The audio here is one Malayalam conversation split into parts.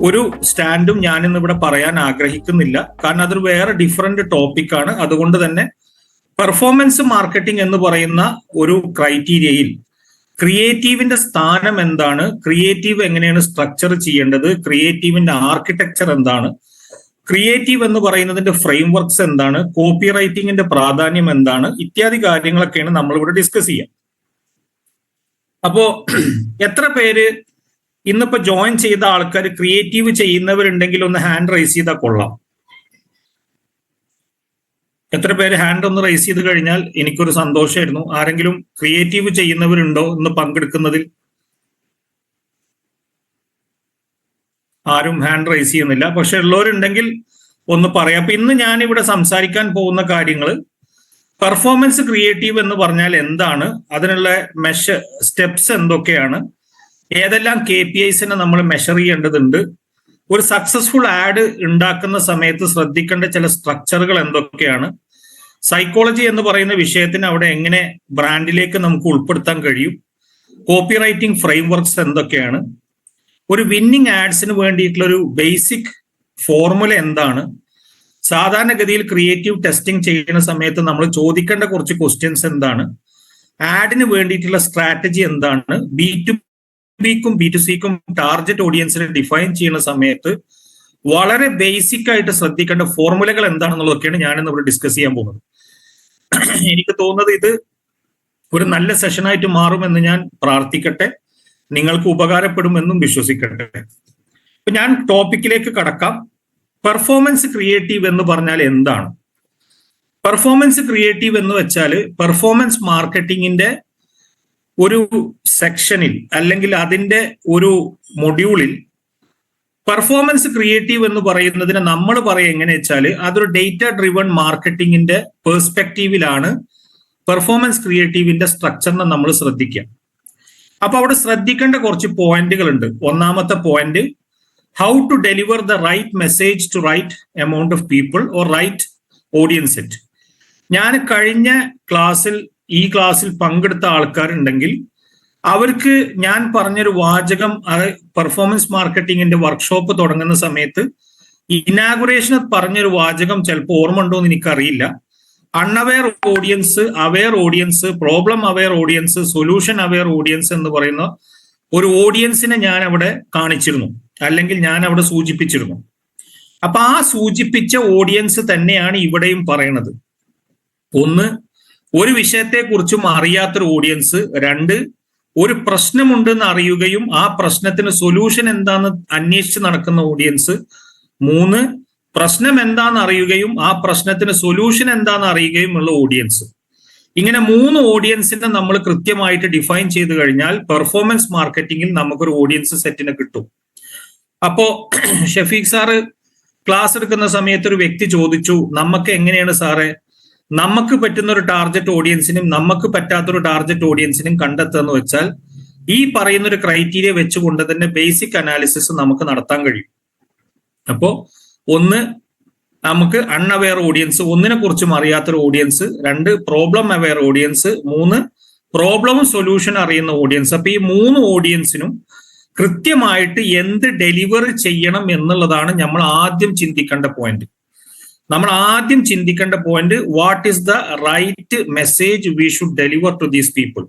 ഒരു സ്റ്റാൻഡും ഞാനിന്ന് ഇവിടെ പറയാൻ ആഗ്രഹിക്കുന്നില്ല. കാരണം അതൊരു വേറെ ഡിഫറെന്റ് ടോപ്പിക്കാണ്. അതുകൊണ്ട് തന്നെ പെർഫോമൻസ് മാർക്കറ്റിംഗ് എന്ന് പറയുന്ന ഒരു ക്രൈറ്റീരിയയിൽ ക്രിയേറ്റീവിന്റെ സ്ഥാനം എന്താണ്, ക്രിയേറ്റീവ് എങ്ങനെയാണ് സ്ട്രക്ചർ ചെയ്യേണ്ടത്, ക്രിയേറ്റീവിന്റെ ആർക്കിടെക്ചർ എന്താണ്, ക്രിയേറ്റീവ് എന്ന് പറയുന്നതിന്റെ ഫ്രെയിംവർക്സ് എന്താണ്, കോപ്പി റൈറ്റിംഗിന്റെ പ്രാധാന്യം എന്താണ്, ഇത്യാദി കാര്യങ്ങളൊക്കെയാണ് നമ്മളിവിടെ ഡിസ്കസ് ചെയ്യുക. അപ്പോ എത്ര പേര് ഇന്നിപ്പോ ജോയിൻ ചെയ്ത ആൾക്കാർ ക്രിയേറ്റീവ് ചെയ്യുന്നവരുണ്ടെങ്കിൽ ഒന്ന് ഹാൻഡ് റൈസ് ചെയ്താൽ കൊള്ളാം. എത്ര പേര് ഹാൻഡ് ഒന്ന് റൈസ് ചെയ്ത് കഴിഞ്ഞാൽ എനിക്കൊരു സന്തോഷമായിരുന്നു. ആരെങ്കിലും ക്രിയേറ്റീവ് ചെയ്യുന്നവരുണ്ടോ ഇന്ന് പങ്കെടുക്കുന്നതിൽ? ആരും ഹാൻഡ് റൈസ് ചെയ്യുന്നില്ല. പക്ഷെ ഉള്ളവരുണ്ടെങ്കിൽ ഒന്ന് പറയാം. അപ്പൊ ഇന്ന് ഞാൻ ഇവിടെ സംസാരിക്കാൻ പോകുന്ന കാര്യങ്ങൾ പെർഫോമൻസ് ക്രിയേറ്റീവ് എന്ന് പറഞ്ഞാൽ എന്താണ്, അതിനുള്ള സ്റ്റെപ്സ് എന്തൊക്കെയാണ്, ഏതെല്ലാം KPIs നമ്മൾ മെഷർ ചെയ്യേണ്ടതുണ്ട്, ഒരു സക്സസ്ഫുൾ ആഡ് ഉണ്ടാക്കുന്ന സമയത്ത് ശ്രദ്ധിക്കേണ്ട ചില സ്ട്രക്ചറുകൾ എന്തൊക്കെയാണ്, സൈക്കോളജി എന്ന് പറയുന്ന വിഷയത്തിന് അവിടെ എങ്ങനെ ബ്രാൻഡിലേക്ക് നമുക്ക് ഉൾപ്പെടുത്താൻ കഴിയും, കോപ്പി റൈറ്റിംഗ് ഫ്രെയിംവർക്സ് എന്തൊക്കെയാണ്, ഒരു വിന്നിങ് ആഡ്സിന് വേണ്ടിയിട്ടുള്ള ഒരു ബേസിക് ഫോർമുല എന്താണ്, സാധാരണഗതിയിൽ ക്രിയേറ്റീവ് ടെസ്റ്റിംഗ് ചെയ്യുന്ന സമയത്ത് നമ്മൾ ചോദിക്കേണ്ട കുറച്ച് ക്വസ്റ്റ്യൻസ് എന്താണ്, ആഡിന് വേണ്ടിയിട്ടുള്ള സ്ട്രാറ്റജി എന്താണ്, B2Bക്കും B2Cക്കും ടാർഗറ്റ് ഓഡിയൻസിനെ ഡിഫൈൻ ചെയ്യുന്ന സമയത്ത് വളരെ ബേസിക് ആയിട്ട് ശ്രദ്ധിക്കേണ്ട ഫോർമുലകൾ എന്താണെന്നുള്ളതൊക്കെയാണ് ഞാനിന്ന് ഇവിടെ ഡിസ്കസ് ചെയ്യാൻ പോകുന്നത്. എനിക്ക് തോന്നുന്നത് ഇത് ഒരു നല്ല സെഷനായിട്ട് മാറുമെന്ന് ഞാൻ പ്രാർത്ഥിക്കട്ടെ, നിങ്ങൾക്ക് ഉപകാരപ്പെടുമെന്നും വിശ്വസിക്കട്ടെ. ഇപ്പൊ ഞാൻ ടോപ്പിക്കിലേക്ക് കടക്കാം. പെർഫോമൻസ് ക്രിയേറ്റീവ് എന്ന് പറഞ്ഞാൽ എന്താണ്? പെർഫോമൻസ് ക്രിയേറ്റീവ് എന്ന് വെച്ചാൽ പെർഫോമൻസ് മാർക്കറ്റിംഗിന്റെ ഒരു സെക്ഷനിൽ അല്ലെങ്കിൽ അതിന്റെ ഒരു മൊഡ്യൂളിൽ പെർഫോമൻസ് ക്രിയേറ്റീവ് എന്ന് പറയുന്നതിന് നമ്മൾ പറയുക എങ്ങനെ വെച്ചാൽ അതൊരു ഡേറ്റ ഡ്രിവൺ മാർക്കറ്റിംഗിന്റെ പേഴ്സ്പെക്റ്റീവിലാണ് പെർഫോമൻസ് ക്രിയേറ്റീവിന്റെ സ്ട്രക്ചറിനെ നമ്മൾ ശ്രദ്ധിക്കുക. അപ്പൊ അവിടെ ശ്രദ്ധിക്കേണ്ട കുറച്ച് പോയിന്റുകൾ ഉണ്ട്. ഒന്നാമത്തെ point, how to deliver the right message to right amount of people or right audience set. ഞാൻ കഴിഞ്ഞ ഈ ക്ലാസ്സിൽ പങ്കെടുത്ത ആൾക്കാരുണ്ടെങ്കിൽ അവർക്ക് ഞാൻ പറഞ്ഞൊരു വാചകം, പെർഫോമൻസ് മാർക്കറ്റിംഗിന്റെ വർക്ക്ഷോപ്പ് തുടങ്ങുന്ന സമയത്ത് ഇനാഗുറേഷൻ പറഞ്ഞൊരു വാചകം ചിലപ്പോൾ ഓർമ്മ ഉണ്ടോ എന്ന് എനിക്കറിയില്ല. Unaware audience, aware audience, problem aware audience, solution aware audience എന്ന് പറയുന്ന ഒരു ഓഡിയൻസിനെ ഞാൻ അവിടെ കാണിച്ചിരുന്നു, അല്ലെങ്കിൽ ഞാൻ അവിടെ സൂചിപ്പിച്ചിരുന്നു. അപ്പൊ ആ സൂചിപ്പിച്ച ഓഡിയൻസ് തന്നെയാണ് ഇവിടെയും പറയുന്നത്. ഒന്ന്, ഒരു വിഷയത്തെക്കുറിച്ചും അറിയാത്തൊരു ഓഡിയൻസ്. രണ്ട്, ഒരു പ്രശ്നമുണ്ടെന്ന് അറിയുകയും ആ പ്രശ്നത്തിന് സൊല്യൂഷൻ എന്താന്ന് അന്വേഷിച്ച് നടക്കുന്ന ഓഡിയൻസ്. മൂന്ന്, പ്രശ്നം എന്താണെന്ന് അറിയുകയും ആ പ്രശ്നത്തിന് സൊല്യൂഷൻ എന്താണെന്ന് അറിയുകയും ഉള്ള ഓഡിയൻസ്. ഇങ്ങനെ 3 ഓഡിയൻസിനെ നമ്മൾ കൃത്യമായിട്ട് ഡിഫൈൻ ചെയ്ത് കഴിഞ്ഞാൽ പെർഫോമൻസ് മാർക്കറ്റിംഗിൽ നമുക്കൊരു ഓഡിയൻസ് സെറ്റിനെ കിട്ടും. അപ്പോ ഷഫീഖ് സാറ് ക്ലാസ് എടുക്കുന്ന സമയത്ത് ഒരു വ്യക്തി ചോദിച്ചു, നമുക്ക് എങ്ങനെയാണ് സാറേ നമുക്ക് പറ്റുന്ന ഒരു ടാർഗറ്റ് ഓഡിയൻസിനും നമുക്ക് പറ്റാത്തൊരു ടാർഗറ്റ് ഓഡിയൻസിനും കണ്ടെത്തുക എന്ന് വെച്ചാൽ ഈ പറയുന്ന ഒരു ക്രൈറ്റീരിയ വെച്ചുകൊണ്ട് തന്നെ ബേസിക് അനാലിസിസ് നമുക്ക് നടത്താൻ കഴിയും. അപ്പോ ഒന്ന്, നമുക്ക് അൺഅവെയർ ഓഡിയൻസ്, ഒന്നിനെ കുറിച്ചും അറിയാത്തൊരു ഓഡിയൻസ്. രണ്ട്, പ്രോബ്ലം അവെയർ ഓഡിയൻസ്. മൂന്ന്, പ്രോബ്ലവും സൊല്യൂഷൻ അറിയുന്ന ഓഡിയൻസ്. അപ്പൊ ഈ 3 ഓഡിയൻസിനും കൃത്യമായിട്ട് എന്ത് ഡെലിവർ ചെയ്യണം എന്നുള്ളതാണ് നമ്മൾ ആദ്യം ചിന്തിക്കേണ്ട point. What is the right message we should deliver to these people.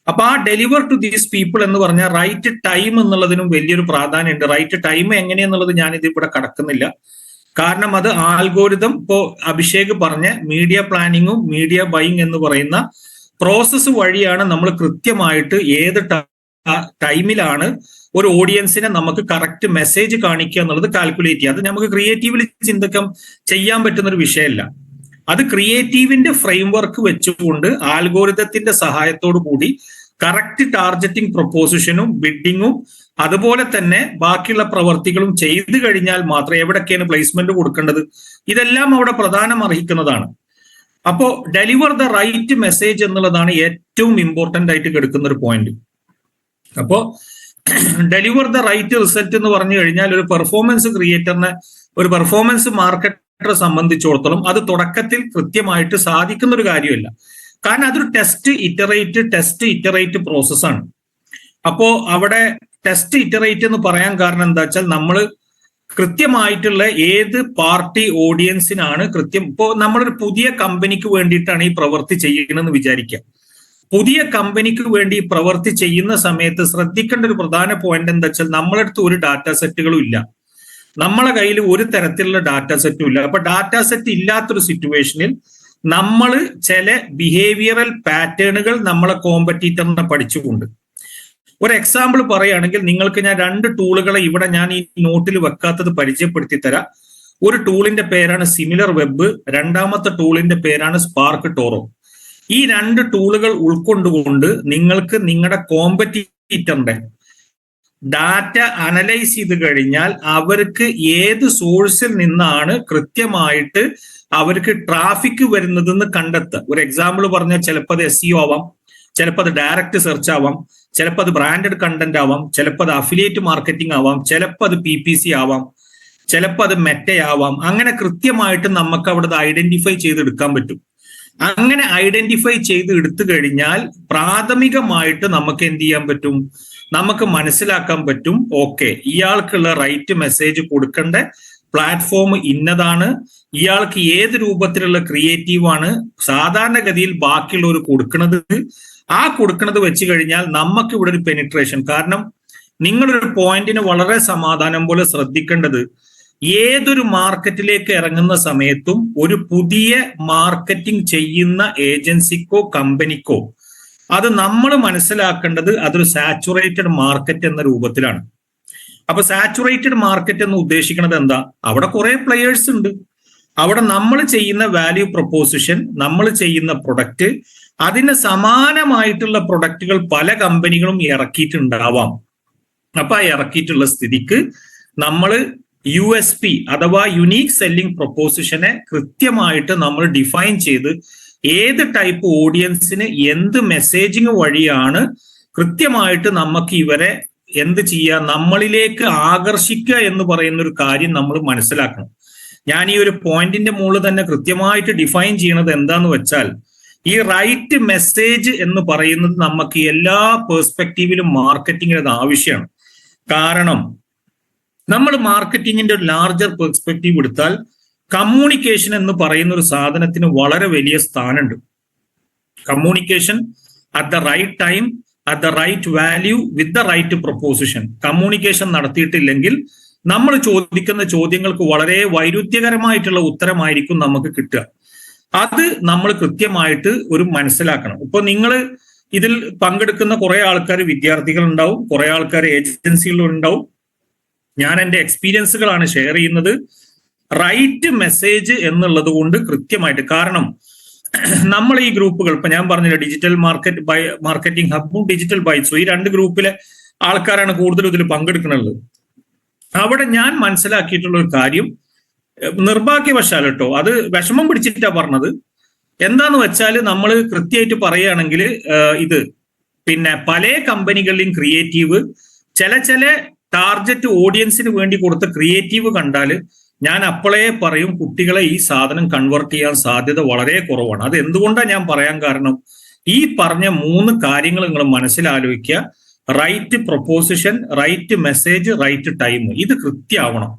അപ്പൊ ആ ഡെലിവർ ടു ദീസ് പീപ്പിൾ എന്ന് പറഞ്ഞാൽ റൈറ്റ് ടൈം എന്നുള്ളതിനും വലിയൊരു പ്രാധാന്യമുണ്ട്. റൈറ്റ് ടൈം എങ്ങനെയെന്നുള്ളത് ഞാനിത് ഇവിടെ കടക്കുന്നില്ല. കാരണം അത് ആൽഗോരിതം, ഇപ്പോ അഭിഷേക് പറഞ്ഞ മീഡിയ പ്ലാനിങ്ങും മീഡിയ ബൈയിങ് എന്ന് പറയുന്ന പ്രോസസ്സ് വഴിയാണ് നമ്മൾ കൃത്യമായിട്ട് ഏത് ടൈമിലാണ് ഒരു ഓഡിയൻസിനെ നമുക്ക് കറക്റ്റ് മെസ്സേജ് കാണിക്കുക എന്നുള്ളത് കാൽക്കുലേറ്റ് ചെയ്യുക. അത് നമുക്ക് ക്രിയേറ്റീവിൽ ചെയ്യാൻ പറ്റുന്ന ഒരു വിഷയമല്ല. അത് ക്രിയേറ്റീവിന്റെ ഫ്രെയിംവർക്ക് വെച്ചുകൊണ്ട് ആൽഗോരിതത്തിന്റെ സഹായത്തോടു കൂടി കറക്റ്റ് ടാർഗറ്റിംഗ് പ്രൊപ്പോസിഷനും ബിഡിങ്ങും അതുപോലെ തന്നെ ബാക്കിയുള്ള പ്രവർത്തികളും ചെയ്തു കഴിഞ്ഞാൽ മാത്രം എവിടൊക്കെയാണ് പ്ലേസ്മെന്റ് കൊടുക്കേണ്ടത്, ഇതെല്ലാം അവിടെ പ്രധാനം അർഹിക്കുന്നതാണ്. അപ്പോ ഡെലിവർ ദ റൈറ്റ് മെസ്സേജ് എന്നുള്ളതാണ് ഏറ്റവും ഇമ്പോർട്ടന്റ് ആയിട്ട് കിടക്കുന്ന ഒരു പോയിന്റ്. അപ്പോ ഡെലിവർ ദ റൈറ്റ് റിസൾട്ട് എന്ന് പറഞ്ഞു കഴിഞ്ഞാൽ ഒരു പെർഫോമൻസ് ക്രിയേറ്ററിനെ, ഒരു പെർഫോമൻസ് മാർക്കറ്ററെ സംബന്ധിച്ചിടത്തോളം അത് തുടക്കത്തിൽ കൃത്യമായിട്ട് സാധിക്കുന്ന ഒരു കാര്യമല്ല. കാരണം അതൊരു ടെസ്റ്റ് ഇറ്ററേറ്റ് പ്രോസസ്സാണ്. അപ്പോ അവിടെ ടെസ്റ്റ് ഇറ്ററേറ്റ് എന്ന് പറയാൻ കാരണം എന്താ വെച്ചാൽ നമ്മൾ കൃത്യമായിട്ടുള്ള ഏത് പാർട്ടി ഓഡിയൻസിനാണ് ഇപ്പോൾ നമ്മളൊരു പുതിയ കമ്പനിക്ക് വേണ്ടിയിട്ടാണ് ഈ പ്രവൃത്തി ചെയ്യണമെന്ന് വിചാരിക്കുക. പുതിയ കമ്പനിക്ക് വേണ്ടി പ്രവൃത്തി ചെയ്യുന്ന സമയത്ത് ശ്രദ്ധിക്കേണ്ട ഒരു പ്രധാന പോയിന്റ് എന്താ വെച്ചാൽ നമ്മളെ അടുത്ത് ഒരു ഡാറ്റാ സെറ്റുകളും ഇല്ല, നമ്മളെ കയ്യിൽ ഒരു തരത്തിലുള്ള ഡാറ്റാ സെറ്റും ഇല്ല. അപ്പൊ ഡാറ്റാ സെറ്റ് ഇല്ലാത്തൊരു സിറ്റുവേഷനിൽ നമ്മൾ ചില ബിഹേവിയറൽ പാറ്റേണുകൾ നമ്മളെ കോമ്പറ്റീറ്ററിനെ പഠിച്ചുകൊണ്ട്, ഒരു എക്സാമ്പിൾ പറയുകയാണെങ്കിൽ നിങ്ങൾക്ക് ഞാൻ 2 ടൂളുകളെ ഇവിടെ ഞാൻ ഈ നോട്ടിൽ വെക്കാത്തത് പരിചയപ്പെടുത്തി തരാം. ഒരു ടൂളിന്റെ പേരാണ് സിമിലർ വെബ്, രണ്ടാമത്തെ ടൂളിന്റെ പേരാണ് സ്പാർക്ക് ടോറോ. ഈ 2 ടൂളുകൾ ഉൾക്കൊണ്ടുകൊണ്ട് നിങ്ങൾക്ക് നിങ്ങളുടെ കോമ്പറ്റീറ്ററിന്റെ ഡാറ്റ അനലൈസ് ചെയ്ത് കഴിഞ്ഞാൽ അവർക്ക് ഏത് സോഴ്സിൽ നിന്നാണ് കൃത്യമായിട്ട് അവർക്ക് ട്രാഫിക് വരുന്നതെന്ന് കണ്ടെത്തുക. ഒരു എക്സാമ്പിൾ പറഞ്ഞാൽ ചിലപ്പോൾ അത് SEO ആവാം, ചിലപ്പോൾ അത് ഡയറക്റ്റ് സെർച്ച് ആവാം, ചിലപ്പോൾ അത് ബ്രാൻഡഡ് കണ്ടന്റ് ആവാം, ചിലപ്പോൾ അത് അഫിലിയേറ്റ് മാർക്കറ്റിംഗ് ആവാം, ചിലപ്പോൾ അത് PPC ആവാം, ചിലപ്പോൾ അത് മെറ്റയാവാം. അങ്ങനെ കൃത്യമായിട്ട് നമുക്ക് അവിടെ ഐഡന്റിഫൈ ചെയ്തെടുക്കാൻ പറ്റും. അങ്ങനെ ഐഡന്റിഫൈ ചെയ്ത് എടുത്തു കഴിഞ്ഞാൽ പ്രാഥമികമായിട്ട് നമുക്ക് എന്ത് ചെയ്യാൻ പറ്റും, നമുക്ക് മനസ്സിലാക്കാൻ പറ്റും, ഓക്കെ ഇയാൾക്കുള്ള റൈറ്റ് മെസ്സേജ് കൊടുക്കേണ്ട പ്ലാറ്റ്ഫോം ഇന്നതാണ്, ഇയാൾക്ക് ഏത് രൂപത്തിലുള്ള ക്രിയേറ്റീവാണ് സാധാരണഗതിയിൽ ബാക്കിയുള്ളവർ കൊടുക്കുന്നത്, ആ കൊടുക്കുന്നത് വെച്ച് കഴിഞ്ഞാൽ നമുക്ക് ഇവിടെ ഒരു പെനിട്രേഷൻ. കാരണം നിങ്ങളൊരു പോയിന്റിന് വളരെ സമാധാനം പോലെ ശ്രദ്ധിക്കേണ്ടത്, ഏതൊരു മാർക്കറ്റിലേക്ക് ഇറങ്ങുന്ന സമയത്തും ഒരു പുതിയ മാർക്കറ്റിംഗ് ചെയ്യുന്ന ഏജൻസിക്കോ കമ്പനിക്കോ അത് നമ്മൾ മനസ്സിലാക്കേണ്ടത് അതൊരു സാച്ചുറേറ്റഡ് മാർക്കറ്റ് എന്ന രൂപത്തിലാണ്. അപ്പൊ സാച്ചുറേറ്റഡ് മാർക്കറ്റ് എന്ന് ഉദ്ദേശിക്കുന്നത് എന്താ, അവിടെ കുറെ പ്ലെയേഴ്സ് ഉണ്ട്, അവിടെ നമ്മൾ ചെയ്യുന്ന വാല്യൂ പ്രൊപ്പോസിഷൻ, നമ്മൾ ചെയ്യുന്ന പ്രൊഡക്റ്റ്, അതിന് സമാനമായിട്ടുള്ള പ്രൊഡക്റ്റുകൾ പല കമ്പനികളും ഇറക്കിയിട്ടുണ്ടാവാം. അപ്പൊ ആ ഇറക്കിയിട്ടുള്ള സ്ഥിതിക്ക് നമ്മൾ USP അഥവാ യുണീക് സെല്ലിംഗ് പ്രൊപ്പോസിഷനെ കൃത്യമായിട്ട് നമ്മൾ ഡിഫൈൻ ചെയ്ത് ഏത് ടൈപ്പ് ഓഡിയൻസിന് എന്ത് മെസ്സേജിങ് വഴിയാണ് കൃത്യമായിട്ട് നമുക്ക് ഇവരെ എന്ത് ചെയ്യുക, നമ്മളിലേക്ക് ആകർഷിക്കുക എന്ന് പറയുന്ന ഒരു കാര്യം നമ്മൾ മനസ്സിലാക്കണം. ഞാൻ ഈ ഒരു പോയിന്റിന്റെ മുകളിൽ തന്നെ കൃത്യമായിട്ട് ഡിഫൈൻ ചെയ്യണത് എന്താന്ന് വെച്ചാൽ, ഈ റൈറ്റ് മെസ്സേജ് എന്ന് പറയുന്നത് നമുക്ക് എല്ലാ പേഴ്സ്പെക്റ്റീവിലും മാർക്കറ്റിങ്ങിന് അത് ആവശ്യമാണ്. കാരണം നമ്മൾ മാർക്കറ്റിങ്ങിന്റെ ഒരു ലാർജർ പെർസ്പെക്റ്റീവ് എടുത്താൽ കമ്മ്യൂണിക്കേഷൻ എന്ന് പറയുന്ന ഒരു സാധനത്തിന് വളരെ വലിയ സ്ഥാനമുണ്ട്. Communication at the right time, at the right value, with the right proposition. Communication നടത്തിയിട്ടില്ലെങ്കിൽ നമ്മൾ ചോദിക്കുന്ന ചോദ്യങ്ങൾക്ക് വളരെ വൈരുദ്ധ്യകരമായിട്ടുള്ള ഉത്തരമായിരിക്കും നമുക്ക് കിട്ടുക. അത് നമ്മൾ കൃത്യമായിട്ട് ഒരു മനസ്സിലാക്കണം. ഇപ്പൊ നിങ്ങൾ ഇതിൽ പങ്കെടുക്കുന്ന കുറെ ആൾക്കാർ വിദ്യാർത്ഥികൾ ഉണ്ടാവും, കുറെ ആൾക്കാർ ഏജൻസികളുണ്ടാവും. ഞാൻ എൻ്റെ എക്സ്പീരിയൻസുകളാണ് ഷെയർ ചെയ്യുന്നത്. റൈറ്റ് മെസ്സേജ് എന്നുള്ളത് കൊണ്ട് കൃത്യമായിട്ട്, കാരണം നമ്മൾ ഈ ഗ്രൂപ്പുകൾ ഇപ്പൊ ഞാൻ പറഞ്ഞില്ല, ഡിജിറ്റൽ മാർക്കറ്റിംഗ് ഹബും ഡിജിറ്റൽ ബൈറ്റ്സും, ഈ 2 ഗ്രൂപ്പിലെ ആൾക്കാരാണ് കൂടുതലും ഇതിൽ പങ്കെടുക്കുന്നത്. അവിടെ ഞാൻ മനസ്സിലാക്കിയിട്ടുള്ള ഒരു കാര്യം, നിർഭാഗ്യവശാൽ കേട്ടോ, അത് വിഷമം പിടിച്ചിട്ടാ പറഞ്ഞത്, എന്താന്ന് വെച്ചാൽ നമ്മൾ കൃത്യമായിട്ട് പറയുകയാണെങ്കിൽ ഇത് പിന്നെ പല കമ്പനികളിലെയും ക്രിയേറ്റീവ് ചില ടാർഗറ്റ് ഓഡിയൻസിന് വേണ്ടി കൊടുത്ത ക്രിയേറ്റീവ് കണ്ടാൽ ഞാൻ അപ്പോഴേ പറയും, കുട്ടികളെ ഈ സാധനം കൺവേർട്ട് ചെയ്യാൻ സാധ്യത വളരെ കുറവാണ്. അത് എന്തുകൊണ്ടാണ് ഞാൻ പറയാൻ കാരണം, ഈ പറഞ്ഞ 3 കാര്യങ്ങൾ നിങ്ങൾ മനസ്സിലാലോചിക്കുക. Right proposition, right message, right time, ഇത് കൃത്യമാവണം.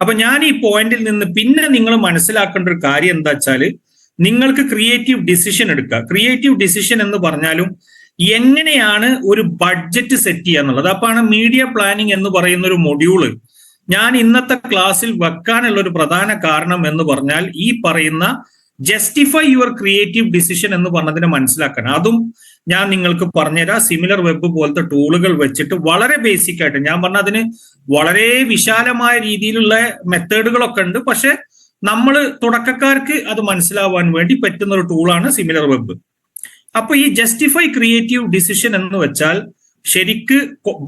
അപ്പൊ ഞാൻ ഈ പോയിന്റിൽ നിന്ന് പിന്നെ നിങ്ങൾ മനസ്സിലാക്കേണ്ട ഒരു കാര്യം എന്താ വെച്ചാൽ, നിങ്ങൾക്ക് ക്രിയേറ്റീവ് ഡിസിഷൻ എടുക്കുക. ക്രിയേറ്റീവ് ഡിസിഷൻ എന്ന് പറഞ്ഞാലും എങ്ങനെയാണ് ഒരു ബഡ്ജറ്റ് സെറ്റ് ചെയ്യുക എന്നുള്ളത്. അപ്പാണ് മീഡിയ പ്ലാനിങ് എന്ന് പറയുന്ന ഒരു മൊഡ്യൂള് ഞാൻ ഇന്നത്തെ ക്ലാസ്സിൽ വെക്കാനുള്ള ഒരു പ്രധാന കാരണം എന്ന് പറഞ്ഞാൽ, ഈ പറയുന്ന ജസ്റ്റിഫൈ യുവർ ക്രിയേറ്റീവ് ഡിസിഷൻ എന്ന് പറഞ്ഞതിനെ മനസ്സിലാക്കണം. അതും ഞാൻ നിങ്ങൾക്ക് പറഞ്ഞുതരാം. സിമിലർ വെബ് പോലത്തെ ടൂളുകൾ വെച്ചിട്ട് വളരെ ബേസിക് ആയിട്ട്, ഞാൻ പറഞ്ഞ അതിന് വളരെ വിശാലമായ രീതിയിലുള്ള മെത്തേഡുകളൊക്കെ ഉണ്ട്. പക്ഷെ നമ്മൾ തുടക്കക്കാർക്ക് അത് മനസ്സിലാവാൻ വേണ്ടി പറ്റുന്ന ഒരു ടൂളാണ് സിമിലർ വെബ്. അപ്പൊ ഈ ജസ്റ്റിഫൈ ക്രിയേറ്റീവ് ഡിസിഷൻ എന്ന് വെച്ചാൽ ശരിക്ക്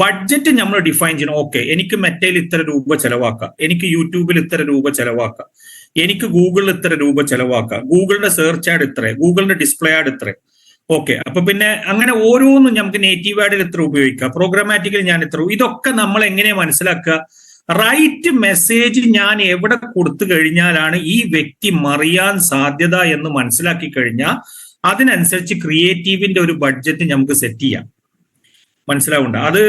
ബഡ്ജറ്റ് നമ്മൾ ഡിഫൈൻ ചെയ്യണം. ഓക്കെ, എനിക്ക് മെറ്റയിൽ ഇത്ര രൂപ ചെലവാക്കാം, എനിക്ക് യൂട്യൂബിൽ ഇത്ര രൂപ ചെലവാക്കാം, എനിക്ക് ഗൂഗിളിൽ ഇത്ര രൂപ ചെലവാക്കാം, ഗൂഗിളിന്റെ സെർച്ച് ആഡ് ഇത്ര, ഗൂഗിളിന്റെ ഡിസ്പ്ലേ ആഡ് ഇത്ര. ഓക്കെ, അപ്പൊ പിന്നെ അങ്ങനെ ഓരോന്നും നമുക്ക് നേറ്റീവ് ആഡിൽ ഇത്ര ഉപയോഗിക്കാം, പ്രോഗ്രാമാറ്റിക്കൽ ഞാൻ ഇത്ര. ഇതൊക്കെ നമ്മൾ എങ്ങനെ മനസ്സിലാക്കുക? റൈറ്റ് മെസ്സേജ് ഞാൻ എവിടെ കൊടുത്തു കഴിഞ്ഞാലാണ് ഈ വ്യക്തി മറിയാൻ സാധ്യത എന്ന് മനസ്സിലാക്കി കഴിഞ്ഞാൽ അതിനനുസരിച്ച് ക്രിയേറ്റീവിന്റെ ഒരു ബഡ്ജറ്റ് നമുക്ക് സെറ്റ് ചെയ്യാം. മനസ്സിലാവുന്നുണ്ട്? അത്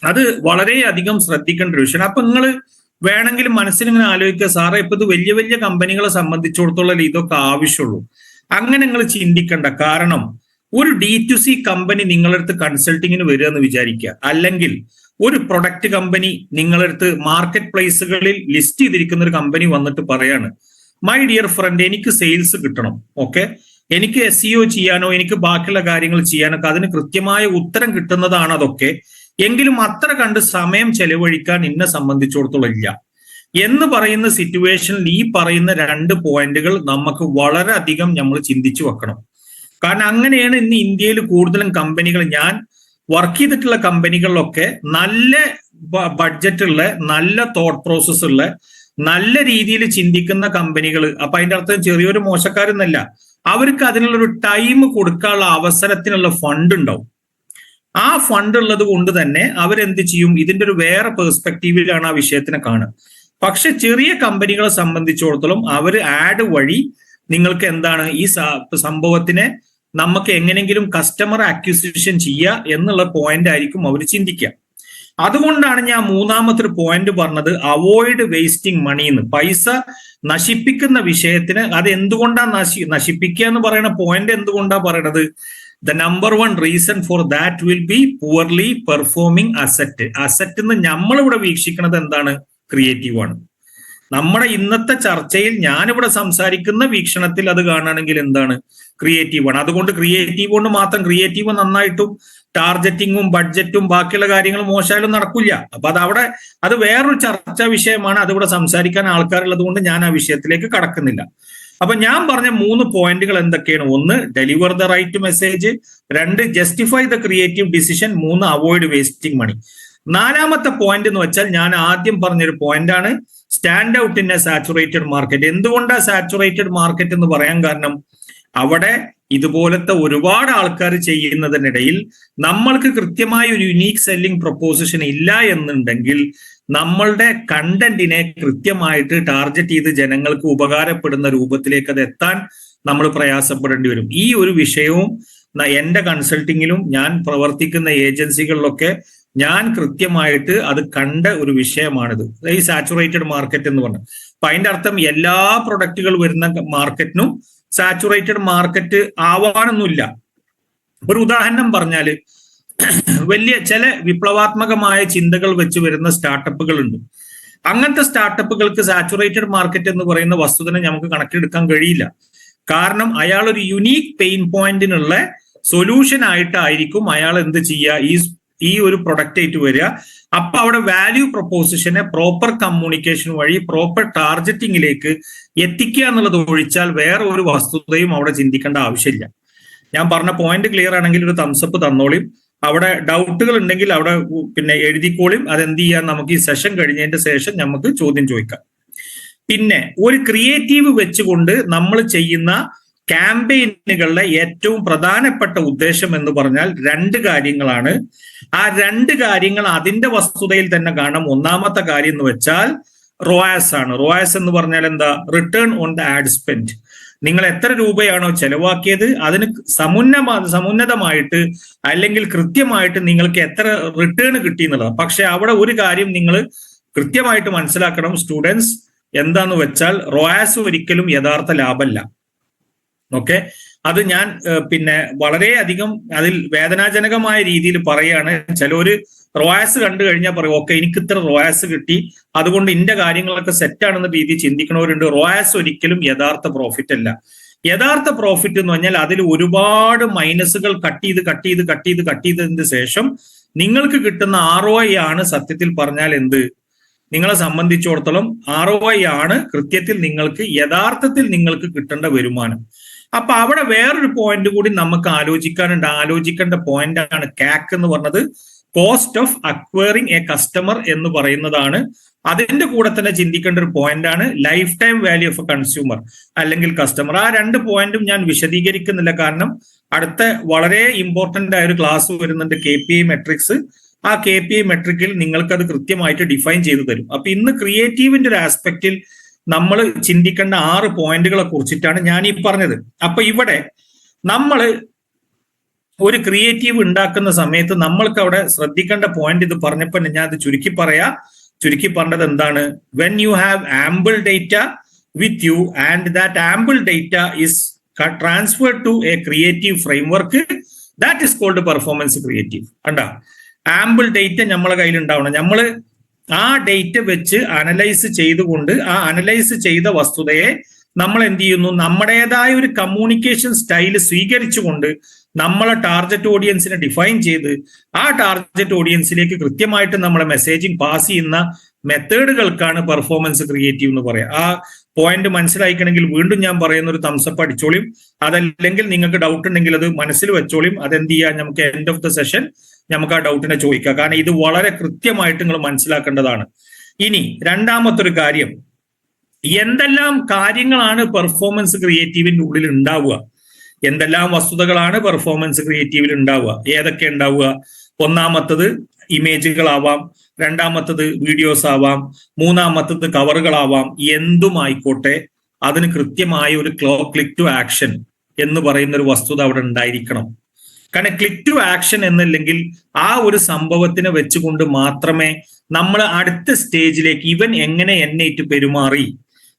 അത് വളരെയധികം ശ്രദ്ധിക്കേണ്ട ഒരു വിഷയമാണ്. അപ്പൊ നിങ്ങൾ വേണമെങ്കിൽ മനസ്സിൽ ഇങ്ങനെ ആലോചിക്കുക, സാറേ ഇപ്പൊ ഇത് വലിയ വലിയ കമ്പനികളെ സംബന്ധിച്ചിടത്തോളം ഇതൊക്കെ ആവശ്യമുള്ളൂ. അങ്ങനെ നിങ്ങൾ ചിന്തിക്കണ്ട. കാരണം ഒരു D2C കമ്പനി നിങ്ങളടുത്ത് കൺസൾട്ടിങ്ങിന് വരിക എന്ന് വിചാരിക്കുക, അല്ലെങ്കിൽ ഒരു പ്രൊഡക്റ്റ് കമ്പനി നിങ്ങളടുത്ത് മാർക്കറ്റ് പ്ലേസുകളിൽ ലിസ്റ്റ് ചെയ്തിരിക്കുന്ന ഒരു കമ്പനി വന്നിട്ട് പറയാണ്, മൈ ഡിയർ ഫ്രണ്ട്, എനിക്ക് സെയിൽസ് കിട്ടണം, ഓക്കെ, എനിക്ക് SEO ചെയ്യാനോ എനിക്ക് ബാക്കിയുള്ള കാര്യങ്ങൾ ചെയ്യാനൊക്കെ അതിന് കൃത്യമായ ഉത്തരം കിട്ടുന്നതാണ് അതൊക്കെ, എങ്കിലും അത്ര കണ്ട് സമയം ചെലവഴിക്കാൻ എന്നെ സംബന്ധിച്ചിടത്തോളം ഇല്ല എന്ന് പറയുന്ന സിറ്റുവേഷനിൽ ഈ പറയുന്ന 2 പോയിന്റുകൾ നമുക്ക് വളരെയധികം നമ്മൾ ചിന്തിച്ചു വെക്കണം. കാരണം അങ്ങനെയാണ് ഇന്ന് ഇന്ത്യയിൽ കൂടുതലും കമ്പനികൾ, ഞാൻ വർക്ക് ചെയ്തിട്ടുള്ള കമ്പനികളിലൊക്കെ നല്ല ബഡ്ജറ്റുള്ള, നല്ല തോട്ട് പ്രോസസ് ഉള്ള, നല്ല രീതിയിൽ ചിന്തിക്കുന്ന കമ്പനികൾ. അപ്പൊ അതിന്റെ അർത്ഥം ചെറിയൊരു മോശക്കാരെന്നല്ല, അവർക്ക് അതിനുള്ളൊരു ടൈം കൊടുക്കാനുള്ള അവസരത്തിനുള്ള ഫണ്ട് ഉണ്ടാവും. ആ ഫണ്ട് ഉള്ളത് കൊണ്ട് തന്നെ അവരെന്ത് ചെയ്യും, ഇതിന്റെ ഒരു വേറെ പെർസ്പെക്റ്റീവിലാണ് ആ വിഷയത്തിനെ കാണുക. പക്ഷെ ചെറിയ കമ്പനികളെ സംബന്ധിച്ചിടത്തോളം അവർ ആഡ് വഴി നിങ്ങൾക്ക് എന്താണ് ഈ സംഭവത്തിനെ നമുക്ക് എങ്ങനെയെങ്കിലും കസ്റ്റമർ അക്വിസിഷൻ ചെയ്യുക എന്നുള്ള പോയിന്റ് ആയിരിക്കും അവർ ചിന്തിക്കുക. അതുകൊണ്ടാണ് ഞാൻ മൂന്നാമത്തെ ഒരു പോയിന്റ് പറഞ്ഞത്, അവോയ്ഡ് വേസ്റ്റിംഗ് മണി എന്ന്. പൈസ നശിപ്പിക്കുന്ന വിഷയത്തിന് അത് എന്തുകൊണ്ടാണ് നശിപ്പിക്കുക എന്ന് പറയുന്ന പോയിന്റ് എന്തുകൊണ്ടാണ് പറയണത്? The number 1 reason for that will be poorly performing asset. Asset എന്ന് നമ്മളിവിടെ വീക്ഷിക്കുന്നത് എന്താണ്? ക്രിയേറ്റീവ് ആണ്. നമ്മുടെ ഇന്നത്തെ ചർച്ചയിൽ ഞാനിവിടെ സംസാരിക്കുന്ന വീക്ഷണത്തിൽ അത് കാണുകയാണെങ്കിൽ എന്താണ്? ക്രിയേറ്റീവ് ആണ്. അതുകൊണ്ട് ക്രിയേറ്റീവ് കൊണ്ട് മാത്രം, ക്രിയേറ്റീവ് നന്നായിട്ടും ടാർഗറ്റിങ്ങും ബഡ്ജറ്റും ബാക്കിയുള്ള കാര്യങ്ങളും മോശമായാലും നടക്കില്ല. അപ്പൊ അത് വേറൊരു ചർച്ചാ വിഷയമാണ്. അതിവിടെ സംസാരിക്കാൻ ആൾക്കാരുള്ളത് കൊണ്ട് ഞാൻ ആ വിഷയത്തിലേക്ക് കടക്കുന്നില്ല. അപ്പൊ ഞാൻ പറഞ്ഞ 3 പോയിന്റുകൾ എന്തൊക്കെയാണ്? 1, deliver the right message. 2, justify the creative decision. 3, avoid wasting money. 4ാമത്തെ പോയിന്റ് എന്ന് വെച്ചാൽ ഞാൻ ആദ്യം പറഞ്ഞൊരു പോയിന്റ് ആണ്, stand out in a saturated market. എന്തുകൊണ്ടാണ് സാച്ചുറേറ്റഡ് മാർക്കറ്റ് എന്ന് പറയാൻ കാരണം, അവിടെ ഇതുപോലത്തെ ഒരുപാട് ആൾക്കാർ ചെയ്യുന്നതിനിടയിൽ നമ്മൾക്ക് കൃത്യമായ ഒരു യുണീക്ക് സെല്ലിംഗ് പ്രൊപ്പോസിഷൻ ഇല്ല എന്നുണ്ടെങ്കിൽ നമ്മളുടെ കണ്ടന്റിനെ കൃത്യമായിട്ട് ടാർഗറ്റ് ചെയ്ത് ജനങ്ങൾക്ക് ഉപകാരപ്പെടുന്ന രൂപത്തിലേക്ക് അത് എത്താൻ നമ്മൾ പ്രയാസപ്പെടേണ്ടി വരും. ഈ ഒരു വിഷയവും എന്റെ കൺസൾട്ടിങ്ങിലും ഞാൻ പ്രവർത്തിക്കുന്ന ഏജൻസികളിലൊക്കെ ഞാൻ കൃത്യമായിട്ട് അത് കണ്ട ഒരു വിഷയമാണിത്, ഈ സാച്ചുറേറ്റഡ് മാർക്കറ്റ് എന്ന് പറഞ്ഞത്. അപ്പൊ അതിന്റെ അർത്ഥം എല്ലാ പ്രൊഡക്റ്റുകൾ വരുന്ന മാർക്കറ്റിനും സാച്ചുറേറ്റഡ് മാർക്കറ്റ് ആവാനൊന്നുമില്ല. ഒരു ഉദാഹരണം പറഞ്ഞാല്, വലിയ ചില വിപ്ലവാത്മകമായ ചിന്തകൾ വെച്ച് വരുന്ന സ്റ്റാർട്ടപ്പുകൾ ഉണ്ട്. അങ്ങനത്തെ സ്റ്റാർട്ടപ്പുകൾക്ക് സാച്ചുറേറ്റഡ് മാർക്കറ്റ് എന്ന് പറയുന്ന വസ്തുതനെ നമുക്ക് കണക്കിലെടുക്കാൻ കഴിയില്ല. കാരണം അയാൾ ഒരു യുണീക്ക് പെയിൻ പോയിന്റിനുള്ള സൊല്യൂഷൻ ആയിട്ടായിരിക്കും അയാൾ എന്ത് ചെയ്യുക, ഈ ഒരു പ്രൊഡക്റ്റ് ആയിട്ട് വരിക. അപ്പൊ അവിടെ വാല്യൂ പ്രൊപ്പോസിഷനെ പ്രോപ്പർ കമ്മ്യൂണിക്കേഷൻ വഴി പ്രോപ്പർ ടാർഗറ്റിങ്ങിലേക്ക് എത്തിക്കുക എന്നുള്ളത് ഒഴിച്ചാൽ വേറെ ഒരു വസ്തുതയും അവിടെ ചിന്തിക്കേണ്ട ആവശ്യമില്ല. ഞാൻ പറഞ്ഞ പോയിന്റ് ക്ലിയർ ആണെങ്കിൽ ഒരു തംസപ്പ് തന്നോളിയും. അവിടെ ഡൗട്ടുകൾ ഉണ്ടെങ്കിൽ അവിടെ പിന്നെ എഴുതിക്കോളിയും. അതെന്ത് ചെയ്യാൻ, നമുക്ക് ഈ സെഷൻ കഴിഞ്ഞതിന്റെ ശേഷം നമുക്ക് ചോദ്യം ചോദിക്കാം. പിന്നെ ഒരു ക്രിയേറ്റീവ് വെച്ചുകൊണ്ട് നമ്മൾ ചെയ്യുന്ന ക്യാമ്പയിനുകളുടെ ഏറ്റവും പ്രധാനപ്പെട്ട ഉദ്ദേശം എന്ന് പറഞ്ഞാൽ 2 കാര്യങ്ങളാണ്. ആ 2 കാര്യങ്ങൾ അതിന്റെ വസ്തുതയിൽ തന്നെ കാണാം. ഒന്നാമത്തെ കാര്യം എന്ന് വെച്ചാൽ റോയാസ് ആണ്. റോയാസ് എന്ന് പറഞ്ഞാൽ എന്താ? Return on the add spend. നിങ്ങൾ എത്ര രൂപയാണോ ചെലവാക്കിയത് അതിന് സമുന്നതമായിട്ട് അല്ലെങ്കിൽ കൃത്യമായിട്ട് നിങ്ങൾക്ക് എത്ര റിട്ടേൺ കിട്ടി എന്നുള്ളത്. പക്ഷെ അവിടെ ഒരു കാര്യം നിങ്ങൾ കൃത്യമായിട്ട് മനസ്സിലാക്കണം സ്റ്റുഡൻസ്, എന്താന്ന് വെച്ചാൽ റോയാസ് ഒരിക്കലും യഥാർത്ഥ ലാഭമല്ല. ഓക്കെ, അത് ഞാൻ പിന്നെ വളരെയധികം അതിൽ വേദനാജനകമായ രീതിയിൽ പറയാണ്. ചിലര് റോയാസ് കണ്ടു കഴിഞ്ഞാൽ പറയും, ഓക്കെ എനിക്ക് ഇത്ര റോയാസ് കിട്ടി അതുകൊണ്ട് ഇന്റെ കാര്യങ്ങളൊക്കെ സെറ്റാണെന്ന രീതിയിൽ ചിന്തിക്കുന്നവരുണ്ട്. റോയാസ് ഒരിക്കലും യഥാർത്ഥ പ്രോഫിറ്റ് അല്ല. യഥാർത്ഥ പ്രോഫിറ്റ് എന്ന് പറഞ്ഞാൽ അതിൽ ഒരുപാട് മൈനസുകൾ കട്ട് ചെയ്തതിന് ശേഷം നിങ്ങൾക്ക് കിട്ടുന്ന ROI ആണ് സത്യത്തിൽ പറഞ്ഞാൽ എന്ത്, നിങ്ങളെ സംബന്ധിച്ചിടത്തോളം ROI ആണ് കൃത്യത്തിൽ നിങ്ങൾക്ക് യഥാർത്ഥത്തിൽ നിങ്ങൾക്ക് കിട്ടേണ്ട വരുമാനം. അപ്പൊ അവിടെ വേറൊരു പോയിന്റ് കൂടി നമുക്ക് ആലോചിക്കേണ്ട പോയിന്റ് ആണ് CAC എന്ന് പറഞ്ഞത്, cost of acquiring A customer എന്ന് പറയുന്നതാണ്. അതിന്റെ കൂടെ തന്നെ ചിന്തിക്കേണ്ട ഒരു പോയിന്റ് ആണ് life time value of A consumer അല്ലെങ്കിൽ കസ്റ്റമർ. ആ 2 പോയിന്റും ഞാൻ വിശദീകരിക്കുന്നില്ല, കാരണം അടുത്ത വളരെ ഇമ്പോർട്ടന്റ് ആയ ഒരു ക്ലാസ് വരുന്നുണ്ട്, KPI മെട്രിക്സ്. ആ KPI മെട്രിക്കിൽ നിങ്ങൾക്ക് അത് കൃത്യമായിട്ട് ഡിഫൈൻ ചെയ്തു തരും. അപ്പൊ ഇന്ന് ക്രിയേറ്റീവിന്റെ ഒരു ആസ്പെക്റ്റിൽ നമ്മൾ ചിന്തിക്കേണ്ട 6 പോയിന്റുകളെ കുറിച്ചിട്ടാണ് ഞാൻ ഈ പറഞ്ഞത്. അപ്പൊ ഇവിടെ നമ്മൾ ഒരു ക്രിയേറ്റീവ് ഉണ്ടാക്കുന്ന സമയത്ത് നമ്മൾക്ക് അവിടെ ശ്രദ്ധിക്കേണ്ട പോയിന്റ് ഇത് പറഞ്ഞപ്പോൾ ഞാൻ അത് ചുരുക്കി പറഞ്ഞത് എന്താണ്? When you have ample data with you and that ample data is transferred to a creative framework, that is called performance creative. കണ്ടാ, ആംബിൾ ഡേറ്റ നമ്മളെ കയ്യിൽ ഉണ്ടാവണം. നമ്മൾ ആ ഡേറ്റ വെച്ച് അനലൈസ് ചെയ്തുകൊണ്ട് ആ അനലൈസ് ചെയ്ത വസ്തുതയെ നമ്മൾ എന്ത് ചെയ്യുന്നു, നമ്മുടേതായ ഒരു കമ്മ്യൂണിക്കേഷൻ സ്റ്റൈൽ സ്വീകരിച്ചുകൊണ്ട് നമ്മളെ ടാർഗറ്റ് ഓഡിയൻസിനെ ഡിഫൈൻ ചെയ്ത് ആ ടാർഗറ്റ് ഓഡിയൻസിലേക്ക് കൃത്യമായിട്ട് നമ്മളെ മെസ്സേജിങ് പാസ് ചെയ്യുന്ന മെത്തേഡുകൾക്കാണ് പെർഫോമൻസ് ക്രിയേറ്റീവ് എന്ന് പറയാം. ആ പോയിന്റ് മനസ്സിലായിക്കണമെങ്കിൽ വീണ്ടും ഞാൻ പറയുന്ന ഒരു തംസപ്പ് അടിച്ചോളിയും. അതല്ലെങ്കിൽ നിങ്ങൾക്ക് ഡൗട്ട് ഉണ്ടെങ്കിൽ അത് മനസ്സിൽ വെച്ചോളിയും. അതെന്ത് ചെയ്യാം, നമുക്ക് എൻഡ് ഓഫ് ദ സെഷൻ നമുക്ക് ആ ഡൗട്ടിനെ ചോദിക്കാം. കാരണം ഇത് വളരെ കൃത്യമായിട്ട് നിങ്ങൾ മനസ്സിലാക്കേണ്ടതാണ്. ഇനി രണ്ടാമത്തെ ഒരു കാര്യം, എന്തെല്ലാം കാര്യങ്ങളാണ് പെർഫോമൻസ് ക്രിയേറ്റീവിന്റെ ഉള്ളിൽ ഉണ്ടാവുക, എന്തെല്ലാം വസ്തുതകളാണ് പെർഫോമൻസ് ക്രിയേറ്റീവിൽ ഉണ്ടാവുക, ഏതൊക്കെ ഉണ്ടാവുക? ഒന്നാമത്തത് ഇമേജുകളാവാം, രണ്ടാമത്തത് വീഡിയോസ് ആവാം, മൂന്നാമത്തത് കവറുകളാവാം. എന്തുമായിക്കോട്ടെ അതിന് കൃത്യമായ ഒരു ക്ലിക്ക് ടു ആക്ഷൻ എന്ന് പറയുന്ന ഒരു വസ്തുത അവിടെ ഉണ്ടായിരിക്കണം. കാരണം ക്ലിക്ക് ടു ആക്ഷൻ എന്നില്ലെങ്കിൽ ആ ഒരു സംഭവത്തിനെ വെച്ചുകൊണ്ട് മാത്രമേ നമ്മൾ അടുത്ത സ്റ്റേജിലേക്ക് ഇവൻ എങ്ങനെ എന്നേറ്റ് പെരുമാറി,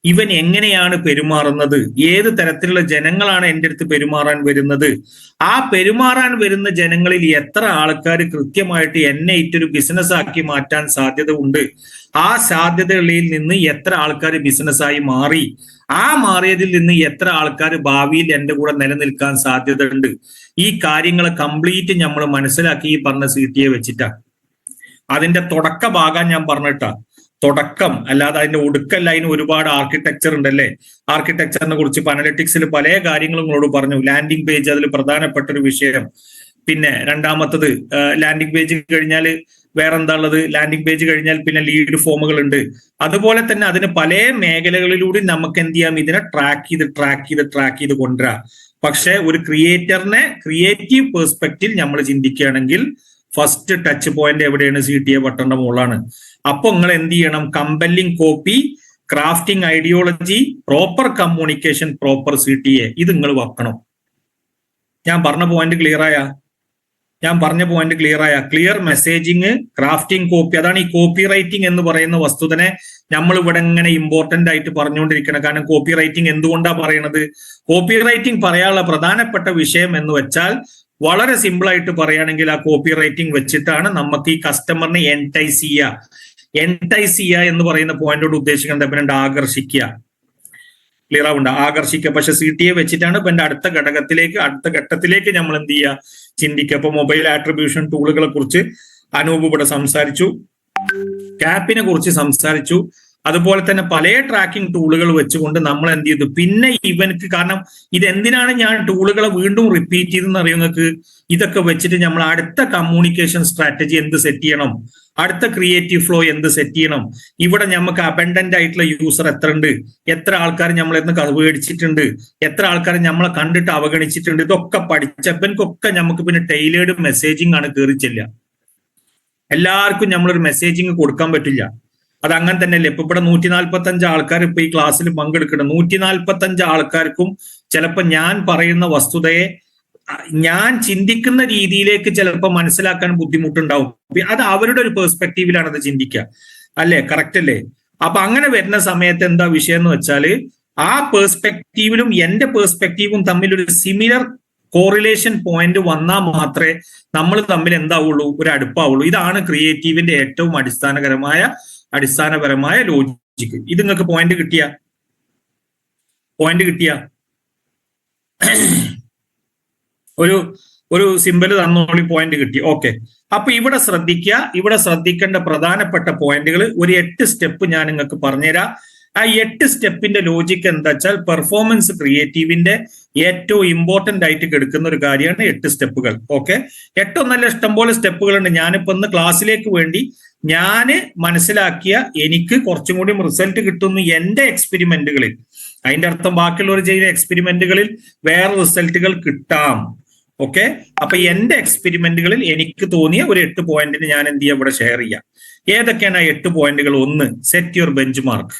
ഇവൻ എങ്ങനെയാണ് പെരുമാറുന്നത്, ഏത് തരത്തിലുള്ള ജനങ്ങളാണ് എൻ്റെ അടുത്ത് പെരുമാറാൻ വരുന്നത്, ആ പെരുമാറാൻ വരുന്ന ജനങ്ങളിൽ എത്ര ആൾക്കാർ കൃത്യമായിട്ട് എന്നെ ഇറ്റൊരു ബിസിനസ് ആക്കി മാറ്റാൻ സാധ്യത ഉണ്ട്, ആ സാധ്യതകളിൽ നിന്ന് എത്ര ആൾക്കാർ ബിസിനസ്സായി മാറി, ആ മാറിയതിൽ നിന്ന് എത്ര ആൾക്കാർ ഭാവിയിൽ എൻ്റെ കൂടെ നിലനിൽക്കാൻ സാധ്യത ഉണ്ട്. ഈ കാര്യങ്ങൾ കംപ്ലീറ്റ് നമ്മൾ മനസ്സിലാക്കി ഈ പറഞ്ഞ CTA വെച്ചിട്ടാ. അതിന്റെ തുടക്ക ഭാഗം ഞാൻ പറഞ്ഞിട്ടാ, തുടക്കം അല്ലാതെ അതിന്റെ ഒടുക്കല്ല. അതിന് ഒരുപാട് ആർക്കിടെക്ചർ ഉണ്ടല്ലേ. ആർക്കിടെക്ചറിനെ കുറിച്ച് അനലിറ്റിക്സിൽ പല കാര്യങ്ങളും നിങ്ങളോട് പറഞ്ഞു. ലാൻഡിംഗ് പേജ് അതിൽ പ്രധാനപ്പെട്ട ഒരു വിഷയം. പിന്നെ രണ്ടാമത്തത് ലാൻഡിംഗ് പേജ് കഴിഞ്ഞാൽ വേറെ എന്താ ഉള്ളത്, ലാൻഡിംഗ് പേജ് കഴിഞ്ഞാൽ പിന്നെ ലീഡ് ഫോമുകൾ ഉണ്ട്. അതുപോലെ തന്നെ അതിന് പല മേഖലകളിലൂടെ നമുക്ക് എന്ത് ചെയ്യാം, ഇതിനെ ട്രാക്ക് ചെയ്ത് കൊണ്ടുവരാം. പക്ഷെ ഒരു ക്രിയേറ്ററിനെ ക്രിയേറ്റീവ് പെർസ്പെക്റ്റീവ് നമ്മൾ ചിന്തിക്കുകയാണെങ്കിൽ ഫസ്റ്റ് ടച്ച് പോയിന്റ് എവിടെയാണ്? CTA ബട്ടന്റെ മുകളാണ്. അപ്പൊ നിങ്ങൾ എന്ത് ചെയ്യണം? Compelling copy, crafting ideology, proper communication, proper CTA, ഇത് നിങ്ങൾ വെക്കണം. ഞാൻ പറഞ്ഞ പോയിന്റ് ക്ലിയർ ആയ? ക്ലിയർ മെസ്സേജിങ്, ക്രാഫ്റ്റിംഗ് കോപ്പി, അതാണ് ഈ കോപ്പി റൈറ്റിംഗ് എന്ന് പറയുന്ന വസ്തുതനെ നമ്മൾ ഇവിടെ ഇങ്ങനെ ഇമ്പോർട്ടന്റ് ആയിട്ട് പറഞ്ഞുകൊണ്ടിരിക്കണം. കാരണം കോപ്പി റൈറ്റിംഗ് എന്തുകൊണ്ടാണ് പറയണത്? കോപ്പി റൈറ്റിംഗ് പറയാനുള്ള പ്രധാനപ്പെട്ട വിഷയം എന്ന് വെച്ചാൽ വളരെ സിമ്പിൾ ആയിട്ട് പറയുകയാണെങ്കിൽ ആ കോപ്പി റൈറ്റിംഗ് വെച്ചിട്ടാണ് നമുക്ക് ഈ കസ്റ്റമറിനെ എൻടൈസ് ചെയ്യുക എന്ന് പറയുന്ന പോയിന്റോട് ഉദ്ദേശിക്കുന്നത് ആകർഷിക്കുക. ക്ലിയർ ആവുണ്ട? ആകർഷിക്കുക. പക്ഷെ CTA വെച്ചിട്ടാണ് ഇപ്പൊ അടുത്ത ഘട്ടത്തിലേക്ക് നമ്മൾ എന്ത് ചെയ്യുക, ചിന്തിക്കുക. അപ്പൊ മൊബൈൽ ആട്രിബ്യൂഷൻ ടൂളുകളെ കുറിച്ച് അനൂപ് ഇവിടെ സംസാരിച്ചു, ക്യാപ്പിനെ കുറിച്ച് സംസാരിച്ചു. അതുപോലെ തന്നെ പല ട്രാക്കിംഗ് ടൂളുകൾ വെച്ചുകൊണ്ട് നമ്മൾ എന്ത് ചെയ്തു. പിന്നെ ഇവനക്ക്, കാരണം ഇതെന്തിനാണ് ഞാൻ ടൂളുകളെ വീണ്ടും റിപ്പീറ്റ് ചെയ്തെന്ന് അറിയുന്നത്? ഇതൊക്കെ വെച്ചിട്ട് നമ്മൾ അടുത്ത കമ്മ്യൂണിക്കേഷൻ സ്ട്രാറ്റജി എന്ത് സെറ്റ് ചെയ്യണം, അടുത്ത ക്രിയേറ്റീവ് ഫ്ലോ എന്ത് സെറ്റ് ചെയ്യണം, ഇവിടെ നമുക്ക് അബൻഡന്റ് ആയിട്ടുള്ള യൂസർ എത്ര ഉണ്ട്, എത്ര ആൾക്കാർ നമ്മളെന്ന് മേടിച്ചിട്ടുണ്ട്, എത്ര ആൾക്കാർ നമ്മളെ കണ്ടിട്ട് അവഗണിച്ചിട്ടുണ്ട്, ഇതൊക്കെ പഠിച്ചപ്പനക്കൊക്കെ നമുക്ക് പിന്നെ ടൈലേർഡ് മെസ്സേജിങ് ആണ് കയറി ചെല്ലുക. എല്ലാവർക്കും നമ്മളൊരു മെസ്സേജിങ് കൊടുക്കാൻ പറ്റില്ല. അത് അങ്ങനെ തന്നെയല്ലേ. ഇപ്പൊ ഇവിടെ 145 ആൾക്കാർ ഇപ്പൊ ഈ ക്ലാസ്സിൽ പങ്കെടുക്കണം. 145 ആൾക്കാർക്കും ചിലപ്പോൾ ഞാൻ പറയുന്ന വസ്തുതയെ ഞാൻ ചിന്തിക്കുന്ന രീതിയിലേക്ക് ചിലപ്പോൾ മനസ്സിലാക്കാൻ ബുദ്ധിമുട്ടുണ്ടാവും. അത് അവരുടെ ഒരു പെർസ്പെക്റ്റീവിലാണ് അത് ചിന്തിക്കുക, അല്ലേ? കറക്റ്റ് അല്ലേ? അപ്പൊ അങ്ങനെ വരുന്ന സമയത്ത് എന്താ വിഷയം എന്ന് വെച്ചാൽ ആ പെർസ്പെക്റ്റീവിലും എന്റെ പെർസ്പെക്റ്റീവും തമ്മിൽ ഒരു സിമിലർ കോറിലേഷൻ പോയിന്റ് വന്നാൽ മാത്രമേ നമ്മൾ തമ്മിൽ എന്താവുള്ളൂ, ഒരു അടുപ്പാവുള്ളൂ. ഇതാണ് ക്രിയേറ്റീവിന്റെ ഏറ്റവും അടിസ്ഥാനപരമായ ലോജിക്ക്. ഇത് നിങ്ങൾക്ക് പോയിന്റ് കിട്ടിയ ഒരു സിമ്പിൾ തന്നോളി, പോയിന്റ് കിട്ടി. ഓക്കെ. അപ്പൊ ഇവിടെ ശ്രദ്ധിക്കേണ്ട പ്രധാനപ്പെട്ട പോയിന്റുകൾ ഒരു 8 സ്റ്റെപ്പ് ഞാൻ നിങ്ങൾക്ക് പറഞ്ഞുതരാം. ആ 8 സ്റ്റെപ്പിന്റെ ലോജിക്ക് എന്താ വെച്ചാൽ പെർഫോമൻസ് ക്രിയേറ്റീവിന്റെ ഏറ്റവും ഇമ്പോർട്ടന്റ് ആയിട്ട് കിടക്കുന്ന ഒരു കാര്യമാണ് 8 സ്റ്റെപ്പുകൾ. ഓക്കെ. 8 ഒന്നല്ല, ഇഷ്ടംപോലെ സ്റ്റെപ്പുകളുണ്ട്. ഞാനിപ്പോ ഇന്ന് ക്ലാസ്സിലേക്ക് വേണ്ടി ഞാൻ മനസ്സിലാക്കിയ, എനിക്ക് കുറച്ചും കൂടി റിസൾട്ട് കിട്ടുന്നു എന്റെ എക്സ്പെരിമെന്റുകളിൽ. അതിന്റെ അർത്ഥം ബാക്കിയുള്ളവർ ചെയ്യുന്ന എക്സ്പെരിമെന്റുകളിൽ വേറെ റിസൾട്ടുകൾ കിട്ടാം. ഓക്കെ. അപ്പൊ എന്റെ എക്സ്പെരിമെന്റുകളിൽ എനിക്ക് തോന്നിയ ഒരു 8 പോയിന്റിന് ഞാൻ എന്ത് ചെയ്യാം, ഇവിടെ ഷെയർ ചെയ്യാം. ഏതൊക്കെയാണ് ആ 8 പോയിന്റുകൾ? 1, സെറ്റ് യുവർ ബെഞ്ച് മാർക്ക്.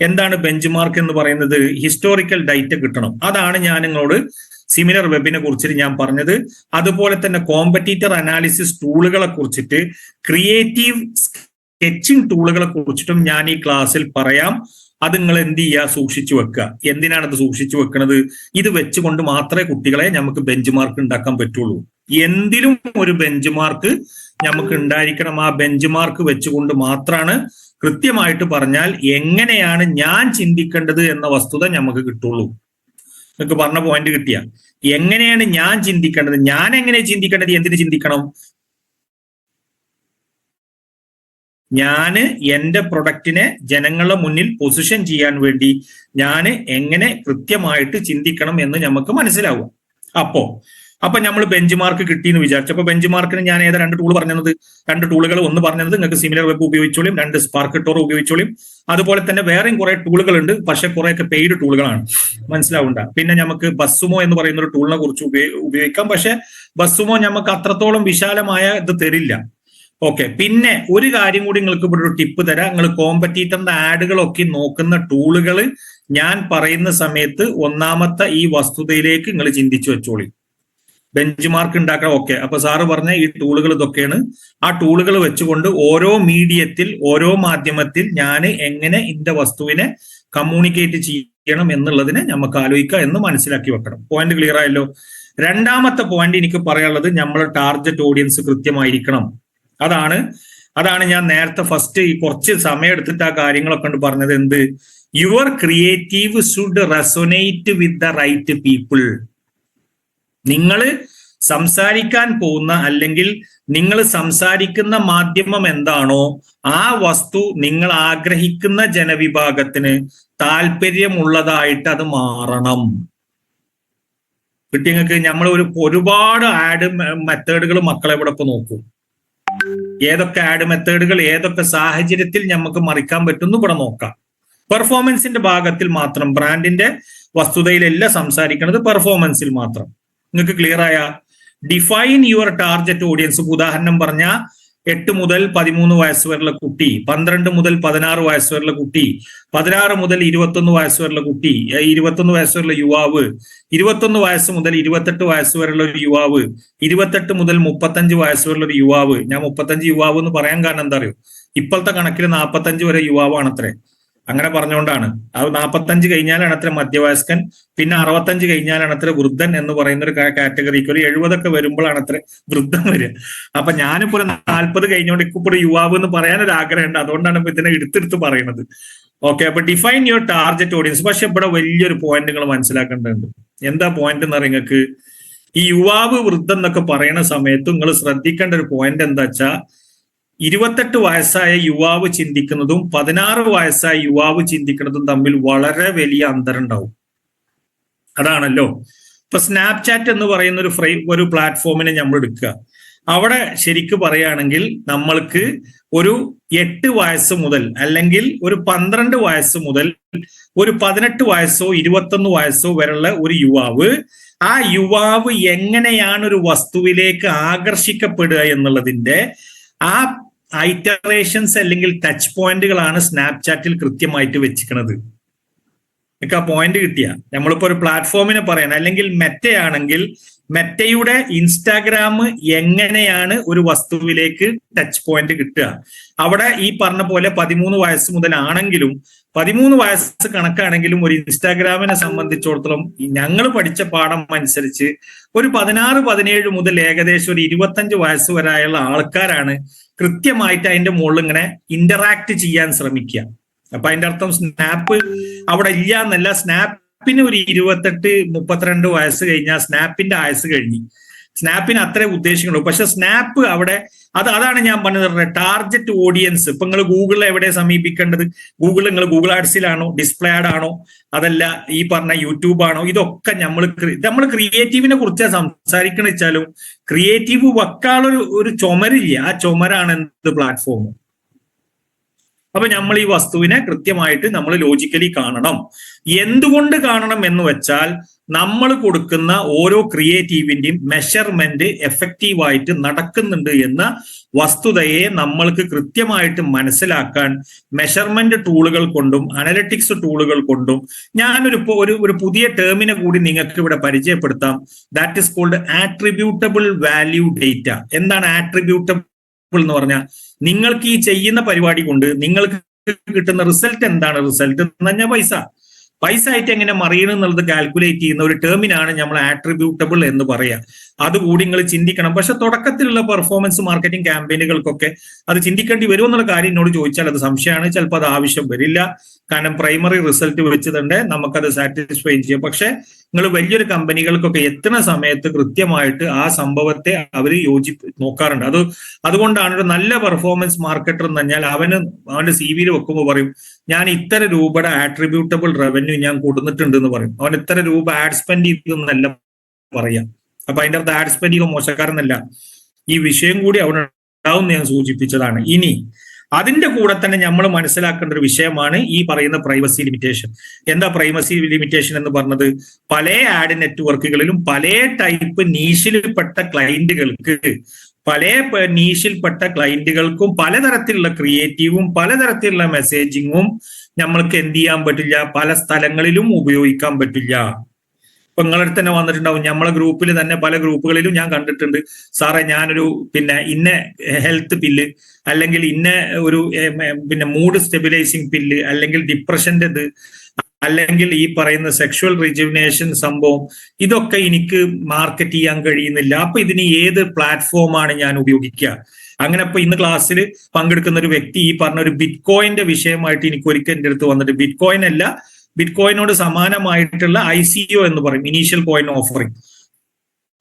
എന്താണ് ബെഞ്ച് മാർക്ക് എന്ന് പറയുന്നത്? ഹിസ്റ്റോറിക്കൽ ഡേറ്റ കിട്ടണം. അതാണ് ഞാൻ നിങ്ങളോട് സിമിലർ വെബിനെ കുറിച്ചിട്ട് ഞാൻ പറഞ്ഞത്. അതുപോലെ തന്നെ കോമ്പറ്റീറ്റർ അനാലിസിസ് ടൂളുകളെ കുറിച്ചിട്ട്, ക്രിയേറ്റീവ് സ്കെച്ചിങ് ടൂളുകളെ കുറിച്ചിട്ടും ഞാൻ ഈ ക്ലാസ്സിൽ പറയാം. അത് നിങ്ങൾ എന്ത് ചെയ്യുക, സൂക്ഷിച്ചു വെക്കുക. എന്തിനാണ് അത് സൂക്ഷിച്ചു വെക്കുന്നത്? ഇത് വെച്ചുകൊണ്ട് മാത്രമേ കുട്ടികളെ നമുക്ക് ബെഞ്ച് മാർക്ക് ഉണ്ടാക്കാൻ പറ്റുള്ളൂ. എന്തിലും ഒരു ബെഞ്ച് മാർക്ക് നമുക്ക് ഉണ്ടായിരിക്കണം. ആ ബെഞ്ച് മാർക്ക് വെച്ചുകൊണ്ട് മാത്രമാണ് കൃത്യമായിട്ട് പറഞ്ഞാൽ എങ്ങനെയാണ് ഞാൻ ചിന്തിക്കേണ്ടത് എന്ന വസ്തുത നമുക്ക് കിട്ടുള്ളൂ. നിങ്ങൾക്ക് പറഞ്ഞ പോയിന്റ് കിട്ടിയ എങ്ങനെയാണ് ഞാൻ ചിന്തിക്കേണ്ടത്, ഞാൻ എങ്ങനെ ചിന്തിക്കേണ്ടത്, എന്തിന് ചിന്തിക്കണം? ഞാന് എന്റെ പ്രൊഡക്റ്റിനെ ജനങ്ങളുടെ മുന്നിൽ പൊസിഷൻ ചെയ്യാൻ വേണ്ടി ഞാൻ എങ്ങനെ കൃത്യമായിട്ട് ചിന്തിക്കണം എന്ന് നമുക്ക് മനസ്സിലാവും. അപ്പൊ നമ്മൾ ബെഞ്ച് മാർക്ക് കിട്ടിയെന്ന് വിചാരിച്ചപ്പോൾ ബെഞ്ച് മാർക്കിന് ഞാൻ ഏതാ 2 ടൂൾ പറഞ്ഞത്? 2 ടൂളുകൾ. ഒന്ന് പറഞ്ഞത് നിങ്ങൾക്ക് സിമിലർ വെബ് ഉപയോഗിച്ചോളും, 2 സ്പാർക്ക് ടോർ ഉപയോഗിച്ചോളും. അതുപോലെ തന്നെ വേറെയും കുറെ ടൂളുകൾ ഉണ്ട്, പക്ഷെ കുറെയൊക്കെ പെയ്ഡ് ടൂളുകളാണ്, മനസ്സിലാവുണ്ട. പിന്നെ നമുക്ക് ബസ്സുമോ എന്ന് പറയുന്ന ഒരു ടൂളിനെ കുറിച്ച് ഉപയോഗിക്കാം, പക്ഷെ ബസ്സുമോ നമുക്ക് അത്രത്തോളം വിശാലമായ ഇത് തരില്ല. ഓക്കെ. പിന്നെ ഒരു കാര്യം കൂടി നിങ്ങൾക്ക് ഇവിടെ ഒരു ടിപ്പ് തരാം. നിങ്ങൾ കോമ്പറ്റീറ്ററിന്റെ ആഡുകളൊക്കെ നോക്കുന്ന ടൂളുകൾ ഞാൻ പറയുന്ന സമയത്ത് ഒന്നാമത്തെ ഈ വസ്തുതയിലേക്ക് നിങ്ങൾ ചിന്തിച്ചു വെച്ചോളി. ബെഞ്ച് മാർക്ക് ഉണ്ടാക്കാം. ഓക്കെ, അപ്പൊ സാറ് പറഞ്ഞ ഈ ടൂളുകൾ ഇതൊക്കെയാണ്. ആ ടൂളുകൾ വെച്ചുകൊണ്ട് ഓരോ മീഡിയത്തിൽ, ഓരോ മാധ്യമത്തിൽ ഞാൻ എങ്ങനെ ഇന്റെ വസ്തുവിനെ കമ്മ്യൂണിക്കേറ്റ് ചെയ്യണം എന്നുള്ളതിനെ നമുക്ക് ആലോചിക്കാം എന്ന് മനസ്സിലാക്കി വെക്കണം. പോയിന്റ് ക്ലിയർ ആയല്ലോ? രണ്ടാമത്തെ പോയിന്റ് എനിക്ക് പറയാനുള്ളത്, നമ്മളെ ടാർഗറ്റ് ഓഡിയൻസ് കൃത്യമായിരിക്കണം. അതാണ് ഞാൻ നേരത്തെ ഫസ്റ്റ് ഈ കുറച്ച് സമയം എടുത്തിട്ട് ആ കാര്യങ്ങളൊക്കെ ഉണ്ട് പറഞ്ഞത്. എന്ത്? Your creative should resonate with the right people. നിങ്ങൾ സംസാരിക്കാൻ പോകുന്ന അല്ലെങ്കിൽ നിങ്ങൾ സംസാരിക്കുന്ന മാധ്യമം എന്താണോ ആ വസ്തു നിങ്ങൾ ആഗ്രഹിക്കുന്ന ജനവിഭാഗത്തിന് താല്പര്യമുള്ളതായിട്ട് അത് മാറണം. കുട്ടികൾക്ക് നമ്മൾ ഒരുപാട് ആഡ് മെത്തേഡുകൾ മക്കളെ ഇവിടെ ഇപ്പൊ നോക്കും. ഏതൊക്കെ ആഡ് മെത്തേഡുകൾ ഏതൊക്കെ സാഹചര്യത്തിൽ നമുക്ക് മറിക്കാൻ പറ്റുന്നു ഇവിടെ നോക്കാം. പെർഫോമൻസിന്റെ ഭാഗത്തിൽ മാത്രം, ബ്രാൻഡിന്റെ വസ്തുതയിലല്ല സംസാരിക്കുന്നത്, പെർഫോമൻസിൽ മാത്രം. നിങ്ങൾക്ക് ക്ലിയർ ആയ? Define your target audience. ഉദാഹരണം പറഞ്ഞ 8 മുതൽ 13 വയസ്സ് വരെയുള്ള കുട്ടി, 12 മുതൽ 16 വയസ്സ് വരെയുള്ള കുട്ടി, 16 മുതൽ 21 വയസ്സ് വരെയുള്ള കുട്ടി, 21 വയസ്സ് വരെയുള്ള യുവാവ്, 21 വയസ്സ് മുതൽ 28 വയസ്സ് വരെയുള്ള ഒരു യുവാവ്, 28 മുതൽ 35 വയസ്സ് വരെയുള്ള ഒരു യുവാവ്. ഞാൻ 35 യുവാവ് എന്ന് പറയാൻ കാരണം എന്താ അറിയോ? ഇപ്പോഴത്തെ കണക്കിൽ 45 വരെ യുവാവാണത്രേ. അങ്ങനെ പറഞ്ഞുകൊണ്ടാണ്. അത് 45 കഴിഞ്ഞാലാണ് അത്ര മധ്യവയസ്കൻ, പിന്നെ 65 കഴിഞ്ഞാലാണ് അത്ര വൃദ്ധൻ എന്ന് പറയുന്ന ഒരു കാറ്റഗറിക്ക്. ഒരു 70 വരുമ്പോഴാണ് അത്ര വൃദ്ധൻ വരിക. അപ്പൊ ഞാനിപ്പോ ഒരു 40 കഴിഞ്ഞോണ്ട് ഇപ്പോൾ യുവാവ് എന്ന് പറയാനൊരു ആഗ്രഹമുണ്ട്. അതുകൊണ്ടാണ് ഇപ്പൊ ഇതിനെ എടുത്തെടുത്ത് പറയുന്നത്. ഓക്കെ, അപ്പൊ ഡിഫൈൻ യുവർ ടാർഗറ്റ് ഓഡിയൻസ്. പക്ഷെ ഇവിടെ വലിയൊരു പോയിന്റ് നിങ്ങൾ മനസ്സിലാക്കേണ്ടതുണ്ട്. എന്താ പോയിന്റ് എന്ന് പറയുന്നത്? നിങ്ങൾക്ക് ഈ യുവാവ് വൃദ്ധൻ എന്നൊക്കെ പറയുന്ന സമയത്ത് നിങ്ങൾ ശ്രദ്ധിക്കേണ്ട ഒരു പോയിന്റ് എന്താ വെച്ചാൽ, 28 വയസ്സായ യുവാവ് ചിന്തിക്കുന്നതും 16 വയസ്സായ യുവാവ് ചിന്തിക്കുന്നതും തമ്മിൽ വളരെ വലിയ അന്തരം ഉണ്ടാവും. അതാണല്ലോ ഇപ്പൊ സ്നാപ്ചാറ്റ് എന്ന് പറയുന്ന ഒരു പ്ലാറ്റ്ഫോമിനെ നമ്മൾ എടുക്കുക. അവിടെ ശരിക്ക് പറയുകയാണെങ്കിൽ നമ്മൾക്ക് ഒരു 8 വയസ്സ് മുതൽ അല്ലെങ്കിൽ ഒരു 12 വയസ്സ് മുതൽ ഒരു 18 വയസ്സോ 21 വയസ്സോ വരെയുള്ള ഒരു യുവാവ്, ആ യുവാവ് എങ്ങനെയാണ് ഒരു വസ്തുവിലേക്ക് ആകർഷിക്കപ്പെടുക എന്നുള്ളതിന്റെ ആ ഐറ്ററേഷൻസ് അല്ലെങ്കിൽ ടച്ച് പോയിന്റുകളാണ് സ്നാപ്ചാറ്റിൽ കൃത്യമായിട്ട് വെച്ചിരിക്കുന്നത്. എനിക്ക് ആ പോയിന്റ് കിട്ടിയ നമ്മളിപ്പോ ഒരു പ്ലാറ്റ്ഫോമിനെ പറയാൻ, അല്ലെങ്കിൽ മെറ്റയാണെങ്കിൽ മെറ്റയുടെ ഇൻസ്റ്റാഗ്രാം എങ്ങനെയാണ് ഒരു വസ്തുവിലേക്ക് ടച്ച് പോയിന്റ് കിട്ടുക. അവിടെ ഈ പറഞ്ഞ പോലെ 13 വയസ്സ് മുതലാണെങ്കിലും 13 വയസ്സ് കണക്കാണെങ്കിലും ഒരു ഇൻസ്റ്റാഗ്രാമിനെ സംബന്ധിച്ചിടത്തോളം ഞങ്ങൾ പഠിച്ച പാഠം അനുസരിച്ച് ഒരു 16-17 മുതൽ ഏകദേശം ഒരു 25 വയസ്സ് വരെയുള്ള ആൾക്കാരാണ് കൃത്യമായിട്ട് അതിന്റെ മുകളിൽ ഇങ്ങനെ ഇന്ററാക്ട് ചെയ്യാൻ ശ്രമിക്കുക. അപ്പൊ അതിന്റെ അർത്ഥം സ്നാപ്പ് അവിടെ ഇല്ല എന്നല്ല. സ്നാപ്പിന് ഒരു 28-32 വയസ്സ് കഴിഞ്ഞാൽ സ്നാപ്പിന്റെ ആയുസ് കഴിഞ്ഞു. സ്നാപ്പിന് അത്രേ ഉദ്ദേശിക്കുള്ളൂ. പക്ഷെ സ്നാപ്പ് അവിടെ അതാണ് ഞാൻ പറഞ്ഞത്, ടാർഗറ്റ് ഓഡിയൻസ്. ഇപ്പൊ നിങ്ങൾ ഗൂഗിളിൽ എവിടെ സമീപിക്കേണ്ടത്? നിങ്ങൾ ഗൂഗിൾ ആഡ്സിലാണോ, ഡിസ്പ്ലേ ആഡ് ആണോ, അതല്ല ഈ പറഞ്ഞ യൂട്യൂബ് ആണോ? ഇതൊക്കെ നമ്മൾ ക്രിയേറ്റീവിനെ കുറിച്ച് സംസാരിക്കണ വെച്ചാലും ക്രിയേറ്റീവ് വെക്കാളൊരു ചുമരില്ല. ആ ചുമരാണ് എന്ത് പ്ലാറ്റ്ഫോം. അപ്പൊ നമ്മൾ ഈ വസ്തുവിനെ കൃത്യമായിട്ട് നമ്മൾ ലോജിക്കലി കാണണം. എന്തുകൊണ്ട് കാണണം എന്ന് വെച്ചാൽ നമ്മൾ കൊടുക്കുന്ന ഓരോ ക്രിയേറ്റീവിന്റെയും മെഷർമെന്റ് എഫക്റ്റീവായിട്ട് നടക്കുന്നുണ്ട് എന്ന വസ്തുതയെ നമ്മൾക്ക് കൃത്യമായിട്ട് മനസ്സിലാക്കാൻ മെഷർമെന്റ് ടൂളുകൾ കൊണ്ടും അനലിറ്റിക്സ് ടൂളുകൾ കൊണ്ടും ഒരു പുതിയ ടേമിനെ കൂടി നിങ്ങൾക്ക് ഇവിടെ പരിചയപ്പെടുത്താം. That is called attributable value data. എന്താണ് ആട്രിബ്യൂട്ടബിൾ എന്ന് പറഞ്ഞാൽ, നിങ്ങൾക്ക് ഈ ചെയ്യുന്ന പരിപാടി കൊണ്ട് നിങ്ങൾക്ക് കിട്ടുന്ന റിസൾട്ട് എന്താണ്? റിസൾട്ട് എന്ന് പറഞ്ഞാൽ പൈസ ആയിട്ട് എങ്ങനെ മറിയണം എന്നുള്ളത് കാൽക്കുലേറ്റ് ചെയ്യുന്ന ഒരു ടേമിനാണ് നമ്മൾ ആട്രിബ്യൂട്ടബിൾ എന്ന് പറയുക. അതുകൂടി നിങ്ങൾ ചിന്തിക്കണം. പക്ഷെ തുടക്കത്തിലുള്ള പെർഫോമൻസ് മാർക്കറ്റിംഗ് ക്യാമ്പയിനുകൾക്കൊക്കെ അത് ചിന്തിക്കേണ്ടി വരും എന്നുള്ള കാര്യം എന്നോട് ചോദിച്ചാൽ അത് സംശയമാണ്. ചിലപ്പോൾ അത് ആവശ്യം വരില്ല. കാരണം പ്രൈമറി റിസൾട്ട് വെച്ചതുകൊണ്ട് നമുക്കത് സാറ്റിസ്ഫൈ ചെയ്യാം. പക്ഷെ നിങ്ങൾ വലിയൊരു കമ്പനികൾക്കൊക്കെ എത്തുന്ന സമയത്ത് കൃത്യമായിട്ട് ആ സംഭവത്തെ അവർ നോക്കാറുണ്ട്. അതുകൊണ്ടാണ് ഒരു നല്ല പെർഫോമൻസ് മാർക്കറ്റർ എന്ന് പറഞ്ഞാൽ അവന്റെ CV വെക്കുമ്പോൾ പറയും, ഞാൻ ഇത്ര രൂപയുടെ ആട്രിബ്യൂട്ടബിൾ റവന്യൂ ഞാൻ കൊടുത്തിട്ടുണ്ട് എന്ന് പറയും. അവൻ ഇത്ര രൂപ ആഡ് സ്പെൻഡ് ചെയ്തെന്നല്ല പറയാം. അപ്പൊ അതിന്റെ അർത്ഥം ആഡ് സ്പെൻഡ് ചെയ്യുക മോശക്കാരെന്നല്ല. ഈ വിഷയം കൂടി അവിടെ ഉണ്ടാവും ഞാൻ സൂചിപ്പിച്ചതാണ്. ഇനി അതിന്റെ കൂടെ തന്നെ നമ്മൾ മനസ്സിലാക്കേണ്ട ഒരു വിഷയമാണ് ഈ പറയുന്ന പ്രൈവസി ലിമിറ്റേഷൻ. എന്താ പ്രൈവസി ലിമിറ്റേഷൻ എന്ന് പറഞ്ഞത്? പല ആഡ് നെറ്റ്വർക്കുകളിലും പല ടൈപ്പ് നീഷിൽപ്പെട്ട ക്ലയന്റുകൾക്കും പലതരത്തിലുള്ള ക്രിയേറ്റീവും പലതരത്തിലുള്ള മെസ്സേജിങ്ങും നമ്മൾക്ക് എന്ത് ചെയ്യാൻ പറ്റില്ല, പല സ്ഥലങ്ങളിലും ഉപയോഗിക്കാൻ പറ്റില്ല. ഇപ്പൊ നിങ്ങളടുത്ത് തന്നെ വന്നിട്ടുണ്ടാവും, നമ്മളെ ഗ്രൂപ്പിൽ തന്നെ പല ഗ്രൂപ്പുകളിലും ഞാൻ കണ്ടിട്ടുണ്ട്, സാറേ ഞാനൊരു ഇന്ന ഹെൽത്ത് പില്ല്, അല്ലെങ്കിൽ ഇന്ന ഒരു മൂഡ് സ്റ്റെബിലൈസിങ് പില്ല്, അല്ലെങ്കിൽ ഡിപ്രഷന്റെ അല്ലെങ്കിൽ ഈ പറയുന്ന സെക്ഷുവൽ റിജുവിനേഷൻ സംഭവം, ഇതൊക്കെ എനിക്ക് മാർക്കറ്റ് ചെയ്യാൻ കഴിയുന്നില്ല. അപ്പൊ ഇതിന് ഏത് പ്ലാറ്റ്ഫോമാണ് ഞാൻ ഉപയോഗിക്കുക? അങ്ങനെ ഇപ്പൊ ഇന്ന് ക്ലാസ്സിൽ പങ്കെടുക്കുന്ന ഒരു വ്യക്തി ഈ പറഞ്ഞ ഒരു ബിറ്റ്കോയിന്റെ വിഷയമായിട്ട് എനിക്ക് ഒരിക്കൽ എൻ്റെ അടുത്ത് വന്നിട്ട്, ബിറ്റ്കോയിനോട് സമാനമായിട്ടുള്ള ICO എന്ന് പറയും, ഇനീഷ്യൽ കോയിൻ ഓഫറിംഗ്.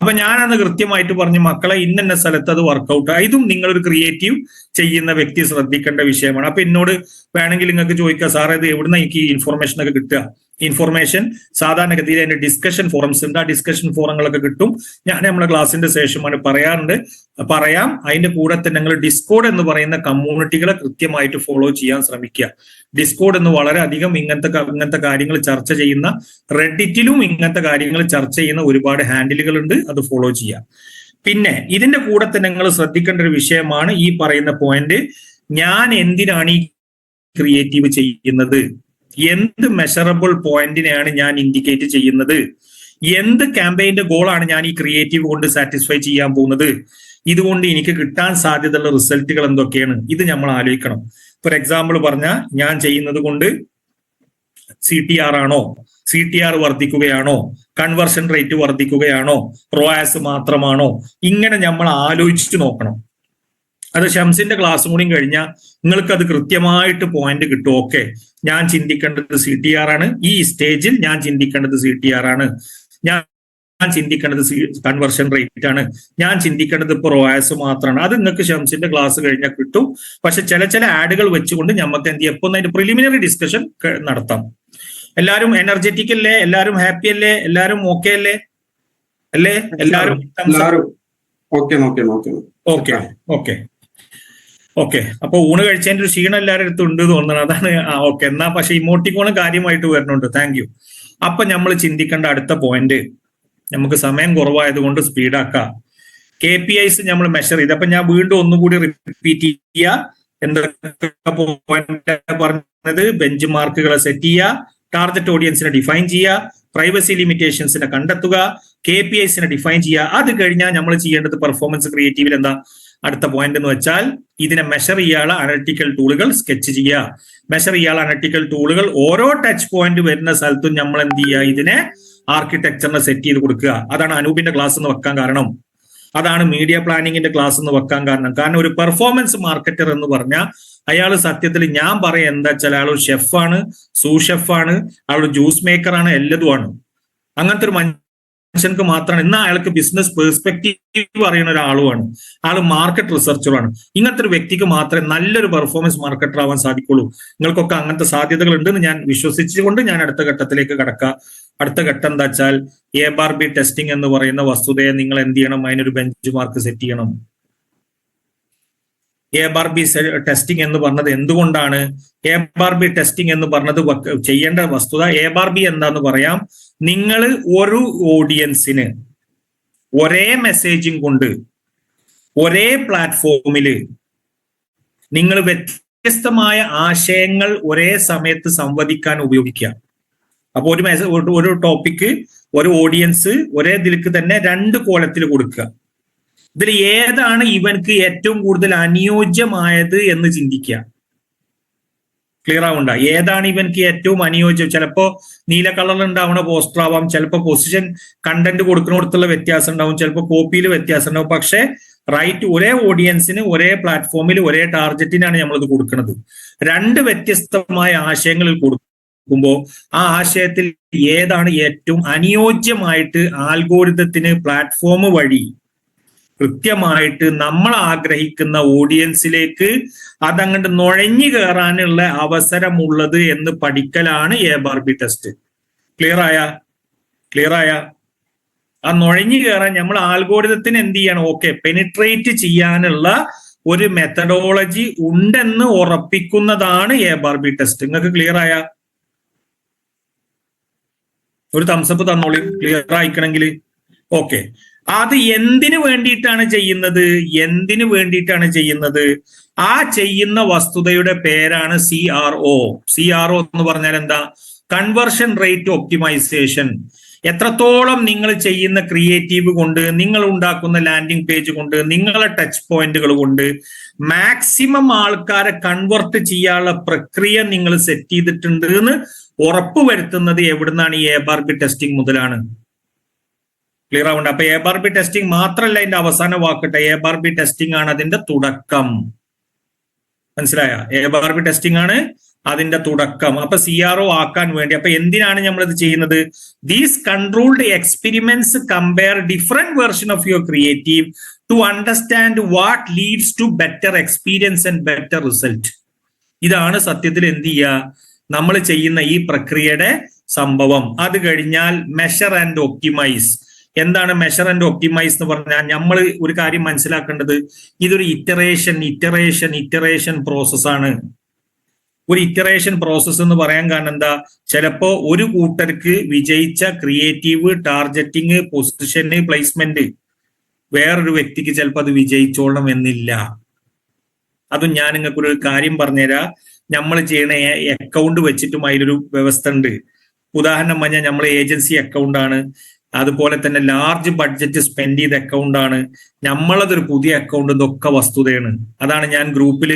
അപ്പൊ ഞാനന്ന് കൃത്യമായിട്ട് പറഞ്ഞു, മക്കളെ ഇന്ന സ്ഥലത്ത് അത് വർക്കൗട്ട്. ഇതും നിങ്ങളൊരു ക്രിയേറ്റീവ് ചെയ്യുന്ന വ്യക്തി ശ്രദ്ധിക്കേണ്ട വിഷയമാണ്. അപ്പൊ എന്നോട് വേണമെങ്കിൽ നിങ്ങൾക്ക് ചോദിക്കുക, സാറേ ഇത് എവിടുന്ന എനിക്ക് ഈ ഇൻഫർമേഷൻ ഒക്കെ കിട്ടുക? ഇൻഫർമേഷൻ സാധാരണഗതിയിൽ അതിന്റെ ഡിസ്കഷൻ ഫോറംസ് ഉണ്ട്. ആ ഡിസ്കഷൻ ഫോറങ്ങളൊക്കെ കിട്ടും. ഞാൻ നമ്മുടെ ക്ലാസ്സിന്റെ ശേഷമാണ് പറയാം. അതിന്റെ കൂടെ തന്നെ നിങ്ങൾ ഡിസ്കോഡ് എന്ന് പറയുന്ന കമ്മ്യൂണിറ്റികളെ കൃത്യമായിട്ട് ഫോളോ ചെയ്യാൻ ശ്രമിക്കുക. ഡിസ്കോഡ് എന്ന് വളരെയധികം ഇങ്ങനത്തെ കാര്യങ്ങൾ ചർച്ച ചെയ്യുന്ന, റെഡിറ്റിലും ഇങ്ങനത്തെ കാര്യങ്ങൾ ചർച്ച ചെയ്യുന്ന ഒരുപാട് ഹാൻഡിലുകൾ ഉണ്ട്. അത് ഫോളോ ചെയ്യാം. പിന്നെ ഇതിന്റെ കൂടെ തന്നെ നിങ്ങൾ ശ്രദ്ധിക്കേണ്ട ഒരു വിഷയമാണ് ഈ പറയുന്ന പോയിന്റ്. ഞാൻ എന്തിനാണ് ഈ ക്രിയേറ്റീവ് ചെയ്യുന്നത്? എന്ത് മെഷറബിൾ പോയിന്റിനെയാണ് ഞാൻ ഇൻഡിക്കേറ്റ് ചെയ്യുന്നത്? എന്ത് ക്യാമ്പയിന്റെ ഗോളാണ് ഞാൻ ഈ ക്രിയേറ്റീവ് കൊണ്ട് സാറ്റിസ്ഫൈ ചെയ്യാൻ പോകുന്നത്? ഇതുകൊണ്ട് എനിക്ക് കിട്ടാൻ സാധ്യതയുള്ള റിസൾട്ടുകൾ എന്തൊക്കെയാണ്? ഇത് നമ്മൾ ആലോചിക്കണം. ഫോർ എക്സാമ്പിൾ പറഞ്ഞാൽ, ഞാൻ ചെയ്യുന്നത് കൊണ്ട് CTR ആണോ, CTR വർദ്ധിക്കുകയാണോ, കൺവേർഷൻ റേറ്റ് വർദ്ധിക്കുകയാണോ, ROAS മാത്രമാണോ? ഇങ്ങനെ നമ്മൾ ആലോചിച്ചു നോക്കണം. അത് ഷംസിന്റെ ക്ലാസ് കൂടി കഴിഞ്ഞാൽ നിങ്ങൾക്ക് അത് കൃത്യമായിട്ട് പോയിന്റ് കിട്ടും. ഓക്കെ, ഞാൻ ചിന്തിക്കേണ്ടത് CTR ആണ്, ഈ സ്റ്റേജിൽ ഞാൻ ചിന്തിക്കേണ്ടത് CTR ആണ്, ഞാൻ ചിന്തിക്കേണ്ടത് കൺവേർഷൻ റേറ്റ് ആണ്, ഞാൻ ചിന്തിക്കേണ്ടത് ഇപ്പോൾ ROAS മാത്രമാണ്. അത് നിങ്ങൾക്ക് ഷംസിന്റെ ക്ലാസ് കഴിഞ്ഞാൽ കിട്ടും. പക്ഷെ ചില ആഡുകൾ വെച്ചുകൊണ്ട് നമുക്ക് എന്ത് ചെയ്യാം, ഇപ്പൊ അതിന്റെ പ്രിലിമിനറി ഡിസ്കഷൻ നടത്താം. എല്ലാവരും എനർജറ്റിക് അല്ലേ? എല്ലാവരും ഹാപ്പി അല്ലേ? എല്ലാവരും ഓക്കെ അല്ലേ? എല്ലാവരും ഓക്കെ. അപ്പൊ ഊണ് കഴിച്ചതിന്റെ ഒരു ക്ഷീണം എല്ലാവരുടെ അടുത്തും ഉണ്ട് തോന്നണം. അതാണ് ഓക്കെ. എന്നാ പക്ഷെ ഇമോട്ടിക്കോണ് കാര്യമായിട്ട് വരുന്നുണ്ട്. Thank you. അപ്പൊ നമ്മൾ ചിന്തിക്കേണ്ട അടുത്ത പോയിന്റ്, നമുക്ക് സമയം കുറവായതുകൊണ്ട് സ്പീഡാക്കാം. KPIs നമ്മൾ മെഷർ ചെയ്ത്, അപ്പൊ ഞാൻ വീണ്ടും ഒന്നുകൂടി റിപ്പീറ്റ് ചെയ്യുക. എന്തൊക്കെ പോയിന്റ് പറഞ്ഞത്? ബെഞ്ച് മാർക്കുകളെ സെറ്റ് ചെയ്യുക, ടാർഗറ്റ് ഓഡിയൻസിനെ ഡിഫൈൻ ചെയ്യുക, പ്രൈവസി ലിമിറ്റേഷൻസിനെ കണ്ടെത്തുക, KPIsനെ ഡിഫൈൻ ചെയ്യുക. അത് കഴിഞ്ഞാൽ നമ്മൾ ചെയ്യേണ്ടത് പെർഫോമൻസ് ക്രിയേറ്റീവിൽ എന്താ അടുത്ത പോയിന്റ് എന്ന് വെച്ചാൽ, ഇതിനെ മെഷർ ചെയ്യാനുള്ള അനലിറ്റിക്കൽ ടൂളുകൾ സ്കെച്ച് ചെയ്യുക. മെഷർ ചെയ്യാനുള്ള അനലിറ്റിക്കൽ ടൂളുകൾ ഓരോ ടച്ച് പോയിന്റ് വരുന്ന സ്ഥലത്തും നമ്മൾ എന്ത് ചെയ്യുക, ഇതിനെ ആർക്കിടെക്ചറിനെ സെറ്റ് ചെയ്ത് കൊടുക്കുക. അതാണ് അനൂപിന്റെ ക്ലാസ് എന്ന് വെക്കാൻ കാരണം. അതാണ് മീഡിയ പ്ലാനിങ്ങിന്റെ ക്ലാസ് എന്ന് വെക്കാൻ കാരണം. കാരണം ഒരു പെർഫോമൻസ് മാർക്കറ്റർ എന്ന് പറഞ്ഞാൽ അയാൾ സത്യത്തിൽ ഞാൻ പറയാം എന്താ വെച്ചാൽ, അയാൾ ഒരു ഷെഫാണ്, സൂഷെഫാണ്, അയാൾ ജ്യൂസ് മേക്കറാണ്, എല്ലതുമാണ്. അങ്ങനത്തെ ഒരു മനുഷ്യർക്ക് മാത്രമാണ്. എന്നാൽ അയാൾക്ക് ബിസിനസ് പെർസ്പെക്റ്റീവ് അറിയുന്ന ഒരാളുമാണ്, ആൾ മാർക്കറ്റ് റിസർച്ചറാണ്. ഇങ്ങനത്തെ ഒരു വ്യക്തിക്ക് മാത്രമേ നല്ലൊരു പെർഫോമൻസ് മാർക്കറ്റർ ആവാൻ സാധിക്കുള്ളൂ. നിങ്ങൾക്കൊക്കെ അങ്ങനത്തെ സാധ്യതകൾ ഉണ്ടെന്ന് ഞാൻ വിശ്വസിച്ചുകൊണ്ട് ഞാൻ അടുത്ത ഘട്ടത്തിലേക്ക് കടക്കാം. അടുത്ത ഘട്ടം എന്താ വെച്ചാൽ, A/B ടെസ്റ്റിംഗ് എന്ന് പറയുന്ന വസ്തുതയെ നിങ്ങൾ എന്ത് ചെയ്യണം, അതിനൊരു ബെഞ്ച് മാർക്ക് സെറ്റ് ചെയ്യണം. A/B ടെസ്റ്റിംഗ് എന്ന് പറഞ്ഞത് എന്തുകൊണ്ടാണ്? A/B ടെസ്റ്റിംഗ് എന്ന് പറഞ്ഞത് ചെയ്യേണ്ട വസ്തുത A/B എന്താന്ന് പറയാം. നിങ്ങൾ ഒരു ഓഡിയൻസിന് ഒരേ മെസ്സേജിങ് കൊണ്ട് ഒരേ പ്ലാറ്റ്ഫോമില് നിങ്ങൾ വ്യത്യസ്തമായ ആശയങ്ങൾ ഒരേ സമയത്ത് സംവദിക്കാൻ ഉപയോഗിക്കുക. അപ്പൊ ഒരു ടോപ്പിക്ക് ഒരു ഓഡിയൻസ് ഒരേ ഇതിലേക്ക് തന്നെ 2 കോലത്തിൽ കൊടുക്കുക. ഇതിൽ ഏതാണ് ഇവൻക്ക് ഏറ്റവും കൂടുതൽ അനുയോജ്യമായത് എന്ന് ചിന്തിക്കുക. ക്ലിയർ ആവണ്ട? ഏതാണ് ഇവൻക്ക് ഏറ്റവും അനുയോജ്യം? ചിലപ്പോ നീല കളറിൽ ഉണ്ടാവുന്ന പോസ്റ്റർ ആവാം, ചിലപ്പോൾ പൊസിഷൻ കണ്ടന്റ് കൊടുക്കുന്നിടത്തുള്ള വ്യത്യാസം ഉണ്ടാവും, ചിലപ്പോൾ കോപ്പിയിൽ വ്യത്യാസം ഉണ്ടാവും. പക്ഷെ റൈറ്റ് ഒരേ ഓഡിയൻസിന് ഒരേ പ്ലാറ്റ്ഫോമിൽ ഒരേ ടാർഗറ്റിനാണ് നമ്മളിത് കൊടുക്കുന്നത്. 2 വ്യത്യസ്തമായ ആശയങ്ങളിൽ കൊടുക്കുമ്പോൾ ആ ആശയത്തിൽ ഏതാണ് ഏറ്റവും അനുയോജ്യമായിട്ട് ആൽഗോരിതത്തിന് പ്ലാറ്റ്ഫോം വഴി കൃത്യമായിട്ട് നമ്മൾ ആഗ്രഹിക്കുന്ന ഓഡിയൻസിലേക്ക് അതങ്ങോട്ട് നുഴഞ്ഞു കയറാനുള്ള അവസരമുള്ളത് എന്ന് പഠിക്കലാണ് A/B ടെസ്റ്റ്. ക്ലിയർ ആയ ആ നുഴഞ്ഞു കയറാൻ നമ്മൾ ആൽഗോരിതത്തിന് എന്ത് ചെയ്യണം? പെനിട്രേറ്റ് ചെയ്യാനുള്ള ഒരു മെത്തഡോളജി ഉണ്ടെന്ന് ഉറപ്പിക്കുന്നതാണ് A/B ടെസ്റ്റ്. നിങ്ങൾക്ക് ക്ലിയർ ആയ? ഒരു തംസപ്പ് തന്നോളി ക്ലിയർ ആയിക്കണമെങ്കിൽ. അത് എന്തിനു വേണ്ടിയിട്ടാണ് ചെയ്യുന്നത്? ആ ചെയ്യുന്ന വസ്തുതയുടെ പേരാണ് CRO. CRO എന്ന് പറഞ്ഞാൽ എന്താ? Conversion rate optimisation. എത്രത്തോളം നിങ്ങൾ ചെയ്യുന്ന ക്രിയേറ്റീവ് കൊണ്ട്, നിങ്ങൾ ഉണ്ടാക്കുന്ന ലാൻഡിംഗ് പേജ് കൊണ്ട്, നിങ്ങളെ ടച്ച് പോയിന്റുകൾ കൊണ്ട് മാക്സിമം ആൾക്കാരെ കൺവേർട്ട് ചെയ്യാനുള്ള പ്രക്രിയ നിങ്ങൾ സെറ്റ് ചെയ്തിട്ടുണ്ട് എന്ന് ഉറപ്പുവരുത്തുന്നത് എവിടുന്നാണ്? ഈ A/B ടെസ്റ്റിംഗ് മുതലാണ്. ക്ലിയർ ആവണ്ട? അപ്പൊ A/B ടെസ്റ്റിംഗ് മാത്രമല്ല അതിന്റെ അവസാന വാക്കട്ടെ. A/B ടെസ്റ്റിംഗ് ആണ് അതിന്റെ തുടക്കം. മനസ്സിലായ? A/B ടെസ്റ്റിംഗ് ആണ് അതിന്റെ തുടക്കം. അപ്പൊ CRO ആക്കാൻ വേണ്ടി അപ്പൊ എന്തിനാണ് നമ്മൾ ഇത് ചെയ്യുന്നത്? These controlled experiments compare different version of your creative to understand what leads to better experience and better result. ഇതാണ് സത്യത്തിൽ എന്ത് ചെയ്യുക? നമ്മൾ ചെയ്യുന്ന ഈ പ്രക്രിയയുടെ സംഭവം. അത് കഴിഞ്ഞാൽ മെഷർ ആൻഡ് ഒപ്റ്റിമൈസ്. എന്താണ് മെഷർ ആൻഡ് ഒപ്റ്റിമൈസ് എന്ന് പറഞ്ഞാൽ? നമ്മൾ ഒരു കാര്യം മനസ്സിലാക്കേണ്ടത്, ഇതൊരു ഇറ്ററേഷൻ പ്രോസസ്സാണ്. ഒരു ഇറ്ററേഷൻ പ്രോസസ്സ് എന്ന് പറയാൻ കാരണം എന്താ? ചിലപ്പോ ഒരു കൂട്ടർക്ക് വിജയിച്ച ക്രിയേറ്റീവ്, ടാർഗറ്റിങ്, പൊസിഷന്, പ്ലേസ്മെന്റ് വേറൊരു വ്യക്തിക്ക് ചിലപ്പോൾ അത് വിജയിച്ചോളണം എന്നില്ല. അതും ഞാൻ നിങ്ങൾക്കൊരു കാര്യം പറഞ്ഞുതരാം. നമ്മൾ ചെയ്യണ അക്കൗണ്ട് വെച്ചിട്ടും അതിലൊരു വ്യവസ്ഥ ഉണ്ട്. ഉദാഹരണം പറഞ്ഞാൽ നമ്മൾ ഏജൻസി അക്കൗണ്ട് ആണ്, അതുപോലെ തന്നെ ലാർജ് ബഡ്ജറ്റ് സ്പെൻഡ് ചെയ്ത അക്കൗണ്ട് ആണ്, നമ്മളതൊരു പുതിയ അക്കൗണ്ട്, ഇതൊക്കെ വസ്തുതയാണ്. അതാണ് ഞാൻ ഗ്രൂപ്പിൽ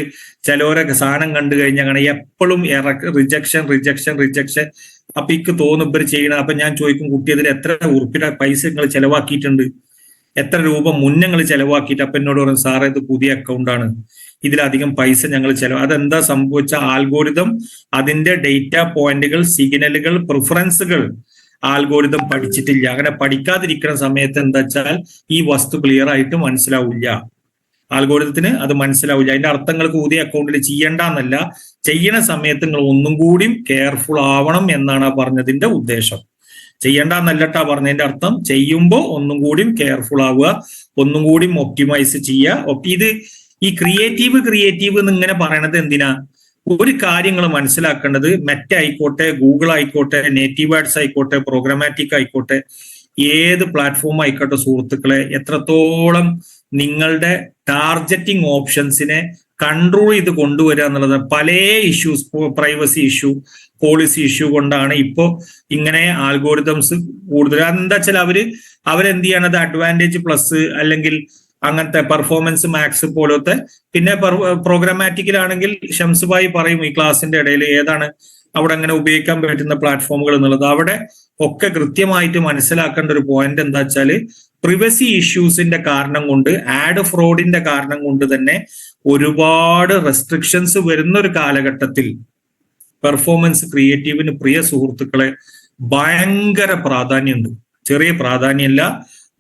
ചിലവരൊക്കെ സാധനം കണ്ടു കഴിഞ്ഞാൽ കാണാം എപ്പോഴും റിജക്ഷൻ. അപ്പൊ എനിക്ക് തോന്നും ഇവർ ചെയ്യണം. അപ്പൊ ഞാൻ ചോദിക്കും, കുട്ടി അതിൽ എത്ര ഉറുപ്പിയുടെ പൈസ നിങ്ങൾ ചെലവാക്കിയിട്ടുണ്ട്, എത്ര രൂപ മുന്നങ്ങൾ ചെലവാക്കിയിട്ട്? അപ്പൊ എന്നോട് പറയും, സാറേ ഇത് പുതിയ അക്കൗണ്ട് ആണ്, ഇതിലധികം പൈസ ഞങ്ങൾ അതെന്താ സംഭവിച്ച? ആൽഗോരിതം അതിന്റെ ഡേറ്റ പോയിന്റുകൾ, സിഗ്നലുകൾ, പ്രിഫറൻസുകൾ ആൽഗോരിതം പഠിച്ചിട്ടില്ല. അങ്ങനെ പഠിക്കാതിരിക്കുന്ന സമയത്ത് എന്താ വെച്ചാൽ ഈ വസ്തു ക്ലിയർ ആയിട്ട് മനസ്സിലാവില്ല. ആൽഗോരിതത്തിന് അത് മനസ്സിലാവില്ല. അതിന്റെ അർത്ഥങ്ങൾക്ക് പുതിയ അക്കൗണ്ടിൽ ചെയ്യണ്ടെന്നല്ല, ചെയ്യണ സമയത്ത് നിങ്ങൾ ഒന്നും കൂടി കെയർഫുൾ ആവണം എന്നാണ് പറഞ്ഞതിന്റെ ഉദ്ദേശം. ചെയ്യണ്ടെന്നല്ലട്ടാ പറഞ്ഞതിന്റെ അർത്ഥം. ചെയ്യുമ്പോൾ ഒന്നും കൂടി കെയർഫുൾ ആവുക, ഒന്നും കൂടി ഒപ്റ്റിമൈസ് ചെയ്യുക. ഇത് ഈ ക്രിയേറ്റീവ് എന്ന് ഇങ്ങനെ പറയണത് എന്തിനാ? ഒരു കാര്യങ്ങൾ മനസ്സിലാക്കേണ്ടത്, മെറ്റ ആയിക്കോട്ടെ, ഗൂഗിൾ ആയിക്കോട്ടെ, നേറ്റീവ് ആഡ്സ് ആയിക്കോട്ടെ, പ്രോഗ്രാമാറ്റിക് ആയിക്കോട്ടെ, ഏത് പ്ലാറ്റ്ഫോം ആയിക്കോട്ടെ സുഹൃത്തുക്കളെ, എത്രത്തോളം നിങ്ങളുടെ ടാർഗറ്റിംഗ് ഓപ്ഷൻസിനെ കൺട്രോൾ ചെയ്ത് കൊണ്ടുവരിക എന്നുള്ളത് പല issues, privacy issue, policy issue കൊണ്ടാണ് ഇപ്പോൾ ഇങ്ങനെ ആൽഗോരിതംസ് കൂടുതൽ. എന്താ വെച്ചാൽ അവരെന്ത് ചെയ്യണത്? അഡ്വാൻറ്റേജ് പ്ലസ് അല്ലെങ്കിൽ അങ്ങനത്തെ പെർഫോമൻസ് മാക്സ് പോലത്തെ. പിന്നെ പ്രോഗ്രാമാറ്റിക്കിലാണെങ്കിൽ ഷംസ് ഭായി പറയും ഈ ക്ലാസിന്റെ ഇടയിൽ ഏതാണ് അവിടെ അങ്ങനെ ഉപയോഗിക്കാൻ പറ്റുന്ന പ്ലാറ്റ്ഫോമുകൾ എന്നുള്ളത്. അവിടെ ഒക്കെ കൃത്യമായിട്ട് മനസ്സിലാക്കേണ്ട ഒരു പോയിന്റ് എന്താ വെച്ചാല്, പ്രിവസി ഇഷ്യൂസിന്റെ കാരണം കൊണ്ട്, ആഡ് ഫ്രോഡിന്റെ കാരണം കൊണ്ട് തന്നെ ഒരുപാട് റെസ്ട്രിക്ഷൻസ് വരുന്ന ഒരു കാലഘട്ടത്തിൽ പെർഫോമൻസ് ക്രിയേറ്റീവിന് പ്രിയ സുഹൃത്തുക്കളെ ഭയങ്കര പ്രാധാന്യമുണ്ട്. ചെറിയ പ്രാധാന്യമല്ല,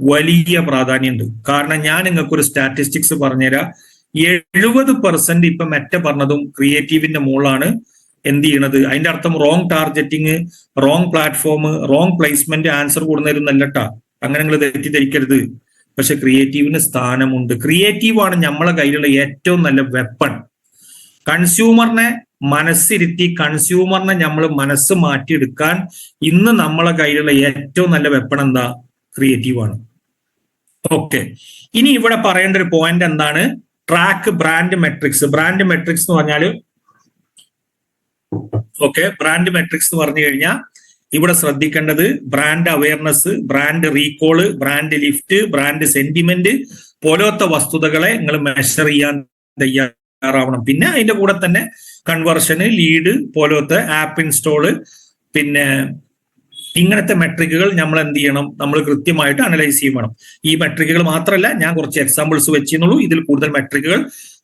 വലിയ പ്രാധാന്യമുണ്ട്. കാരണം ഞാൻ നിങ്ങൾക്കൊരു സ്റ്റാറ്റിസ്റ്റിക്സ് പറഞ്ഞുതരാം. 70% ഇപ്പൊ മെറ്റ പറഞ്ഞതും ക്രിയേറ്റീവിന്റെ മുകളിലാണ് എന്ത് ചെയ്യണത്. അതിന്റെ അർത്ഥം wrong targeting, wrong platform, wrong placement answer കൊടുന്നേരുന്നല്ലട്ടാ. അങ്ങനെ നിങ്ങൾ തെറ്റിദ്ധരിക്കരുത്. പക്ഷെ ക്രിയേറ്റീവിന് സ്ഥാനമുണ്ട്. ക്രിയേറ്റീവാണ് നമ്മളെ കയ്യിലുള്ള ഏറ്റവും നല്ല വെപ്പൺ. കൺസ്യൂമറിനെ മനസ്സിരുത്തി കൺസ്യൂമറിനെ നമ്മൾ മനസ്സ് മാറ്റിയെടുക്കാൻ ഇന്ന് നമ്മളെ കയ്യിലുള്ള ഏറ്റവും നല്ല വെപ്പൺ എന്താ? ക്രിയേറ്റീവാണ്. ഓക്കെ, ഇനി ഇവിടെ പറയേണ്ട ഒരു പോയിന്റ് എന്താണ്? Track brand matrix. Brand matrix എന്ന് പറഞ്ഞാല് ബ്രാൻഡ് മെട്രിക്സ് എന്ന് പറഞ്ഞു കഴിഞ്ഞാൽ ഇവിടെ ശ്രദ്ധിക്കേണ്ടത് brand awareness, brand recall, brand lift, brand sentiment പോലത്തെ വസ്തുതകളെ നിങ്ങൾ മെഷർ ചെയ്യാൻ തയ്യാറാവണം. പിന്നെ അതിന്റെ കൂടെ തന്നെ കൺവേർഷന്, ലീഡ് പോലത്തെ ആപ്പ് ഇൻസ്റ്റോള്, പിന്നെ ഇങ്ങനത്തെ മെട്രിക്കുകൾ നമ്മൾ എന്ത് ചെയ്യണം? നമ്മൾ കൃത്യമായിട്ട് അനലൈസ് ചെയ്യണം. ഈ മെട്രിക്കുകൾ മാത്രമല്ല, ഞാൻ കുറച്ച് എക്സാമ്പിൾസ് വെച്ചിരുന്നുള്ളൂ. ഇതിൽ കൂടുതൽ മെട്രിക്കുകൾ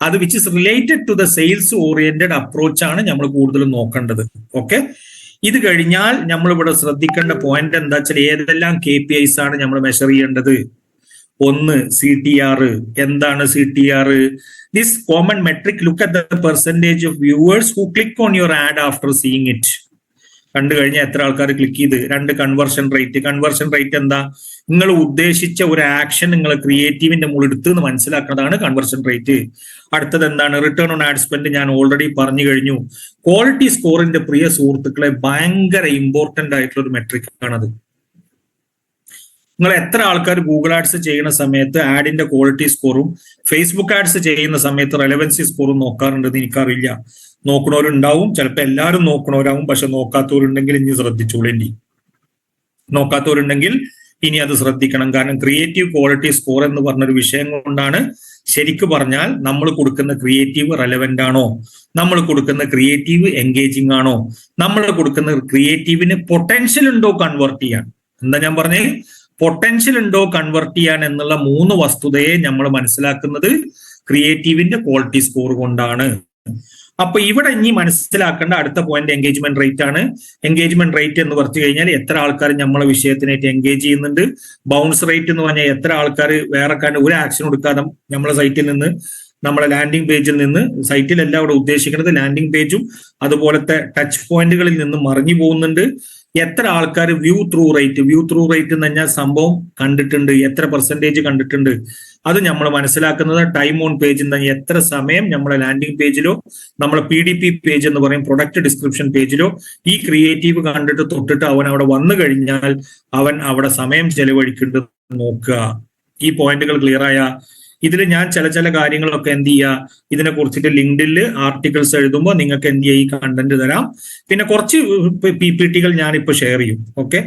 അത് which is related to the sales oriented approach ആണ് നമ്മൾ കൂടുതൽ നോക്കേണ്ടത്. ഓക്കെ, ഇത് കഴിഞ്ഞാൽ നമ്മൾ ഇവിടെ ശ്രദ്ധിക്കേണ്ട പോയിന്റ് എന്താ വെച്ചാൽ ഏതെല്ലാം KPIs ആണ് നമ്മൾ മെഷർ ചെയ്യേണ്ടത്? ഒന്ന്, CTR. എന്താണ് CTR? This common metric look at the percentage of viewers who click on your add after seeing it. കണ്ടു കഴിഞ്ഞാൽ എത്ര ആൾക്കാർ ക്ലിക്ക് ചെയ്ത്. രണ്ട്, കൺവേർഷൻ റേറ്റ്. കൺവേർഷൻ റേറ്റ് എന്താ? നിങ്ങൾ ഉദ്ദേശിച്ച ഒരു ആക്ഷൻ നിങ്ങൾ ക്രിയേറ്റീവിന്റെ മുകളിൽ എടുത്ത് എന്ന് മനസ്സിലാക്കുന്നതാണ് കൺവേർഷൻ റേറ്റ്. അടുത്തത് എന്താണ്? Return on add spend. ഞാൻ ഓൾറെഡി പറഞ്ഞു കഴിഞ്ഞു. ക്വാളിറ്റി സ്കോറിന്റെ പ്രിയ സുഹൃത്തുക്കളെ ഭയങ്കര ഇമ്പോർട്ടന്റ് ആയിട്ടുള്ള ഒരു മെട്രിക് ആണത്. നിങ്ങൾ എത്ര ആൾക്കാർ ഗൂഗിൾ ആഡ്സ് ചെയ്യുന്ന സമയത്ത് ആഡിന്റെ ക്വാളിറ്റി സ്കോറും ഫേസ്ബുക്ക് ആഡ്സ് ചെയ്യുന്ന സമയത്ത് റെലവൻസി സ്കോറും നോക്കാറുണ്ടെന്ന് എനിക്കറിയില്ല. നോക്കണവരുണ്ടാവും, ചിലപ്പോൾ എല്ലാവരും നോക്കണവരാവും. പക്ഷെ നോക്കാത്തവരുണ്ടെങ്കിൽ ഇനി ശ്രദ്ധിച്ചോളേണ്ടി. നോക്കാത്തവരുണ്ടെങ്കിൽ ഇനി അത് ശ്രദ്ധിക്കണം. കാരണം ക്രിയേറ്റീവ് ക്വാളിറ്റി സ്കോർ എന്ന് പറഞ്ഞൊരു വിഷയം കൊണ്ടാണ് ശരിക്കും പറഞ്ഞാൽ നമ്മൾ കൊടുക്കുന്ന ക്രിയേറ്റീവ് റെലവെന്റ് ആണോ, നമ്മൾ കൊടുക്കുന്ന ക്രിയേറ്റീവ് എൻഗേജിങ് ആണോ, നമ്മൾ കൊടുക്കുന്ന ക്രിയേറ്റീവിന് പൊട്ടൻഷ്യൽ ഉണ്ടോ കൺവേർട്ട് ചെയ്യാൻ. എന്താ ഞാൻ പറഞ്ഞേ? പൊട്ടൻഷ്യൽ ഉണ്ടോ കൺവേർട്ട് ചെയ്യാൻ എന്നുള്ള 3 വസ്തുതയെ നമ്മൾ മനസ്സിലാക്കുന്നത് ക്രിയേറ്റീവിന്റെ ക്വാളിറ്റി സ്കോർ കൊണ്ടാണ്. അപ്പൊ ഇവിടെ ഇനി മനസ്സിലാക്കേണ്ട അടുത്ത പോയിന്റ് എൻഗേജ്മെന്റ് റേറ്റ് ആണ്. എൻഗേജ്മെന്റ് റേറ്റ് എന്ന് പറഞ്ഞു കഴിഞ്ഞാൽ എത്ര ആൾക്കാർ നമ്മളെ വിഷയത്തിനായിട്ട് എൻഗേജ് ചെയ്യുന്നുണ്ട്. ബൗൺസ് റേറ്റ് എന്ന് പറഞ്ഞാൽ എത്ര ആൾക്കാർ വേറെ ഒരു ആക്ഷൻ എടുക്കാതെ നമ്മളെ സൈറ്റിൽ നിന്ന്, നമ്മളെ ലാൻഡിംഗ് പേജിൽ നിന്ന്, സൈറ്റിലല്ല അവിടെ ഉദ്ദേശിക്കുന്നത് ലാൻഡിംഗ് പേജും അതുപോലത്തെ ടച്ച് പോയിന്റുകളിൽ നിന്ന് മറിഞ്ഞു പോകുന്നുണ്ട്. എത്ര ആൾക്കാർ വ്യൂ ത്രൂ റേറ്റ് എന്ന് പറഞ്ഞാൽ സംഭവം കണ്ടിട്ടുണ്ട്, എത്ര പെർസെന്റേജ് കണ്ടിട്ടുണ്ട്, അത് നമ്മൾ മനസ്സിലാക്കുന്നത് ടൈം ഓൺ പേജ് എന്ന് പറഞ്ഞാൽ എത്ര സമയം നമ്മളെ ലാൻഡിംഗ് പേജിലോ നമ്മളെ PDP പേജ് എന്ന് പറയും പ്രൊഡക്റ്റ് ഡിസ്ക്രിപ്ഷൻ പേജിലോ ഈ ക്രിയേറ്റീവ് കണ്ടിട്ട് തൊട്ടിട്ട് അവൻ അവിടെ വന്നു കഴിഞ്ഞാൽ അവൻ അവിടെ സമയം ചെലവഴിക്കേണ്ടത് നോക്കുക. ഈ പോയിന്റുകൾ ക്ലിയർ ആയ ഇതിൽ ഞാൻ ചില കാര്യങ്ങളൊക്കെ എന്ത് ചെയ്യുക, ഇതിനെ കുറിച്ചിട്ട് ലിങ്ക്ഡിൽ ആർട്ടിക്കിൾസ് എഴുതുമ്പോൾ നിങ്ങൾക്ക് എന്ത് ചെയ്യുക, ഈ കണ്ടന്റ് തരാം. പിന്നെ കുറച്ച് PPTകൾ ഞാനിപ്പോൾ ഷെയർ ചെയ്യും. ഓക്കെ,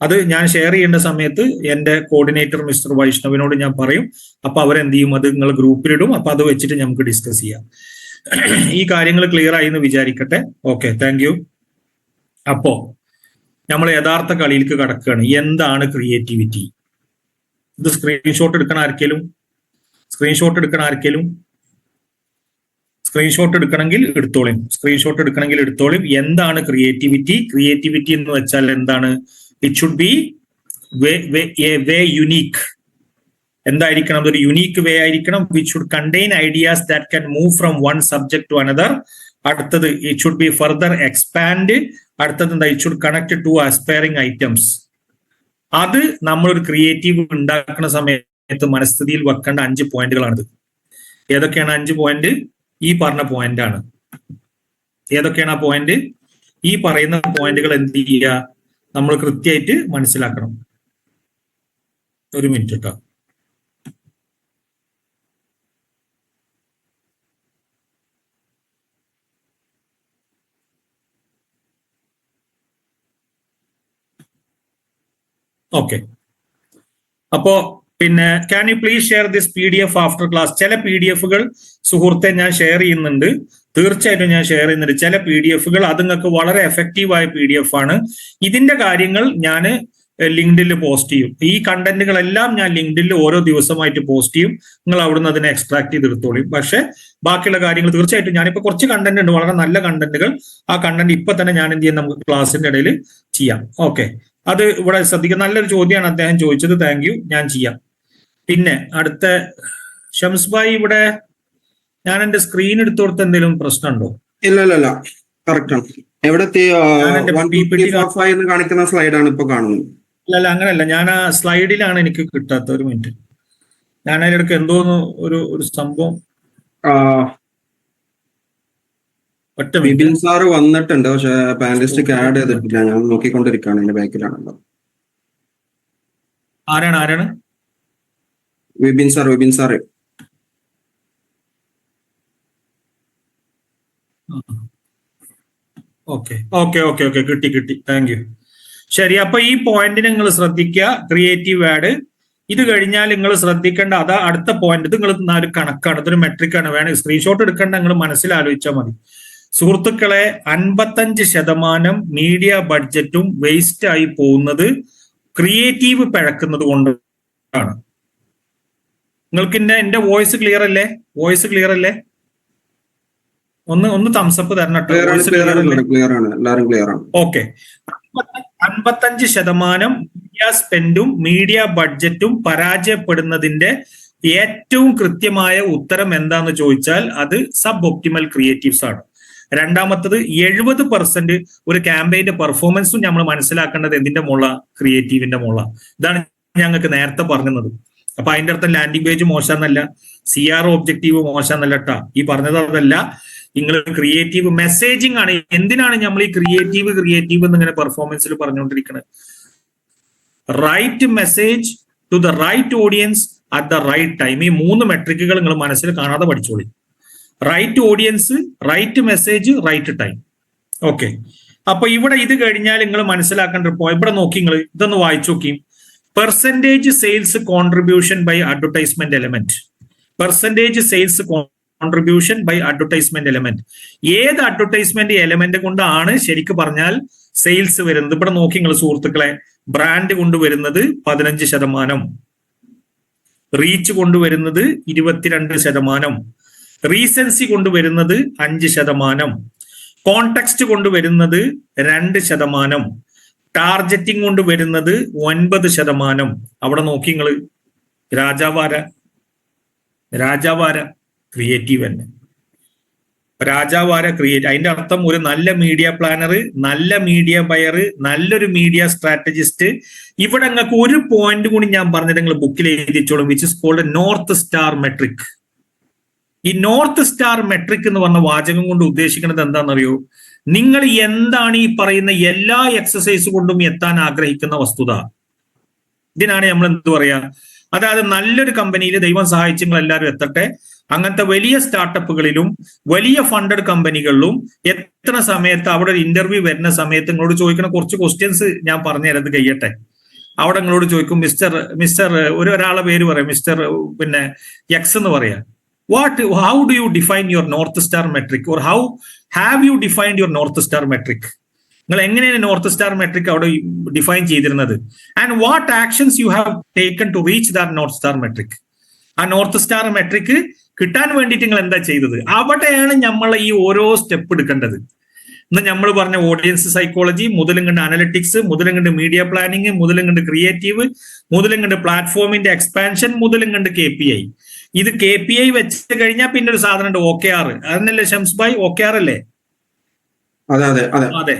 അത് ഞാൻ ഷെയർ ചെയ്യേണ്ട സമയത്ത് എൻ്റെ കോർഡിനേറ്റർ മിസ്റ്റർ വൈഷ്ണവിനോട് ഞാൻ പറയും. അപ്പൊ അവരെന്ത് ചെയ്യും, അത് നിങ്ങൾ ഗ്രൂപ്പിലിടും. അപ്പൊ അത് വെച്ചിട്ട് നമുക്ക് ഡിസ്കസ് ചെയ്യാം. ഈ കാര്യങ്ങൾ ക്ലിയർ ആയി എന്ന് വിചാരിക്കട്ടെ. Okay, thank U. അപ്പോ നമ്മൾ യഥാർത്ഥ കളിയിലേക്ക് കടക്കുകയാണ്. എന്താണ് ക്രിയേറ്റിവിറ്റി? ഇത് സ്ക്രീൻഷോട്ട് എടുക്കണം ആർക്കെങ്കിലും? സ്ക്രീൻഷോട്ട് എടുക്കണമെങ്കിൽ എടുത്തോളും. എന്താണ് ക്രിയേറ്റിവിറ്റി? ക്രിയേറ്റിവിറ്റി എന്ന് വെച്ചാൽ എന്താണ്? It should be way unique. എന്തായിരിക്കണം? അതൊരു യുണീക്ക് വേ ആയിരിക്കണം. Which should contain ideas that can move from one subject to another. അടുത്തത് it should be further expand. അടുത്തത് എന്താ? It should connect to aspiring items. അത് നമ്മളൊരു ക്രിയേറ്റീവ് ഉണ്ടാക്കുന്ന സമയത്ത് മനസ്ഥിതിയിൽ വെക്കേണ്ട 5 പോയിന്റുകളാണിത്. ഏതൊക്കെയാണ് 5 പോയിന്റ്? ഈ പറഞ്ഞ പോയിന്റ് ആണ്. ഏതൊക്കെയാണ് ആ പോയിന്റ്? ഈ പറയുന്ന പോയിന്റുകൾ എന്ത് ചെയ്യുക, നമ്മൾ കൃത്യമായിട്ട് മനസ്സിലാക്കണം. ഒരു മിനിറ്റ് കേട്ടോ. ഓക്കെ, അപ്പോ പിന്നെ can you please share this PDF after class? ചില PDFകൾ സുഹൃത്തെ ഞാൻ ഷെയർ ചെയ്യുന്നുണ്ട്. തീർച്ചയായിട്ടും ഞാൻ ഷെയർ ചെയ്യുന്നുണ്ട്. ചില PDFകൾ അത് നിങ്ങൾക്ക് വളരെ എഫക്റ്റീവായ PDF ആണ്. ഇതിന്റെ കാര്യങ്ങൾ ഞാൻ ലിങ്ക്ഡിൽ പോസ്റ്റ് ചെയ്യും. ഈ കണ്ടന്റുകളെല്ലാം ഞാൻ ലിങ്ക്ഡിൽ ഓരോ ദിവസമായിട്ട് പോസ്റ്റ് ചെയ്യും. നിങ്ങൾ അവിടുന്ന് അതിനെ എക്സ്ട്രാക്ട് ചെയ്തെടുത്തോളും. പക്ഷെ ബാക്കിയുള്ള കാര്യങ്ങൾ തീർച്ചയായിട്ടും ഞാനിപ്പോൾ കുറച്ച് കണ്ടന്റ് ഉണ്ട്, വളരെ നല്ല കണ്ടന്റുകൾ. ആ കണ്ടന്റ് ഇപ്പൊ തന്നെ ഞാൻ എന്ത് ചെയ്യാം, നമുക്ക് ക്ലാസ്സിന്റെ ഇടയിൽ ചെയ്യാം. ഓക്കെ, അത് ഇവിടെ ശ്രദ്ധിക്കുക. നല്ലൊരു ചോദ്യമാണ് അദ്ദേഹം ചോദിച്ചത്. താങ്ക് യു, ഞാൻ ചെയ്യാം. പിന്നെ അടുത്ത ഷംസ് ഭായി, ഇവിടെ ഞാൻ എന്റെ സ്ക്രീൻ എടുത്തു കൊടുത്ത എന്തെങ്കിലും പ്രശ്നമുണ്ടോ? ഇല്ല, കറക്റ്റ് ആണ്. എവിടെ കാണിക്കുന്ന സ്ലൈഡാണ് ഇപ്പൊ കാണുന്നത്. അല്ല അങ്ങനെയല്ല, ഞാൻ ആ സ്ലൈഡിലാണ് എനിക്ക് കിട്ടാത്ത. ഒരു മിനിറ്റ്, ഞാൻ അതിലിടക്ക് എന്തോന്ന് ഒരു സംഭവം ഒറ്റ വിപിൻ സാറ് വന്നിട്ടുണ്ട്, പക്ഷെ പാനലിസ്റ്റിക്ക് ആഡ് ചെയ്തിട്ടില്ല. ഞാൻ നോക്കിക്കൊണ്ടിരിക്കുകയാണ്, എന്റെ ബാക്കിലാണല്ലോ. ആരാണ് വിപിൻ സാറ് ഓക്കെ കിട്ടി താങ്ക് യു. ശരി, അപ്പൊ ഈ പോയിന്റ് നിങ്ങൾ ശ്രദ്ധിക്കുക, ക്രിയേറ്റീവ് ആഡ്. ഇത് കഴിഞ്ഞാൽ നിങ്ങൾ ശ്രദ്ധിക്കേണ്ട അതാ അടുത്ത പോയിന്റ്. ഇത് നിങ്ങൾ ഒരു കണക്കാണ്, ഇതൊരു മെട്രിക്കാണ്. വേണമെങ്കിൽ സ്ക്രീൻഷോട്ട് എടുക്കേണ്ട, നിങ്ങൾ മനസ്സിലാലോചിച്ചാൽ മതി. സുഹൃത്തുക്കളെ, 55% മീഡിയ ബഡ്ജറ്റും വേസ്റ്റ് ആയി പോകുന്നത് ക്രിയേറ്റീവ് പിഴക്കുന്നത് കൊണ്ടാണ്. നിങ്ങൾക്ക് എന്റെ വോയിസ് ക്ലിയർ അല്ലേ? ഒന്ന് തംസപ്പ് തരണം. ഓക്കെ. 55% മീഡിയ സ്പെൻഡും മീഡിയ ബഡ്ജറ്റും പരാജയപ്പെടുന്നതിന്റെ ഏറ്റവും കൃത്യമായ ഉത്തരം എന്താന്ന് ചോദിച്ചാൽ അത് സബ് ഒപ്റ്റിമൽ ക്രിയേറ്റീവ്സ് ആണ്. രണ്ടാമത്തത് 70% ഒരു ക്യാമ്പയിന്റെ പെർഫോമൻസും നമ്മൾ മനസ്സിലാക്കേണ്ടത് എന്തിന്റെ മുള്ള, ക്രിയേറ്റീവിന്റെ മുള്ള. ഇതാണ് ഞങ്ങൾക്ക് നേരത്തെ പറഞ്ഞത്. അപ്പൊ അതിന്റെ അർത്ഥം ലാൻഡിംഗ് പേജ് മോശമെന്നല്ല, CR ഒബ്ജക്റ്റീവ് മോശമെന്നല്ല കേട്ടാ. ഈ പറഞ്ഞത് അതല്ല. നിങ്ങൾ ക്രിയേറ്റീവ് മെസ്സേജിങ് ആണ്. എന്തിനാണ് നമ്മൾ ഈ ക്രിയേറ്റീവ് എന്നിങ്ങനെ പെർഫോമൻസിൽ പറഞ്ഞുകൊണ്ടിരിക്കുന്നത്? Right message to the right audience at the right time. ഈ 3 മെട്രിക്കുകൾ നിങ്ങൾ മനസ്സിൽ കാണാതെ പഠിച്ചോളി. Right audience, right message, right time. Okay. അപ്പൊ ഇവിടെ ഇത് കഴിഞ്ഞാൽ നിങ്ങൾ മനസ്സിലാക്കേണ്ട ഇവിടെ നോക്കി, നിങ്ങൾ ഇതൊന്ന് വായിച്ചു നോക്കി. Percentage sales contribution by advertisement element. Percentage sales contribution by advertisement element. ഏത് അഡ്വർടൈസ്മെന്റ് എലമെന്റ് കൊണ്ടാണ് ശരിക്കും പറഞ്ഞാൽ സെയിൽസ് വരുന്നത്? ഇവിടെ നോക്കി നിങ്ങൾ സുഹൃത്തുക്കളെ. ബ്രാൻഡ് കൊണ്ടുവരുന്നത് 15%, റീച്ച് കൊണ്ടുവരുന്നത് 22%, റീസൻസി കൊണ്ടുവരുന്നത് 5%, കോണ്ടെക്സ്റ്റ് കൊണ്ടുവരുന്നത് 2%, ടാർജറ്റിംഗ് കൊണ്ടുവരുന്നത് 9%. അവിടെ നോക്കി നിങ്ങൾ. രാജാവാര ക്രിയേറ്റീവ് തന്നെ. രാജാവാര ക്രിയേറ്റ്. അതിന്റെ അർത്ഥം ഒരു നല്ല മീഡിയ പ്ലാനർ, നല്ല മീഡിയ ബയർ, നല്ലൊരു മീഡിയ സ്ട്രാറ്റജിസ്റ്റ്. ഇവിടെ നിങ്ങൾക്ക് ഒരു പോയിന്റ് കൂടി ഞാൻ പറഞ്ഞിട്ട് നിങ്ങൾ ബുക്കിൽ എഴുതിച്ചോളും, which is called north star metric. ഈ നോർത്ത് സ്റ്റാർ മെട്രിക് എന്ന് പറഞ്ഞ വാചകം കൊണ്ട് ഉദ്ദേശിക്കുന്നത് എന്താണെന്നറിയോ? നിങ്ങൾ എന്താണ് ഈ പറയുന്ന എല്ലാ എക്സസൈസ് കൊണ്ടും എത്താൻ ആഗ്രഹിക്കുന്ന വസ്തുത? ഇതിനാണ് നമ്മൾ എന്ത് പറയാ? അതായത് നല്ലൊരു കമ്പനിയിൽ ദൈവം സഹായിച്ച് നിങ്ങൾ എല്ലാവരും എത്തട്ടെ. അങ്ങനത്തെ വലിയ സ്റ്റാർട്ടപ്പുകളിലും വലിയ ഫണ്ടഡ് കമ്പനികളിലും എത്തുന്ന സമയത്ത് അവിടെ ഒരു ഇന്റർവ്യൂ വരുന്ന സമയത്ത് നിങ്ങളോട് ചോദിക്കുന്ന കുറച്ച് ക്വസ്റ്റ്യൻസ് ഞാൻ പറഞ്ഞുതരാം, ഇത് കഴിയട്ടെ. അവിടെ നിങ്ങളോട് ചോദിക്കും, മിസ്റ്റർ ഒരാളെ പേര് പറയാം, മിസ്റ്റർ എക്സ് എന്ന് പറയാം. how do you define your North Star metric, or how have you defined your North Star metric? നിങ്ങൾ എങ്ങനെയാണ് നോർത്ത് സ്റ്റാർ മെട്രിക് അവിടെ ഡിഫൈൻ ചെയ്തിരുന്നത്? And what actions you have taken to reach that north star metric? ആ നോർത്ത് സ്റ്റാർ മെട്രിക് കിട്ടാൻ വേണ്ടിയിട്ട് നിങ്ങൾ എന്താ ചെയ്തത്? അവിടെയാണ് നമ്മൾ ഈ ഓരോ സ്റ്റെപ്പ് എടുക്കേണ്ടത്. ഇന്ന് നമ്മൾ പറഞ്ഞ ഓഡിയൻസ് സൈക്കോളജി മുതലും കണ്ട് അനലിറ്റിക്സ്, മുതലും കണ്ട് മീഡിയ പ്ലാനിങ്, മുതലും കണ്ട് ക്രിയേറ്റീവ്, മുതലും കണ്ട് പ്ലാറ്റ്ഫോമിന്റെ എക്സ്പാൻഷൻ, മുതലും കണ്ട് KPI. ഇത് KPI വെച്ച് കഴിഞ്ഞാൽ പിന്നെ ഒരു സാധനം ഉണ്ട്, OKR. അതന്നല്ലേ ഷംസ് ഭായ്? OKR അല്ലേ? അതെ.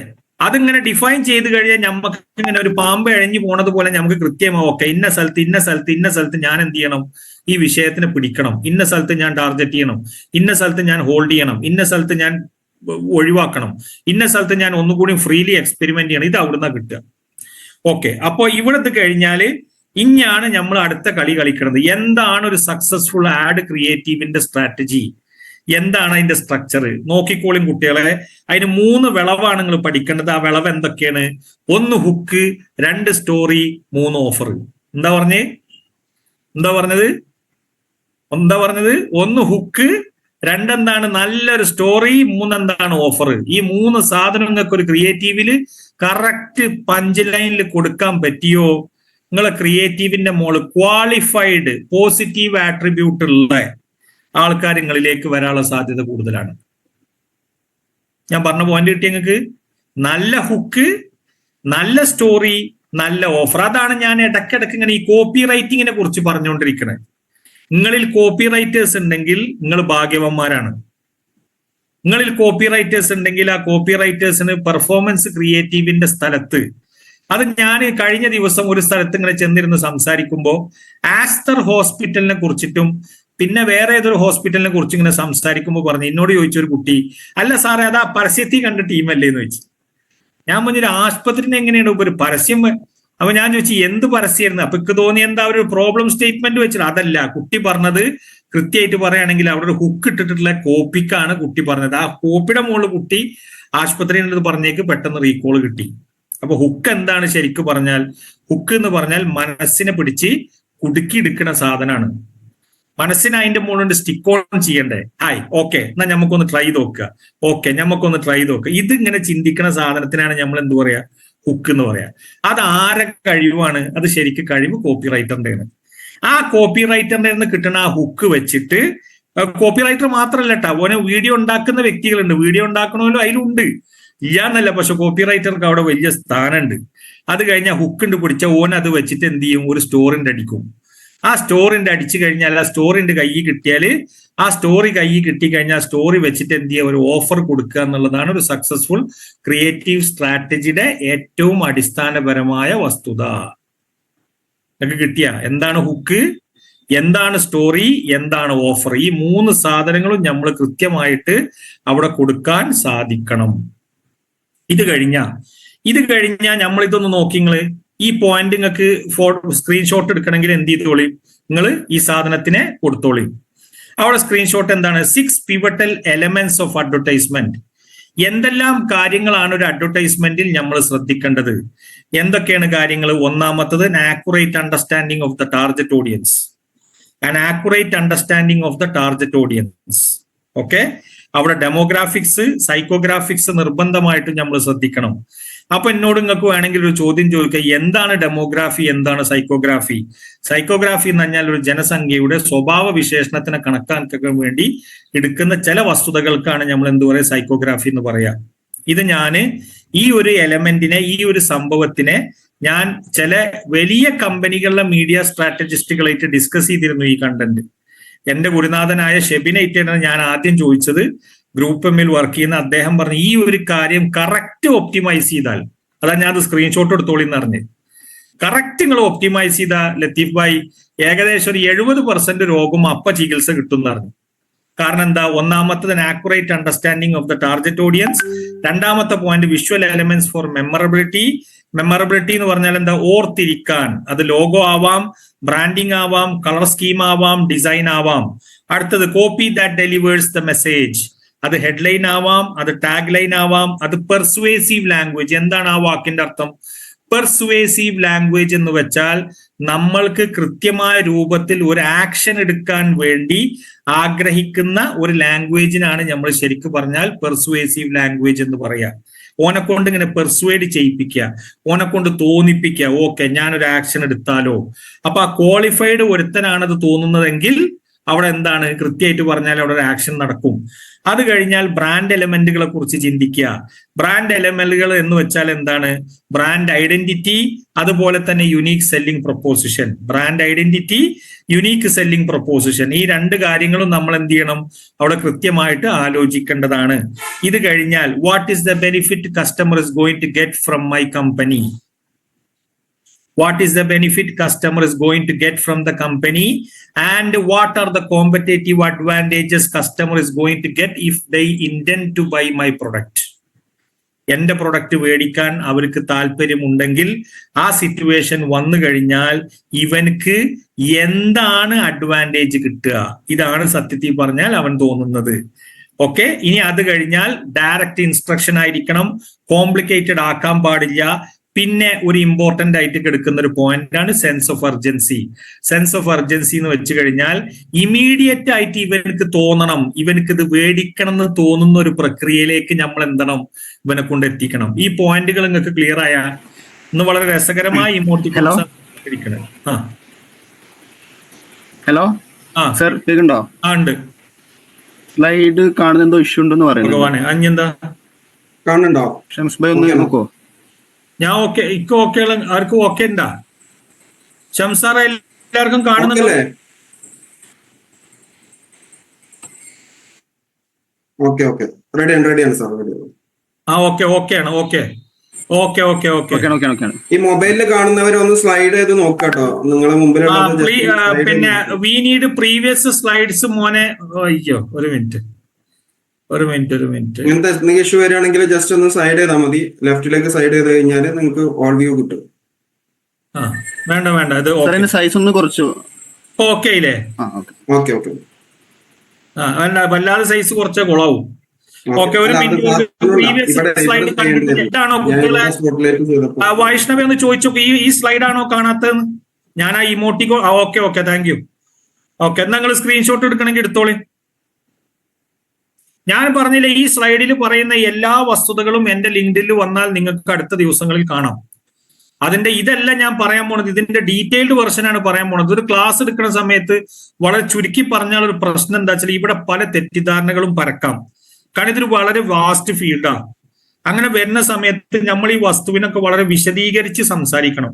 അതിങ്ങനെ ഡിഫൈൻ ചെയ്ത് കഴിഞ്ഞാൽ നമുക്ക് ഇങ്ങനെ ഒരു പാമ്പ് എഴഞ്ഞു പോണത് പോലെ നമുക്ക് കൃത്യമാവും. ഓക്കെ, ഇന്ന സ്ഥലത്ത് ഞാൻ എന്ത് ചെയ്യണം? ഈ വിഷയത്തിന് പിടിക്കണം. ഇന്ന സ്ഥലത്ത് ഞാൻ ടാർഗറ്റ് ചെയ്യണം. ഇന്ന സ്ഥലത്ത് ഞാൻ ഹോൾഡ് ചെയ്യണം. ഇന്ന സ്ഥലത്ത് ഞാൻ ഒഴിവാക്കണം. ഇന്ന സ്ഥലത്ത് ഞാൻ ഒന്നുകൂടി ഫ്രീലി എക്സ്പെരിമെന്റ് ചെയ്യണം. ഇത് അവിടുന്ന് കിട്ടുക. ഓക്കെ, അപ്പൊ ഇവിടുത്തെ കഴിഞ്ഞാല് ഇനിയാണ് നമ്മൾ അടുത്ത കളി കളിക്കുന്നത്. എന്താണ് ഒരു സക്സസ്ഫുൾ ആഡ് ക്രിയേറ്റീവിന്റെ സ്ട്രാറ്റജി? എന്താണ് അതിന്റെ സ്ട്രക്ചർ? നോക്കിക്കോളും കുട്ടികളെ. അതിന് 3 വിളവാണ് നിങ്ങൾ പഠിക്കേണ്ടത്. ആ വിളവ് എന്തൊക്കെയാണ്? 1 ഹുക്ക്, 2 സ്റ്റോറി, 3 ഓഫർ. എന്താ പറഞ്ഞത്? 1 ഹുക്ക്, 2 എന്താണ് നല്ലൊരു സ്റ്റോറി, 3 എന്താണ് ഓഫർ. ഈ 3 സാധനങ്ങൾക്ക് ഒരു ക്രിയേറ്റീവില് കറക്റ്റ് പഞ്ച് ലൈനിൽ കൊടുക്കാൻ പറ്റിയോ? നിങ്ങളെ ക്രിയേറ്റീവിന്റെ മോള് ക്വാളിഫൈഡ് പോസിറ്റീവ് ആട്രിബ്യൂട്ട് ഉള്ള ആൾക്കാർ നിങ്ങളിലേക്ക് വരാനുള്ള സാധ്യത കൂടുതലാണ്. ഞാൻ പറഞ്ഞ പോയിന്റ് കിട്ടിയ നിങ്ങൾക്ക്? നല്ല ഹുക്ക്, നല്ല സ്റ്റോറി, നല്ല ഓഫർ. അതാണ് ഞാൻ ഇടയ്ക്കിടയ്ക്ക് ഇങ്ങനെ ഈ കോപ്പി റൈറ്റിങ്ങിനെ കുറിച്ച് പറഞ്ഞുകൊണ്ടിരിക്കുന്നത്. നിങ്ങളിൽ കോപ്പി റൈറ്റേഴ്സ് ഉണ്ടെങ്കിൽ നിങ്ങൾ ഭാഗ്യവന്മാരാണ്. നിങ്ങളിൽ കോപ്പി റൈറ്റേഴ്സ് ഉണ്ടെങ്കിൽ ആ കോപ്പി റൈറ്റേഴ്സിന് പെർഫോമൻസ് ക്രിയേറ്റീവിന്റെ സ്ഥലത്ത് അത് ഞാൻ കഴിഞ്ഞ ദിവസം ഒരു സ്ഥലത്ത് ഇങ്ങനെ ചെന്നിരുന്ന് സംസാരിക്കുമ്പോൾ ആസ്റ്റർ ഹോസ്പിറ്റലിനെ കുറിച്ചിട്ടും പിന്നെ വേറെ ഏതൊരു ഹോസ്പിറ്റലിനെ കുറിച്ച് ഇങ്ങനെ സംസാരിക്കുമ്പോൾ പറഞ്ഞു, എന്നോട് ചോദിച്ചൊരു കുട്ടി, അല്ല സാറേ അതാ പരസ്യത്തിൽ കണ്ട ടീമല്ലേ എന്ന് ചോദിച്ചു. ഞാൻ മുന്നിൽ ആശുപത്രിന് എങ്ങനെയാണ് ഒരു പരസ്യം? അപ്പൊ ഞാൻ ചോദിച്ചു എന്ത് പരസ്യമായിരുന്നു? അപ്പൊ എനിക്ക് തോന്നി എന്താ ഒരു പ്രോബ്ലം സ്റ്റേറ്റ്മെന്റ് വെച്ചിട്ട്. അതല്ല, കുട്ടി പറഞ്ഞത് കൃത്യമായിട്ട് പറയുകയാണെങ്കിൽ അവിടെ ഒരു ഹുക്ക് ഇട്ടിട്ടുള്ള കോപ്പിക്കാണ് കുട്ടി പറഞ്ഞത്. ആ കോപ്പിയുടെ മുകളിൽ കുട്ടി ആശുപത്രിയിൽ പറഞ്ഞേക്ക് പെട്ടെന്ന് റീകോൾ കിട്ടി. അപ്പൊ ഹുക്ക് എന്താണ് ശരിക്കും പറഞ്ഞാൽ? ഹുക്ക് എന്ന് പറഞ്ഞാൽ മനസ്സിനെ പിടിച്ച് കുടുക്കിയെടുക്കുന്ന സാധനമാണ്. മനസ്സിന് അതിന്റെ മുകളിൽ സ്റ്റിക്ക് ഓൺ ചെയ്യണ്ടേ? ഹായ് ഓക്കെ എന്നാ നമുക്കൊന്ന് ട്രൈ നോക്കുക, ഓക്കെ നമുക്കൊന്ന് ട്രൈ നോക്കുക. ഇതിങ്ങനെ ചിന്തിക്കുന്ന സാധനത്തിനാണ് നമ്മൾ എന്ത് പറയാ? ഹുക്ക് എന്ന് പറയാ. അത് ആരെ കഴിവാണ്? അത് ശരിക്കും കഴിവ് കോപ്പി റൈറ്ററിന്റെയാണ്. ആ കോപ്പി റൈറ്ററിന്റെ കിട്ടുന്ന ആ ഹുക്ക് വെച്ചിട്ട്, കോപ്പി റൈറ്റർ മാത്രമല്ല കേട്ടോ, ഓനെ വീഡിയോ ഉണ്ടാക്കുന്ന വ്യക്തികളുണ്ട്, വീഡിയോ ഉണ്ടാക്കണമല്ലോ അതിലുണ്ട്, ഇല്ലാന്നല്ല. പക്ഷെ കോപ്പി റൈറ്റർക്ക് അവിടെ വലിയ സ്ഥാനമുണ്ട്. അത് കഴിഞ്ഞാൽ ഹുക്കുണ്ട് പിടിച്ച ഓൻ അത് വെച്ചിട്ട് എന്ത് ചെയ്യും? ഒരു സ്റ്റോറിന്റെ അടിക്കും. ആ സ്റ്റോറിന്റെ അടിച്ചു കഴിഞ്ഞാൽ ആ സ്റ്റോറിന്റെ കൈ കിട്ടിയാൽ, ആ സ്റ്റോറി കൈ കിട്ടിക്കഴിഞ്ഞാൽ സ്റ്റോറി വെച്ചിട്ട് എന്ത് ചെയ്യുക? ഒരു ഓഫർ കൊടുക്കുക എന്നുള്ളതാണ് ഒരു സക്സസ്ഫുൾ ക്രിയേറ്റീവ് സ്ട്രാറ്റജിയുടെ ഏറ്റവും അടിസ്ഥാനപരമായ വസ്തുത. നിങ്ങൾക്ക് കിട്ടിയ എന്താണ് ഹുക്ക്, എന്താണ് സ്റ്റോറി, എന്താണ് ഓഫർ? ഈ 3 സാധനങ്ങളും നമ്മൾ കൃത്യമായിട്ട് അവിടെ കൊടുക്കാൻ സാധിക്കണം. ഇത് കഴിഞ്ഞാൽ നമ്മൾ ഇതൊന്ന് നോക്കിങ്ങള് ഈ പോയിന്റ് നിങ്ങൾക്ക് സ്ക്രീൻഷോട്ട് എടുക്കണമെങ്കിൽ എന്ത് ചെയ്തോളി? നിങ്ങൾ ഈ സാധനത്തിനെ കൊടുത്തോളി. അവിടെ സ്ക്രീൻഷോട്ട് എന്താണ്? 6 pivotal elements of advertisement. എന്തെല്ലാം കാര്യങ്ങളാണ് ഒരു അഡ്വർടൈസ്മെന്റിൽ നമ്മൾ ശ്രദ്ധിക്കേണ്ടത്? എന്തൊക്കെയാണ് കാര്യങ്ങൾ? ഒന്നാമത്തത് accurate understanding of the target audience. Accurate understanding of the target audience. Okay, അവിടെ ഡെമോഗ്രാഫിക്സ്, സൈക്കോഗ്രാഫിക്സ് നിർബന്ധമായിട്ടും നമ്മൾ ശ്രദ്ധിക്കണം. അപ്പൊ എന്നോട് നിങ്ങൾക്ക് വേണമെങ്കിൽ ഒരു ചോദ്യം ചോദിക്കുക, എന്താണ് ഡെമോഗ്രാഫി, എന്താണ് സൈക്കോഗ്രാഫി? സൈക്കോഗ്രാഫി എന്ന് പറഞ്ഞാൽ ഒരു ജനസംഖ്യയുടെ സ്വഭാവ വിശേഷണത്തിനെ കണക്കാക്കാൻ വേണ്ടി എടുക്കുന്ന ചില വസ്തുതകൾക്കാണ് നമ്മൾ എന്ത് പറയുക? സൈക്കോഗ്രാഫി എന്ന് പറയാ. ഇത് ഞാന് ഈ ഒരു എലമെന്റിനെ, ഈ ഒരു സംഭവത്തിനെ ഞാൻ ചില വലിയ കമ്പനികളിലെ മീഡിയ സ്ട്രാറ്റജിസ്റ്റുകളായിട്ട് ഡിസ്കസ് ചെയ്തിരുന്നു ഈ കണ്ടന്റ്. എന്റെ ഗുരുനാഥനായ ഷെബിനായിട്ടാണ് ഞാൻ ആദ്യം ചോദിച്ചത്. ഗ്രൂപ്പ് എമ്മിൽ വർക്ക് ചെയ്യുന്ന അദ്ദേഹം പറഞ്ഞു, ഈ ഒരു കാര്യം കറക്റ്റ് ഒപ്റ്റിമൈസ് ചെയ്താൽ, അതാ ഞാൻ അത് സ്ക്രീൻഷോട്ട് എടുത്തോളി എന്ന് പറഞ്ഞ്, കറക്റ്റ് നിങ്ങൾ ഒപ്റ്റിമൈസ് ചെയ്ത ലത്തീഫ് ഭായി ഏകദേശം ഒരു 70% രോഗം അപ്പ ചികിത്സ കിട്ടും എന്ന് പറഞ്ഞു. കാരണം എന്താ? ഒന്നാമത്തത് accurate understanding of the target audience. രണ്ടാമത്തെ പോയിന്റ് വിഷ്വൽ എലമെന്റ്സ് ഫോർ മെമ്മറബിലിറ്റി. മെമ്മറബിലിറ്റി എന്ന് പറഞ്ഞാൽ എന്താ? ഓർത്തിരിക്കാൻ. അത് ലോഗോ ആവാം, ബ്രാൻഡിങ് ആവാം, കളർ സ്കീം ആവാം, ഡിസൈൻ ആവാം. അടുത്തത് copy that delivers the message. അത് ഹെഡ്ലൈൻ ആവാം, അത് ടാഗ് ലൈൻ ആവാം, അത് പെർസുവേസീവ് ലാംഗ്വേജ്. എന്താണ് ആ വാക്കിന്റെ അർത്ഥം? പെർസുവേസീവ് ലാംഗ്വേജ് എന്ന് വെച്ചാൽ നമ്മൾക്ക് കൃത്യമായ രൂപത്തിൽ ഒരു ആക്ഷൻ എടുക്കാൻ വേണ്ടി ആഗ്രഹിക്കുന്ന ഒരു ലാംഗ്വേജിനാണ് നമ്മൾ ശരിക്കും പറഞ്ഞാൽ പെർസുവേസീവ് ലാംഗ്വേജ് എന്ന് പറയാ. ഓനെ കൊണ്ട് ഇങ്ങനെ പെർസുവേഡ് ചെയ്യിപ്പിക്കുക, ഓനെ കൊണ്ട് തോന്നിപ്പിക്കുക, ഓക്കെ ഞാനൊരു ആക്ഷൻ എടുത്താലോ. അപ്പൊ ആ ക്വാളിഫൈഡ് ഒരുത്തനാണത് തോന്നുന്നതെങ്കിൽ അവിടെ എന്താണ്? കൃത്യമായിട്ട് പറഞ്ഞാൽ അവിടെ ഒരു ആക്ഷൻ നടക്കും. അത് കഴിഞ്ഞാൽ ബ്രാൻഡ് എലമെന്റുകളെ കുറിച്ച് ചിന്തിക്കുക. ബ്രാൻഡ് എലമെന്റുകൾ എന്ന് വെച്ചാൽ എന്താണ്? ബ്രാൻഡ് ഐഡന്റിറ്റി, അതുപോലെ തന്നെ unique selling proposition. Brand identity, unique selling proposition, ഈ 2 കാര്യങ്ങളും നമ്മൾ എന്ത് ചെയ്യണം? അവിടെ കൃത്യമായിട്ട് ആലോചിക്കേണ്ടതാണ്. ഇത് കഴിഞ്ഞാൽ what is the benefit customer is going to get from my company? What is the benefit customer is going to get from the company, and what are the competitive advantages customer is going to get if they intend to buy my product? എന്റെ പ്രൊഡക്റ്റ് മേടിക്കാൻ അവർക്ക് താല്പര്യമുണ്ടെങ്കിൽ ആ സിറ്റുവേഷൻ വന്നു കഴിഞ്ഞാൽ ഇവനക്ക് എന്താണ് അഡ്വാൻറ്റേജ് കിട്ടുക? ഇതാണ് സത്യത്തിൽ പറഞ്ഞാൽ അവൻ തോന്നുന്നത്. ഓക്കെ, ഇനി അത് കഴിഞ്ഞാൽ ഡയറക്റ്റ് ഇൻസ്ട്രക്ഷൻ ആയിരിക്കണം, കോംപ്ലിക്കേറ്റഡ് ആക്കാൻ പാടില്ല. പിന്നെ ഒരു ഇമ്പോർട്ടന്റ് ആയിട്ട് എടുക്കുന്ന ഒരു പോയിന്റ് ആണ് sense of urgency. Sense of urgency എന്ന് വെച്ച് കഴിഞ്ഞാൽ ഇമീഡിയറ്റ് ആയിട്ട് ഇവനക്ക് തോന്നണം, ഇവനക്ക് ഇത് മേടിക്കണം എന്ന് തോന്നുന്ന ഒരു പ്രക്രിയയിലേക്ക് നമ്മൾ എന്താണ് ഇവനെ കൊണ്ട് എത്തിക്കണം. ഈ പോയിന്റുകൾ നിങ്ങൾക്ക് ക്ലിയർ ആയ ഇന്ന് വളരെ രസകരമായി ഇമോട്ടിക്കോൺസ് ഇരിക്കണേ. ഹലോ സർ, കേൾക്കുന്നുണ്ടോ? ആ ഉണ്ട്. സ്ലൈഡ് കാണുന്ന എന്തോ ഇഷ്യൂ ഉണ്ടെന്ന് പറയുന്നത്. അഞ്ഞെന്താ കാണുന്നുണ്ടോ? ഷംസ് ഭായ് ഒന്ന് നോക്കോ? ഞാൻ ഓക്കെ, ഇക്ക് ഓക്കെ, ആർക്കും ഓക്കെ ഉണ്ടാ? ഷംസാറ എല്ലാവർക്കും കാണുന്നുണ്ടോ? ഓക്കെ റെഡിയാണ് സാർ. ആ ഓക്കെ ആണ്. Okay okay okay okay. ഈ മൊബൈലിൽ കാണുന്നവരൊന്ന് സ്ലൈഡ് ചെയ്ത് നോക്കാട്ടോ, നിങ്ങളെ മുമ്പിലുള്ള പിന്നെ വി നീഡ് പ്രീവിയസ് സ്ലൈഡ്സ് മോനെ. അയ്യോ ഒരു മിനിറ്റ്. ഇങ്ങനത്തെ എന്തെങ്കിലും ഇഷ്യൂ വരികയാണെങ്കിൽ ജസ്റ്റ് ഒന്ന് സൈഡ് ചെയ്താൽ മതി. ലെഫ്റ്റിലേക്ക് സൈഡ് ചെയ്ത് കഴിഞ്ഞാൽ നിങ്ങൾക്ക് ഓൾ വ്യൂ കിട്ടും. വേണ്ട ഇത് സൈസ് ഒന്ന് കുറച്ചു. ഓക്കെ ഇല്ലേ? Okay okay. വല്ലാതെ സൈസ് കുറച്ച് കൊളാവും. ഓക്കെ ഒരു മിനിറ്റ്. പ്രീവിയസ് സ്ലൈഡ് കണ്ടിട്ടാണോ കുട്ടികളെ വൈഷ്ണവ ഒന്ന് ചോദിച്ചു ഈ സ്ലൈഡ് ആണോ കാണാത്തതെന്ന്? ഞാൻ ആ emoticon. Okay thank you. Okay, എന്നാ നിങ്ങൾ സ്ക്രീൻഷോട്ട് എടുക്കണമെങ്കിൽ എടുത്തോളി. ഞാൻ പറഞ്ഞില്ലേ, ഈ സ്ലൈഡിൽ പറയുന്ന എല്ലാ വസ്തുതകളും എന്റെ ലിങ്ക്ഡിനിൽ വന്നാൽ നിങ്ങൾക്ക് അടുത്ത ദിവസങ്ങളിൽ കാണാം. ഇതല്ല ഞാൻ പറയാൻ പോണത്, ഇതിന്റെ ഡീറ്റെയിൽഡ് വെർഷനാണ് പറയാൻ പോണത്. ഒരു ക്ലാസ് എടുക്കുന്ന സമയത്ത് വളരെ ചുരുക്കി പറഞ്ഞാൽ ഒരു പ്രശ്നം എന്താ വെച്ചാൽ ഇവിടെ പല തെറ്റിദ്ധാരണകളും പരക്കാം. കാരണം ഇതൊരു വളരെ വാസ്റ്റ് ഫീൽഡാണ്. അങ്ങനെ വരുന്ന സമയത്ത് നമ്മൾ ഈ വസ്തുവിനൊക്കെ വളരെ വിശദീകരിച്ച് സംസാരിക്കണം.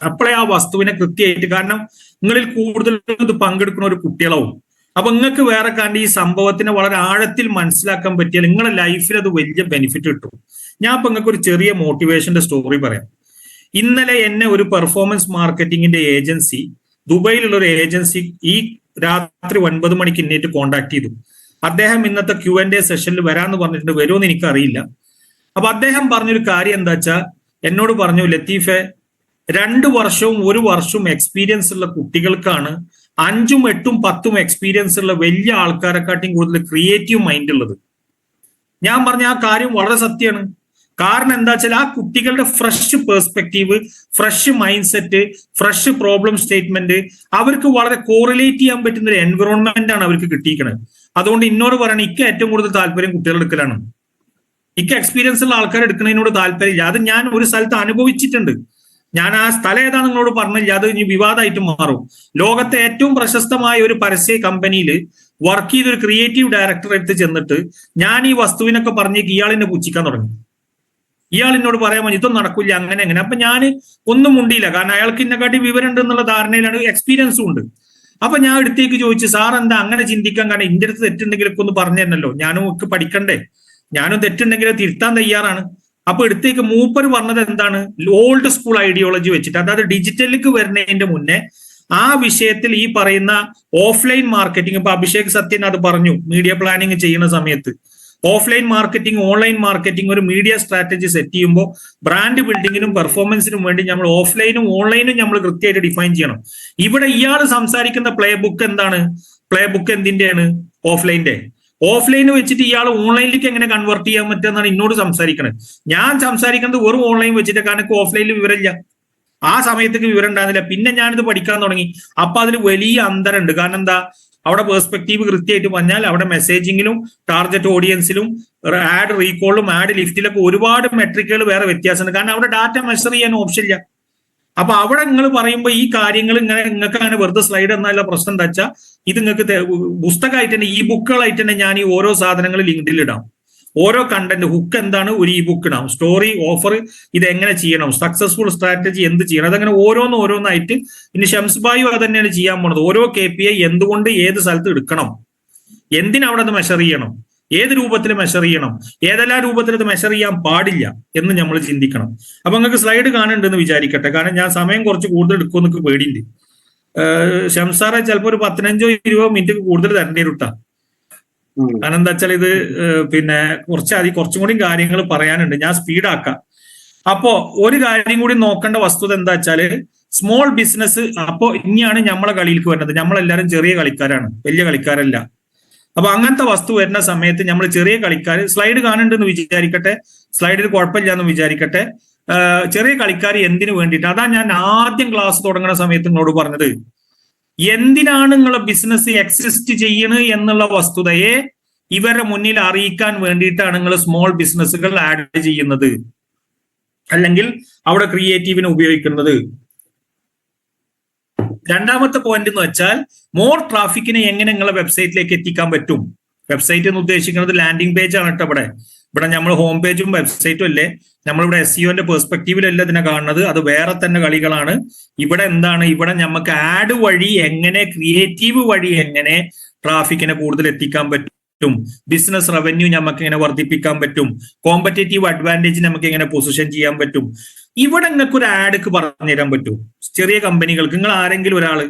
അപ്പോഴേ ആ വസ്തുവിനെ കൃത്യമായിട്ട്, കാരണം നിങ്ങളിൽ കൂടുതലും ഇത് പങ്കെടുക്കുന്ന ഒരു കുട്ടികളാവും. അപ്പൊ നിങ്ങൾക്ക് വേറെ കണ്ട് ഈ സംഭവത്തിനെ വളരെ ആഴത്തിൽ മനസ്സിലാക്കാൻ പറ്റിയാൽ നിങ്ങളുടെ ലൈഫിൽ അത് വലിയ ബെനിഫിറ്റ് കിട്ടും. ഞാൻ ഇപ്പൊ നിങ്ങൾക്ക് ഒരു ചെറിയ മോട്ടിവേഷന്റെ സ്റ്റോറി പറയാം. ഇന്നലെ എന്നെ ഒരു പെർഫോമൻസ് മാർക്കറ്റിംഗിന്റെ ഏജൻസി, ദുബൈയിലുള്ള ഒരു ഏജൻസി, ഈ രാത്രി 9 മണിക്ക് ഇന്നേറ്റ് കോൺടാക്ട് ചെയ്തു. അദ്ദേഹം ഇന്നത്തെ Q&A സെഷനിൽ വരാന്ന് പറഞ്ഞിട്ടുണ്ട്. വരുമെന്ന് എനിക്കറിയില്ല. അപ്പൊ അദ്ദേഹം പറഞ്ഞൊരു കാര്യം എന്താ വെച്ചാൽ എന്നോട് പറഞ്ഞു, ലത്തീഫെ 2 വർഷവും 1 വർഷവും എക്സ്പീരിയൻസ് ഉള്ള കുട്ടികൾക്കാണ് 5ഉം 8ഉം 10ഉം എക്സ്പീരിയൻസ് ഉള്ള വലിയ ആൾക്കാരെക്കാട്ടിയും കൂടുതൽ ക്രിയേറ്റീവ് മൈൻഡ് ഉള്ളത്. ഞാൻ പറഞ്ഞ ആ കാര്യം വളരെ സത്യമാണ്. കാരണം എന്താ വെച്ചാൽ ആ കുട്ടികളുടെ fresh perspective, fresh mind set, fresh problem statement, അവർക്ക് വളരെ കോറിലേറ്റ് ചെയ്യാൻ പറ്റുന്ന ഒരു എൻവിറോൺമെന്റ് ആണ് അവർക്ക് കിട്ടിയിരിക്കുന്നത്. അതുകൊണ്ട് ഇന്നോട് പറയണം, ഇക്ക് ഏറ്റവും കൂടുതൽ താല്പര്യം കുട്ടികൾ എടുക്കലാണ്. ഇക്ക് എക്സ്പീരിയൻസ് ഉള്ള ആൾക്കാർ എടുക്കുന്നതിനോട് താല്പര്യമില്ല. അത് ഞാൻ ഒരു സ്ഥലത്ത് അനുഭവിച്ചിട്ടുണ്ട്. ഞാൻ ആ സ്ഥലം ഏതാ നിങ്ങളോട് പറഞ്ഞില്ല, അത് ഇനി വിവാദമായിട്ട് മാറും. ലോകത്തെ ഏറ്റവും പ്രശസ്തമായ ഒരു പരസ്യ കമ്പനിയിൽ വർക്ക് ചെയ്തൊരു ക്രിയേറ്റീവ് ഡയറക്ടർ എടുത്ത് ചെന്നിട്ട് ഞാൻ ഈ വസ്തുവിനൊക്കെ പറഞ്ഞേക്ക് ഇയാളിനെ പുച്ഛിക്കാൻ തുടങ്ങി. ഇയാൾ എന്നോട് പറയാൻ പറഞ്ഞു ഇതൊന്നും നടക്കില്ല, അങ്ങനെ. അപ്പൊ ഞാൻ ഒന്നും മുണ്ടിയില്ല, കാരണം അയാൾക്ക് ഇന്നെക്കാട്ടി വിവരം ഉണ്ട് എന്നുള്ള ധാരണയിലാണ്, എക്സ്പീരിയൻസും ഉണ്ട്. അപ്പൊ ഞാൻ അടുത്തേക്ക് ചോദിച്ചു, സാർ എന്താ അങ്ങനെ ചിന്തിക്കാൻ? കാരണം ഇന്റെ അടുത്ത് തെറ്റുണ്ടെങ്കിലൊക്കെ ഒന്ന് പറഞ്ഞു തരണല്ലോ, ഞാനും ഒക്കെ പഠിക്കണ്ടേ, ഞാനും തെറ്റുണ്ടെങ്കിൽ തിരുത്താൻ തയ്യാറാണ്. അപ്പൊ എടുത്തേക്ക് മൂപ്പർ പറഞ്ഞത് എന്താണ്, ഓൾഡ് സ്കൂൾ ഐഡിയോളജി വെച്ചിട്ട്, അതായത് ഡിജിറ്റലിലേക്ക് വരുന്നതിന്റെ മുന്നേ ആ വിഷയത്തിൽ ഈ പറയുന്ന ഓഫ്ലൈൻ മാർക്കറ്റിംഗ്, ഇപ്പൊ അഭിഷേക് സത്യൻ അത് പറഞ്ഞു മീഡിയ പ്ലാനിങ് ചെയ്യുന്ന സമയത്ത്, ഓഫ്ലൈൻ മാർക്കറ്റിംഗ്, ഓൺലൈൻ മാർക്കറ്റിംഗ്, ഒരു മീഡിയ സ്ട്രാറ്റജി സെറ്റ് ചെയ്യുമ്പോൾ ബ്രാൻഡ് ബിൽഡിങ്ങിനും പെർഫോമൻസിനും വേണ്ടി നമ്മൾ ഓഫ്ലൈനും ഓൺലൈനും നമ്മൾ കൃത്യമായിട്ട് ഡിഫൈൻ ചെയ്യണം. ഇവിടെ ഇയാൾ സംസാരിക്കുന്ന പ്ലേ ബുക്ക് എന്താണ്? പ്ലേ ബുക്ക് എന്തിന്റെയാണ്? ഓഫ്ലൈൻ്റെ. ഓഫ്ലൈന് വെച്ചിട്ട് ഇയാൾ ഓൺലൈനിലേക്ക് എങ്ങനെ കൺവേർട്ട് ചെയ്യാൻ പറ്റുമെന്നാണ് എന്നോട് സംസാരിക്കുന്നത്. ഞാൻ സംസാരിക്കുന്നത് വെറും ഓൺലൈൻ വെച്ചിട്ട്, കാരണം ഓഫ്ലൈനിൽ വിവരമില്ല, ആ സമയത്തേക്ക് വിവരം ഉണ്ടാകുന്നില്ല. പിന്നെ ഞാനിത് പഠിക്കാൻ തുടങ്ങി. അപ്പൊ അതിൽ വലിയ അന്തരമുണ്ട്. കാരണം എന്താ, അവിടെ പേഴ്സ്പെക്റ്റീവ് കൃത്യമായിട്ട് പറഞ്ഞാൽ അവിടെ മെസ്സേജിങ്ങിലും ടാർഗറ്റ് ഓഡിയൻസിലും ആഡ് റീകോളിലും ആഡ് ലിഫ്റ്റിലൊക്കെ ഒരുപാട് മെട്രിക്കുകൾ വേറെ വ്യത്യാസമുണ്ട്. കാരണം അവിടെ ഡാറ്റ മെഷർ ചെയ്യാൻ ഓപ്ഷൻ ഇല്ല. അപ്പൊ അവിടെ നിങ്ങൾ പറയുമ്പോൾ ഈ കാര്യങ്ങൾ ഇങ്ങനെ നിങ്ങൾക്ക് അങ്ങനെ വെറുതെ സ്ലൈഡ് എന്നല്ല പ്രശ്നം എന്താ വെച്ചാൽ, ഇത് നിങ്ങൾക്ക് പുസ്തകമായിട്ട് തന്നെ, ഈ ബുക്കുകളായിട്ട് തന്നെ ഞാൻ ഈ ഓരോ സാധനങ്ങൾ ലിങ്ക്ഡിൽ ഇടാം. ഓരോ കണ്ടന്റ് ഹുക്ക് എന്താണ്, ഒരു ഈ ബുക്ക് ഇടാം, സ്റ്റോറി, ഓഫർ, ഇത് എങ്ങനെ ചെയ്യണം, സക്സസ്ഫുൾ സ്ട്രാറ്റജി എന്ത് ചെയ്യണം, അതങ്ങനെ ഓരോന്നായിട്ട്. ഇനി ഷംസ്ബായു അത് തന്നെയാണ് ചെയ്യാൻ പോണത്. ഓരോ KPI എന്തുകൊണ്ട് ഏത് സ്ഥലത്ത് എടുക്കണം, എന്തിനവിടെ അത് മെഷർ ചെയ്യണം, ഏത് രൂപത്തിൽ മെഷർ ചെയ്യണം, ഏതെല്ലാം രൂപത്തിൽ അത് മെഷർ ചെയ്യാൻ പാടില്ല എന്ന് നമ്മൾ ചിന്തിക്കണം. അപ്പൊ നിങ്ങൾക്ക് സ്ലൈഡ് കാണുന്നുണ്ടെന്ന് വിചാരിക്കട്ടെ, കാരണം ഞാൻ സമയം കുറച്ച് കൂടുതൽ എടുക്കുമെന്നൊക്കെ പേടിയുണ്ട്. ഷംസാറെ ചിലപ്പോൾ ഒരു 15-20 മിനിറ്റ് കൂടുതൽ തരേണ്ടി വരും. കാരണം എന്താ വെച്ചാൽ ഇത് പിന്നെ കുറച്ചും കൂടി കാര്യങ്ങൾ പറയാനുണ്ട്, ഞാൻ സ്പീഡാക്കാം. അപ്പോ ഒരു കാര്യം കൂടി നോക്കേണ്ട വസ്തുത എന്താ വെച്ചാല്, സ്മോൾ ബിസിനസ്. അപ്പോ ഇനിയാണ് നമ്മളെ കളിയിലേക്ക് വരുന്നത്. നമ്മളെല്ലാരും ചെറിയ കളിക്കാരാണ്, വലിയ കളിക്കാരല്ല. അപ്പൊ അങ്ങനത്തെ വസ്തു വരുന്ന സമയത്ത് നമ്മൾ ചെറിയ കളിക്കാർ, സ്ലൈഡ് കാണുന്നുണ്ടെന്ന് വിചാരിക്കട്ടെ, സ്ലൈഡിൽ കുഴപ്പമില്ല എന്ന് വിചാരിക്കട്ടെ. ചെറിയ കളിക്കാർ എന്തിനു വേണ്ടിയിട്ട്, അതാ ഞാൻ ആദ്യം ക്ലാസ് തുടങ്ങുന്ന സമയത്ത് നിങ്ങളോട് പറഞ്ഞത്, എന്തിനാണ് നിങ്ങളെ ബിസിനസ് എക്സിസ്റ്റ് ചെയ്യണത് എന്നുള്ള വസ്തുതയെ ഇവരുടെ മുന്നിൽ അറിയിക്കാൻ വേണ്ടിയിട്ടാണ് നിങ്ങൾ സ്മോൾ ബിസിനസ്സുകൾ ആഡ് ചെയ്യുന്നത്, അല്ലെങ്കിൽ അവിടെ ക്രിയേറ്റീവിനെ ഉപയോഗിക്കുന്നത്. രണ്ടാമത്തെ പോയിന്റ് എന്ന് വെച്ചാൽ, മോർ ട്രാഫിക്കിനെ എങ്ങനെ നിങ്ങളെ വെബ്സൈറ്റിലേക്ക് എത്തിക്കാൻ പറ്റും. വെബ്സൈറ്റ് എന്ന് ഉദ്ദേശിക്കുന്നത് ലാൻഡിംഗ് പേജ് ആണ് കേട്ടോ. ഇവിടെ നമ്മൾ ഹോം പേജും വെബ്സൈറ്റും അല്ലേ, നമ്മളിവിടെ SEOന്റെ പെർസ്പെക്റ്റീവിലല്ല ഇതിനെ കാണുന്നത്, അത് വേറെ തന്നെ കളികളാണ്. ഇവിടെ എന്താണ്, ഇവിടെ നമുക്ക് ആഡ് വഴി എങ്ങനെ, ക്രിയേറ്റീവ് വഴി എങ്ങനെ ട്രാഫിക്കിനെ കൂടുതൽ എത്തിക്കാൻ പറ്റും പറ്റും, ബിസിനസ് റവന്യൂ നമുക്ക് എങ്ങനെ വർദ്ധിപ്പിക്കാൻ പറ്റും, കോമ്പറ്റേറ്റീവ് അഡ്വാൻറ്റേജ് നമുക്ക് എങ്ങനെ പൊസിഷൻ ചെയ്യാൻ പറ്റും. ഇവിടെ നിങ്ങൾക്ക് ഒരു ആഡ്ക്ക് പറഞ്ഞു തരാൻ പറ്റും. ചെറിയ കമ്പനികൾക്ക് നിങ്ങൾ ആരെങ്കിലും ഒരാള്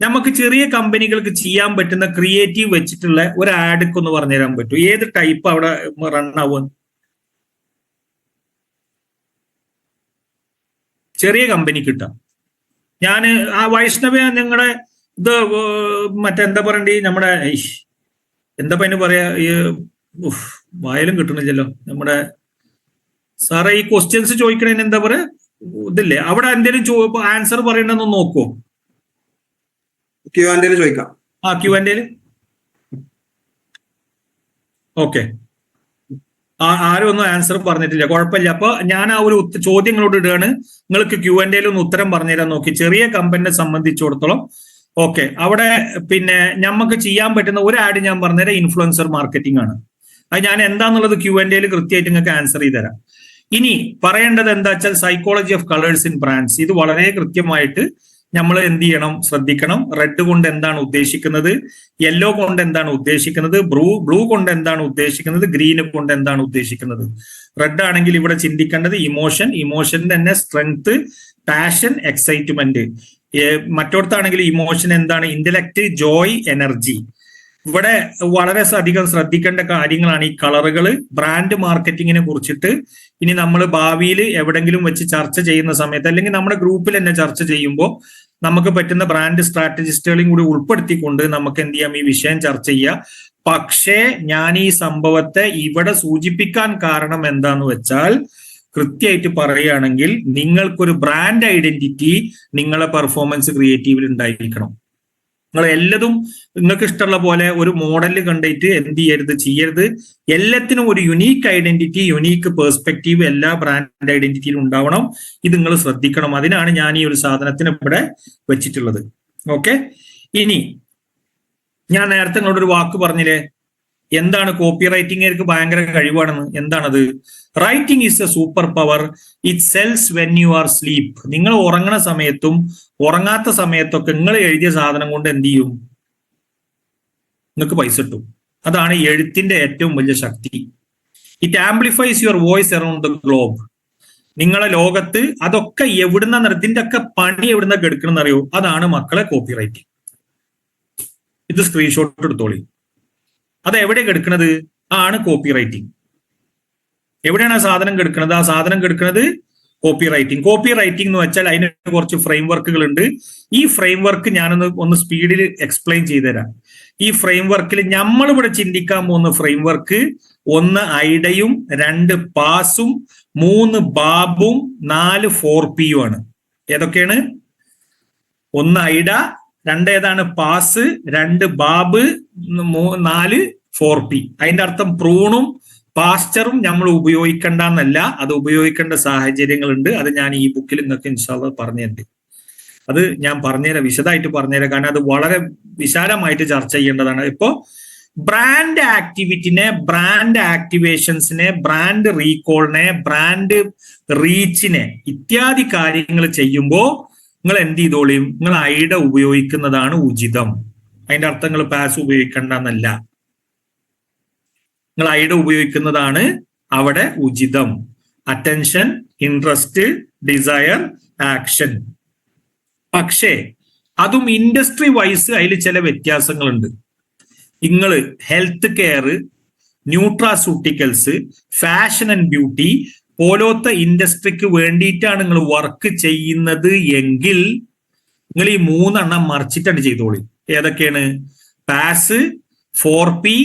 നമുക്ക് ചെറിയ കമ്പനികൾക്ക് ചെയ്യാൻ പറ്റുന്ന ക്രിയേറ്റീവ് വെച്ചിട്ടുള്ള ഒരു ആഡ്ക്ക് ഒന്ന് പറഞ്ഞു തരാൻ പറ്റും. ഏത് ടൈപ്പ് അവിടെ റൺ ആവും? ചെറിയ കമ്പനി കിട്ടാം. ഞാൻ ആ വൈഷ്ണവ നിങ്ങളുടെ ഇത് മറ്റെന്താ പറയണ്ടേ, നമ്മുടെ എന്താ അതിന് പറയാ, വായലും കിട്ടണില്ലല്ലോ നമ്മുടെ സാറേ. ഈ ക്വസ്റ്റ്യൻസ് ചോദിക്കണതിന് എന്താ പറയാ ഇതില്ലേ, അവിടെ എന്തെങ്കിലും ആൻസർ പറയണമെന്ന് നോക്കുവോ? Q&A ചോദിക്കാം. ആ Q&A ഓക്കെ. ആരും ഒന്നും ആൻസർ പറഞ്ഞിട്ടില്ല, കുഴപ്പമില്ല. അപ്പൊ ഞാൻ ആ ഒരു ചോദ്യങ്ങളോട് ഇടുകയാണ്. നിങ്ങൾക്ക് Q&A ഒന്ന് ഉത്തരം പറഞ്ഞുതരാൻ നോക്കി. ചെറിയ കമ്പനിയെ സംബന്ധിച്ചിടത്തോളം ഓക്കെ, അവിടെ പിന്നെ നമുക്ക് ചെയ്യാൻ പറ്റുന്ന ഒരു ആഡ് ഞാൻ പറഞ്ഞുതരാം, ഇൻഫ്ലുവൻസർ മാർക്കറ്റിംഗ് ആണ്. അത് ഞാൻ എന്താന്നുള്ളത് Q&A കൃത്യമായിട്ട് നിങ്ങൾക്ക് ആൻസർ ചെയ്ത് തരാം. ഇനി പറയേണ്ടത് എന്താ വെച്ചാൽ psychology of colours in brands. ഇത് വളരെ കൃത്യമായിട്ട് നമ്മൾ എന്ത് ചെയ്യണം, ശ്രദ്ധിക്കണം. റെഡ് കൊണ്ട് എന്താണ് ഉദ്ദേശിക്കുന്നത്, യെല്ലോ കൊണ്ട് എന്താണ് ഉദ്ദേശിക്കുന്നത്, ബ്ലൂ കൊണ്ട് എന്താണ് ഉദ്ദേശിക്കുന്നത്, ഗ്രീൻ കൊണ്ട് എന്താണ് ഉദ്ദേശിക്കുന്നത്. റെഡ് ആണെങ്കിൽ ഇവിടെ ചിന്തിക്കേണ്ടത് ഇമോഷൻ തന്നെ സ്ട്രെങ്ത്, പാഷൻ, എക്സൈറ്റ്മെന്റ്. മറ്റോടത്താണെങ്കിൽ ഇമോഷൻ എന്താണ്, ഇന്റലക്ട്, ജോയ്, എനർജി. ഇവിടെ വളരെ അധികം ശ്രദ്ധിക്കേണ്ട കാര്യങ്ങളാണ് ഈ കളറുകൾ. ബ്രാൻഡ് മാർക്കറ്റിങ്ങിനെ കുറിച്ചിട്ട് ഇനി നമ്മൾ ഭാവിയിൽ എവിടെങ്കിലും വെച്ച് ചർച്ച ചെയ്യുന്ന സമയത്ത്, അല്ലെങ്കിൽ നമ്മുടെ ഗ്രൂപ്പിൽ തന്നെ ചർച്ച ചെയ്യുമ്പോൾ നമുക്ക് പറ്റുന്ന ബ്രാൻഡ് സ്ട്രാറ്റജിസ്റ്റുകളെയും കൂടി ഉൾപ്പെടുത്തിക്കൊണ്ട് നമുക്ക് എന്ത് ചെയ്യാം, ഈ വിഷയം ചർച്ച ചെയ്യാം. പക്ഷേ ഞാൻ ഈ സംഭവത്തെ ഇവിടെ സൂചിപ്പിക്കാൻ കാരണം എന്താന്ന് വെച്ചാൽ, കൃത്യമായിട്ട് പറയുകയാണെങ്കിൽ നിങ്ങൾക്കൊരു ബ്രാൻഡ് ഐഡന്റിറ്റി നിങ്ങളെ പെർഫോമൻസ് ക്രിയേറ്റീവിൽ ഉണ്ടായിരിക്കണം. നിങ്ങൾ എല്ലതും നിങ്ങൾക്ക് ഇഷ്ടമുള്ള പോലെ ഒരു മോഡല് കണ്ടിട്ട് എന്ത് ചെയ്യരുത്. എല്ലാത്തിനും ഒരു യുണീക്ക് ഐഡന്റിറ്റി, യുണീക്ക് പെർസ്പെക്റ്റീവ് എല്ലാ ബ്രാൻഡ് ഐഡന്റിറ്റിയിലും ഉണ്ടാവണം. ഇത് നിങ്ങൾ ശ്രദ്ധിക്കണം. അതിനാണ് ഞാൻ ഈ ഒരു സാധനത്തിന് ഇവിടെ വെച്ചിട്ടുള്ളത്. ഓക്കെ. ഇനി ഞാൻ നേരത്തെ നിങ്ങളോടൊരു വാക്ക് പറഞ്ഞില്ലേ, എന്താണ് കോപ്പി റൈറ്റിംഗുകാർക്ക് ഭയങ്കര കഴിവാണെന്ന്. എന്താണത്? Writing is A super power, it cells when you are sleep. നിങ്ങൾ ഉറങ്ങണ സമയത്തും ഉറങ്ങാത്ത സമയത്തൊക്കെ നിങ്ങൾ എഴുതിയ സാധനം കൊണ്ട് എന്ത് ചെയ്യും, നിങ്ങൾക്ക് പൈസ കിട്ടും. അതാണ് എഴുത്തിന്റെ ഏറ്റവും വലിയ ശക്തി. It amplifies your voice around the globe. നിങ്ങളെ ലോകത്ത് അതൊക്കെ എവിടുന്ന, ഇതിന്റെ ഒക്കെ പണി എവിടുന്ന എടുക്കണമെന്ന് അറിയോ? അതാണ് മക്കളെ കോപ്പി റൈറ്റിംഗ്. ഇത് സ്ക്രീൻഷോട്ട് എടുത്തോളി. അത് എവിടെ കെടുക്കുന്നത് ആണ് കോപ്പി റൈറ്റിംഗ്. എവിടെയാണ് ആ സാധനം കെടുക്കുന്നത്? ആ സാധനം കെടുക്കുന്നത് കോപ്പി റൈറ്റിംഗ്. കോപ്പി റൈറ്റിംഗ് എന്ന് വെച്ചാൽ അതിന് കുറച്ച് ഫ്രെയിം വർക്കുകൾ ഉണ്ട്. ഈ ഫ്രെയിം വർക്ക് ഞാനൊന്ന് സ്പീഡിൽ എക്സ്പ്ലെയിൻ ചെയ്തുതരാം. ഈ ഫ്രെയിം വർക്കിൽ നമ്മളിവിടെ ചിന്തിക്കാൻ പോകുന്ന ഫ്രെയിം വർക്ക് 1 ഐഡയും 2 പാസും 3 ബാബും 4 4P ആണ്. ഏതൊക്കെയാണ്? 1 ഐഡ, 2 ഏതാണ് പാസ്, 2 ബാബ്, 4 4P. അതിന്റെ അർത്ഥം പ്രൂണും പാസ്റ്ററും നമ്മൾ ഉപയോഗിക്കേണ്ട എന്നല്ല, അത് ഉപയോഗിക്കേണ്ട സാഹചര്യങ്ങളുണ്ട്. അത് ഞാൻ ഈ ബുക്കിൽ നിങ്ങൾക്ക് ഇൻഷാല്ലാഹ് പറഞ്ഞുതരുന്നുണ്ട്. അത് ഞാൻ പറഞ്ഞുതരാം, വിശദമായിട്ട് പറഞ്ഞുതരാം. കാരണം അത് വളരെ വിശാലമായിട്ട് ചർച്ച ചെയ്യേണ്ടതാണ്. ഇപ്പോ ബ്രാൻഡ് ആക്ടിവിറ്റിനെ, ബ്രാൻഡ് ആക്ടിവേഷൻസിനെ, ബ്രാൻഡ് റീകോളിനെ, ബ്രാൻഡ് റീച്ചിനെ ഇത്യാദി കാര്യങ്ങൾ ചെയ്യുമ്പോൾ നിങ്ങൾ എന്ത് ചെയ്തോളിയും, നിങ്ങൾ ഐഡ ഉപയോഗിക്കുന്നതാണ് ഉചിതം. അതിന്റെ അർത്ഥം നിങ്ങൾ പാസ് ഉപയോഗിക്കേണ്ട എന്നല്ല, നിങ്ങൾ ഐഡ ഉപയോഗിക്കുന്നതാണ് അവിടെ ഉചിതം. Attention, interest, desire, action. പക്ഷേ അതും ഇൻഡസ്ട്രി വൈസ് അതിൽ ചില വ്യത്യാസങ്ങളുണ്ട്. നിങ്ങൾ health care, nutraceuticals, fashion and beauty പോലത്തെ ഇൻഡസ്ട്രിക്ക് വേണ്ടിയിട്ടാണ് നിങ്ങൾ വർക്ക് ചെയ്യുന്നത് എങ്കിൽ നിങ്ങൾ ഈ 3 എണ്ണം മറിച്ചിട്ടാണ് ചെയ്തോളി. ഏതൊക്കെയാണ്? പാസ്, 4P,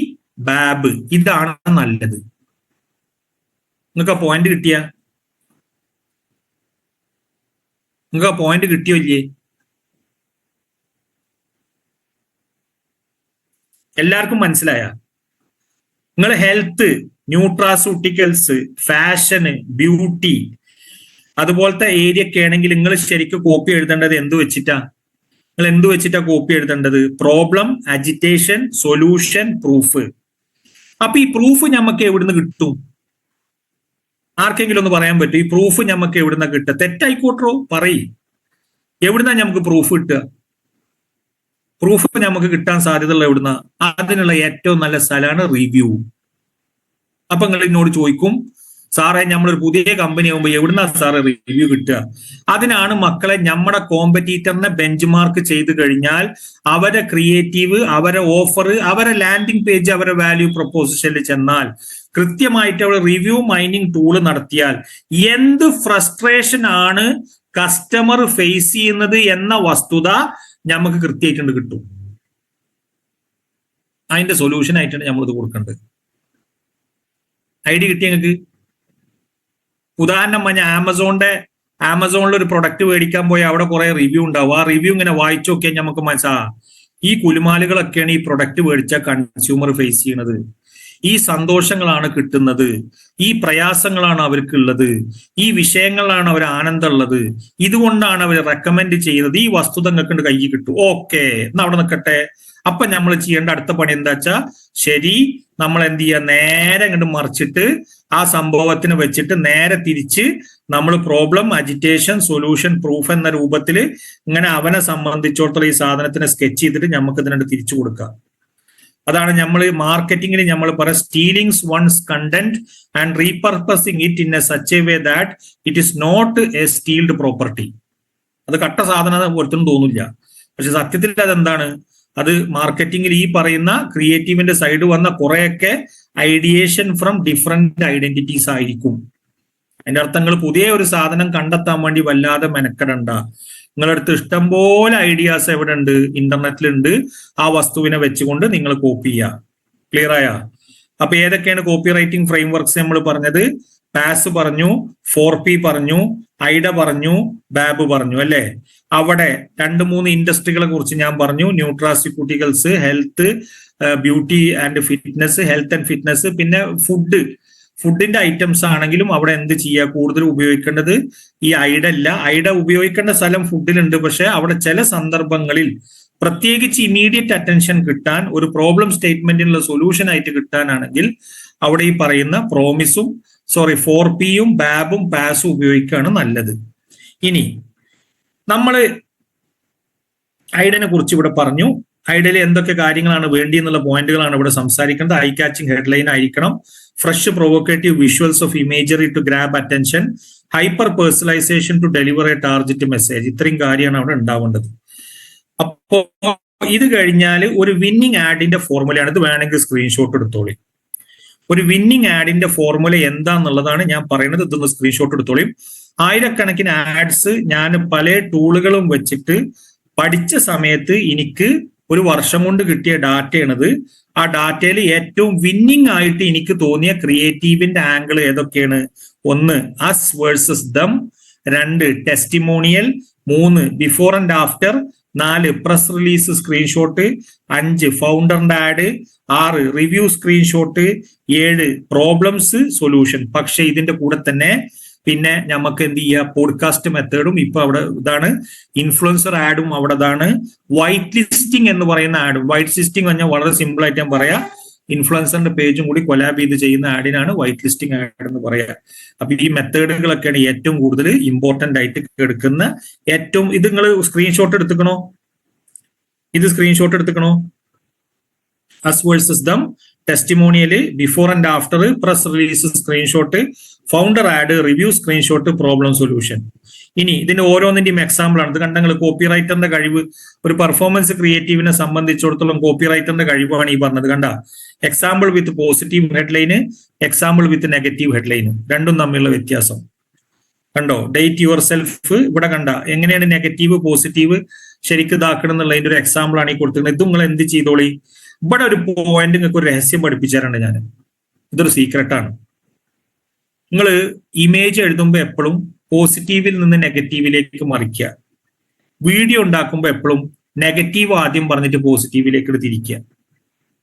ബാബ്. ഇതാണ് നല്ലത്. നിങ്ങൾക്ക് ആ പോയിന്റ് കിട്ടിയോ ഇല്ലേ? എല്ലാവർക്കും മനസ്സിലായ? നിങ്ങൾ ഹെൽത്ത്, ന്യൂട്രാസ്യൂട്ടിക്കൽസ്, ഫാഷന്, ബ്യൂട്ടി അതുപോലത്തെ ഏരിയ ഒക്കെ ആണെങ്കിൽ നിങ്ങൾ ശരിക്കും കോപ്പി എഴുതേണ്ടത് എന്ത് വെച്ചിട്ടാ? നിങ്ങൾ എന്ത് വെച്ചിട്ടാ കോപ്പി എഴുതേണ്ടത്? Problem, agitation, solution, proof. അപ്പൊ ഈ പ്രൂഫ് ഞമ്മക്ക് എവിടുന്ന് കിട്ടും? ആർക്കെങ്കിലും ഒന്ന് പറയാൻ പറ്റും ഈ പ്രൂഫ് ഞമ്മക്ക് എവിടുന്ന കിട്ടുക? തെറ്റായിക്കോട്ടോ, പറയും. എവിടുന്നാ ഞമ്മക്ക് പ്രൂഫ് കിട്ടുക? പ്രൂഫ് നമുക്ക് കിട്ടാൻ സാധ്യതയുള്ള എവിടുന്ന? അതിനുള്ള ഏറ്റവും നല്ല സ്ഥലമാണ് റിവ്യൂ. അപ്പൊ നിങ്ങൾ എന്നോട് ചോദിക്കും, സാറേ നമ്മളൊരു പുതിയ കമ്പനി ആകുമ്പോൾ എവിടുന്നാ സാറേ റിവ്യൂ കിട്ടുക? അതിനാണ് മക്കളെ നമ്മുടെ കോമ്പറ്റീറ്ററിനെ ബെഞ്ച് മാർക്ക് ചെയ്ത് കഴിഞ്ഞാൽ അവരെ ക്രിയേറ്റീവ്, അവരെ ഓഫർ, അവരെ ലാൻഡിംഗ് പേജ്, അവരെ വാല്യൂ പ്രൊപ്പോസിഷനിൽ ചെന്നാൽ കൃത്യമായിട്ട് അവർ റിവ്യൂ മൈനിങ് ടൂള് നടത്തിയാൽ എന്ത് ഫ്രസ്ട്രേഷൻ ആണ് കസ്റ്റമർ ഫേസ് ചെയ്യുന്നത് എന്ന വസ്തുത നമുക്ക് കൃത്യമായിട്ടുണ്ട് കിട്ടും. അതിന്റെ സൊല്യൂഷൻ ആയിട്ടാണ് നമ്മളിത് കൊടുക്കേണ്ടത്. ഐഡിയ കിട്ടിയ ഞങ്ങൾക്ക്? ഉദാഹരണം പറഞ്ഞാൽ ആമസോണിൽ ഒരു പ്രൊഡക്റ്റ് മേടിക്കാൻ പോയി അവിടെ കുറെ റിവ്യൂ ഉണ്ടാവും. ആ റിവ്യൂ ഇങ്ങനെ വായിച്ചു നോക്കിയാൽ നമുക്ക് മനസ്സിലാവും ഈ കുലുമാലുകളൊക്കെയാണ് ഈ പ്രൊഡക്റ്റ് മേടിച്ച കൺസ്യൂമർ ഫേസ് ചെയ്യണത്, ഈ സന്തോഷങ്ങളാണ് കിട്ടുന്നത്, ഈ പ്രയാസങ്ങളാണ് അവർക്കുള്ളത്, ഈ വിഷയങ്ങളാണ് അവർ ആനന്ദമുള്ളത്, ഇതുകൊണ്ടാണ് അവർ റെക്കമെൻഡ് ചെയ്യുന്നത്, ഈ വസ്തുത നിങ്ങൾക്ക് കയ്യിൽ കിട്ടും. ഓക്കെ, എന്നാ അവിടെ നിൽക്കട്ടെ. അപ്പൊ നമ്മൾ ചെയ്യേണ്ട അടുത്ത പണി എന്താ വെച്ചാ, ശരി നമ്മൾ എന്ത് ചെയ്യുക, നേരെ അങ്ങോട്ട് മറിച്ചിട്ട് ആ സംഭവത്തിന് വെച്ചിട്ട് നേരെ തിരിച്ച് നമ്മൾ പ്രോബ്ലം, അജിറ്റേഷൻ, സൊല്യൂഷൻ, പ്രൂഫ് എന്ന രൂപത്തിൽ ഇങ്ങനെ അവനെ സംബന്ധിച്ചിടത്തോളം ഈ സാധനത്തിനെ സ്കെച്ച് ചെയ്തിട്ട് നമുക്ക് ഇതിനോട് തിരിച്ചു കൊടുക്കാം. അതാണ് നമ്മൾ മാർക്കറ്റിംഗിൽ നമ്മൾ പറയാം, stealings one's content and repurposing it in a such a way that it is not a stealed property. അത് കട്ട സാധനം ഒരുത്തും തോന്നില്ല, പക്ഷെ സത്യത്തിൽ അതെന്താണ്? അത് മാർക്കറ്റിംഗിൽ ഈ പറയുന്ന ക്രിയേറ്റീവിന്റെ സൈഡ് വന്ന കുറെയൊക്കെ ഐഡിയേഷൻ ഫ്രം ഡിഫറെന്റ് ഐഡന്റിറ്റീസ് ആയിരിക്കും. അതിന്റെ അർത്ഥങ്ങൾ പുതിയ ഒരു സാധനം കണ്ടെത്താൻ വേണ്ടി വല്ലാതെ മെനക്കെടണ്ട. നിങ്ങളുടെ അടുത്ത് ഇഷ്ടംപോലെ ഐഡിയാസ് എവിടെ ഉണ്ട്? ഇന്റർനെറ്റിലുണ്ട്. ആ വസ്തുവിനെ വെച്ചുകൊണ്ട് നിങ്ങൾ കോപ്പി ചെയ്യുക. ക്ലിയർ ആയ? അപ്പൊ ഏതൊക്കെയാണ് കോപ്പി റൈറ്റിംഗ് ഫ്രെയിം വർക്ക്സ് നമ്മൾ പറഞ്ഞത്? പാസ് പറഞ്ഞു, 4P പറഞ്ഞു, ഐഡ പറഞ്ഞു, ബാബ് പറഞ്ഞു അല്ലെ? അവിടെ 2-3 ഇൻഡസ്ട്രികളെ കുറിച്ച് ഞാൻ പറഞ്ഞു. Nutraceuticals, health, beauty and fitness, health and fitness, പിന്നെ ഫുഡിന്റെ ഐറ്റംസ് ആണെങ്കിലും അവിടെ എന്ത് ചെയ്യുക, കൂടുതൽ ഉപയോഗിക്കേണ്ടത് ഈ ഐഡ അല്ല. ഐഡ ഉപയോഗിക്കേണ്ട സ്ഥലം ഫുഡിലുണ്ട്, പക്ഷെ അവിടെ ചില സന്ദർഭങ്ങളിൽ പ്രത്യേകിച്ച് ഇമീഡിയറ്റ് അറ്റൻഷൻ കിട്ടാൻ, ഒരു പ്രോബ്ലം സ്റ്റേറ്റ്മെന്റിനുള്ള സൊല്യൂഷൻ ആയിട്ട് കിട്ടാനാണെങ്കിൽ അവിടെ ഈ പറയുന്ന 4Pയും ബാബും പാസും ഉപയോഗിക്കുകയാണ് നല്ലത്. ഇനി നമ്മൾ ഐഡനെ കുറിച്ച് ഇവിടെ പറഞ്ഞു. ഐഡിയയിൽ എന്തൊക്കെ കാര്യങ്ങളാണ് വേണ്ടി എന്നുള്ള പോയിന്റുകളാണ് ഇവിടെ സംസാരിക്കേണ്ടത്. ഐ കാച്ചിങ് ഹെഡ്ലൈൻ ആയിരിക്കണം, fresh provocative visuals of imagery to grab attention, hyper personalization to deliver a target message. ഇത്രയും കാര്യമാണ് അവിടെ ഉണ്ടാവേണ്ടത്. അപ്പോ ഇത് കഴിഞ്ഞാൽ ഒരു വിന്നിങ് ആഡിന്റെ ഫോർമുലയാണ്. ഇത് വേണമെങ്കിൽ സ്ക്രീൻഷോട്ട് എടുത്തോളി. ഒരു വിന്നിങ് ആഡിന്റെ ഫോർമുല എന്താന്നുള്ളതാണ് ഞാൻ പറയുന്നത്. ഇതൊന്ന് സ്ക്രീൻഷോട്ട് എടുത്തോളി. ആയിരക്കണക്കിന് ആഡ്സ് ഞാൻ പല ടൂളുകളും വെച്ചിട്ട് പഠിച്ച സമയത്ത് എനിക്ക് ഒരു വർഷം കൊണ്ട് കിട്ടിയ ഡാറ്റയാണിത്. ആ ഡാറ്റയിൽ ഏറ്റവും വിന്നിങ് ആയിട്ട് എനിക്ക് തോന്നിയ ക്രിയേറ്റീവിന്റെ ആംഗിൾ ഏതൊക്കെയാണ്? 1 us versus them, 2 testimonial, 3 before and after, 4 press release screenshot, 5 ഫൗണ്ടറിന്റെ ad, 6 review screenshot, 7 problems solution. പക്ഷെ ഇതിന്റെ കൂടെ തന്നെ പിന്നെ നമുക്ക് എന്ത് ചെയ്യുക, പോഡ്കാസ്റ്റ് മെത്തേഡും ഇപ്പൊ അവിടെ ഇതാണ്, ഇൻഫ്ലുവൻസർ ആഡും അവിടെ ഇതാണ്, വൈറ്റ് ലിസ്റ്റിംഗ് എന്ന് പറയുന്ന ആഡും. വൈറ്റ് ലിസ്റ്റിംഗ് പറഞ്ഞാൽ വളരെ സിമ്പിൾ ആയിട്ട് ഞാൻ പറയാം, ഇൻഫ്ലുവൻസറിന്റെ പേജും കൂടി കൊലാബ് ചെയ്ത് ചെയ്യുന്ന ആഡിനാണ് വൈറ്റ് ലിസ്റ്റിംഗ് ആഡ് എന്ന് പറയാം. അപ്പൊ ഈ മെത്തേഡുകളൊക്കെയാണ് ഏറ്റവും കൂടുതൽ ഇമ്പോർട്ടന്റ് ആയിട്ട് എടുക്കുന്ന ഏറ്റവും. ഇത് നിങ്ങൾ സ്ക്രീൻഷോട്ട് എടുത്തുക്കണോ? ഇത് സ്ക്രീൻഷോട്ട് എടുത്തുക്കണോ? us versus them, testimonial, before and after, press release screenshot, founder ad, review screenshot, problem solution. ഇനി ഇതിന്റെ ഓരോന്നിന്റെയും എക്സാമ്പിൾ ആണ്. ഇത് കണ്ടങ്ങൾ കോപ്പി റൈറ്ററിന്റെ കഴിവ്, ഒരു പെർഫോമൻസ് ക്രിയേറ്റീവിനെ സംബന്ധിച്ചിടത്തോളം കോപ്പി റൈറ്ററിന്റെ കഴിവാണ് ഈ പറഞ്ഞത്. കണ്ട, എക്സാമ്പിൾ വിത്ത് പോസിറ്റീവ് ഹെഡ്ലൈന്, എക്സാമ്പിൾ വിത്ത് നെഗറ്റീവ് ഹെഡ്ലൈന്, രണ്ടും തമ്മിലുള്ള വ്യത്യാസം കണ്ടോ? ഡേറ്റ് യുവർ സെൽഫ് ഇവിടെ കണ്ട എങ്ങനെയാണ് നെഗറ്റീവ് പോസിറ്റീവ് ശരിക്കും ഇതാക്കണം എന്നുള്ളതിന്റെ ഒരു എക്സാമ്പിൾ ആണ് ഈ കൊടുത്തിരുന്നത്. ഇത് നിങ്ങൾ എന്ത് ചെയ്തോളി. ഇവിടെ ഒരു പോയിന്റ് നിങ്ങൾക്ക് ഒരു രഹസ്യം പഠിപ്പിച്ചാറുണ്ട് ഞാൻ. ഇതൊരു സീക്രട്ടാണ്. നിങ്ങൾ ഇമേജ് എഴുതുമ്പോൾ എപ്പോഴും പോസിറ്റീവിൽ നിന്ന് നെഗറ്റീവിലേക്ക് മറിക്കുക. വീഡിയോ ഉണ്ടാക്കുമ്പോൾ എപ്പോഴും നെഗറ്റീവ് ആദ്യം പറഞ്ഞിട്ട് പോസിറ്റീവിലേക്ക് തിരിക്കുക.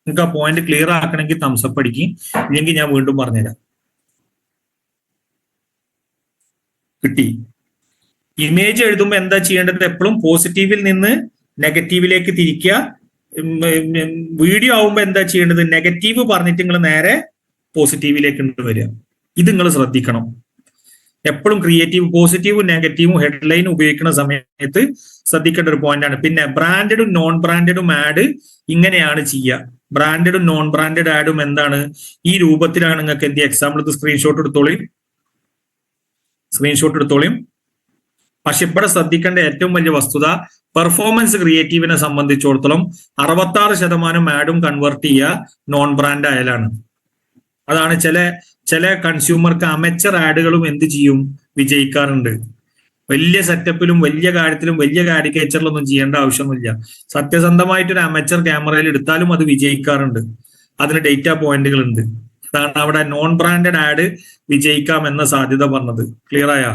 നിങ്ങൾക്ക് ആ പോയിന്റ് ക്ലിയർ ആക്കണമെങ്കിൽ തംസപ്പ് അടിക്കും, ഇല്ലെങ്കിൽ ഞാൻ വീണ്ടും പറഞ്ഞുതരാം. കിട്ടി? ഇമേജ് എഴുതുമ്പോൾ എന്താ ചെയ്യേണ്ടത്? എപ്പോഴും പോസിറ്റീവിൽ നിന്ന് നെഗറ്റീവിലേക്ക് തിരിക്കുക. വീഡിയോ ആവുമ്പോൾ എന്താ ചെയ്യേണ്ടത്? നെഗറ്റീവ് പറഞ്ഞിട്ട് നിങ്ങൾ നേരെ പോസിറ്റീവിലേക്ക് വരിക. ഇത് നിങ്ങൾ ശ്രദ്ധിക്കണം. എപ്പോഴും ക്രിയേറ്റീവ്, പോസിറ്റീവും നെഗറ്റീവും ഹെഡ്ലൈൻ ഉപയോഗിക്കുന്ന സമയത്ത് ശ്രദ്ധിക്കേണ്ട ഒരു പോയിന്റ് ആണ്. പിന്നെ ബ്രാൻഡഡും നോൺ ബ്രാൻഡഡും ആഡ് ഇങ്ങനെയാണ് ചെയ്യുക. ബ്രാൻഡഡും നോൺ ബ്രാൻഡഡ് ആഡും എന്താണ്, ഈ രൂപത്തിലാണ് നിങ്ങൾക്ക് എന്ത് എക്സാമ്പിൾ ഇത് സ്ക്രീൻഷോട്ട് എടുത്തോളിയും. പക്ഷെ ഇവിടെ ശ്രദ്ധിക്കേണ്ട ഏറ്റവും വലിയ വസ്തുത, പെർഫോമൻസ് ക്രിയേറ്റീവിനെ സംബന്ധിച്ചിടത്തോളം 66% ആഡും കൺവേർട്ട് ചെയ്യുക നോൺ ബ്രാൻഡ് ആയാലാണ്. അതാണ് ചില കൺസ്യൂമർക്ക് അമച്ചർ ആഡുകളും എന്ത് ചെയ്യും, വിജയിക്കാറുണ്ട്. വലിയ സെറ്റപ്പിലും വലിയ കാര്യത്തിലും വലിയ കാരിക്കേച്ചറിലൊന്നും ചെയ്യേണ്ട ആവശ്യമൊന്നുമില്ല. സത്യസന്ധമായിട്ടൊരു അമച്ചർ ക്യാമറയിൽ എടുത്താലും അത് വിജയിക്കാറുണ്ട്. അതിന് ഡേറ്റ പോയിന്റുകൾ ഉണ്ട്. അതാണ് അവിടെ നോൺ ബ്രാൻഡഡ് ആഡ് വിജയിക്കാം എന്ന സാധ്യത പറഞ്ഞത്. ക്ലിയർ ആയാ?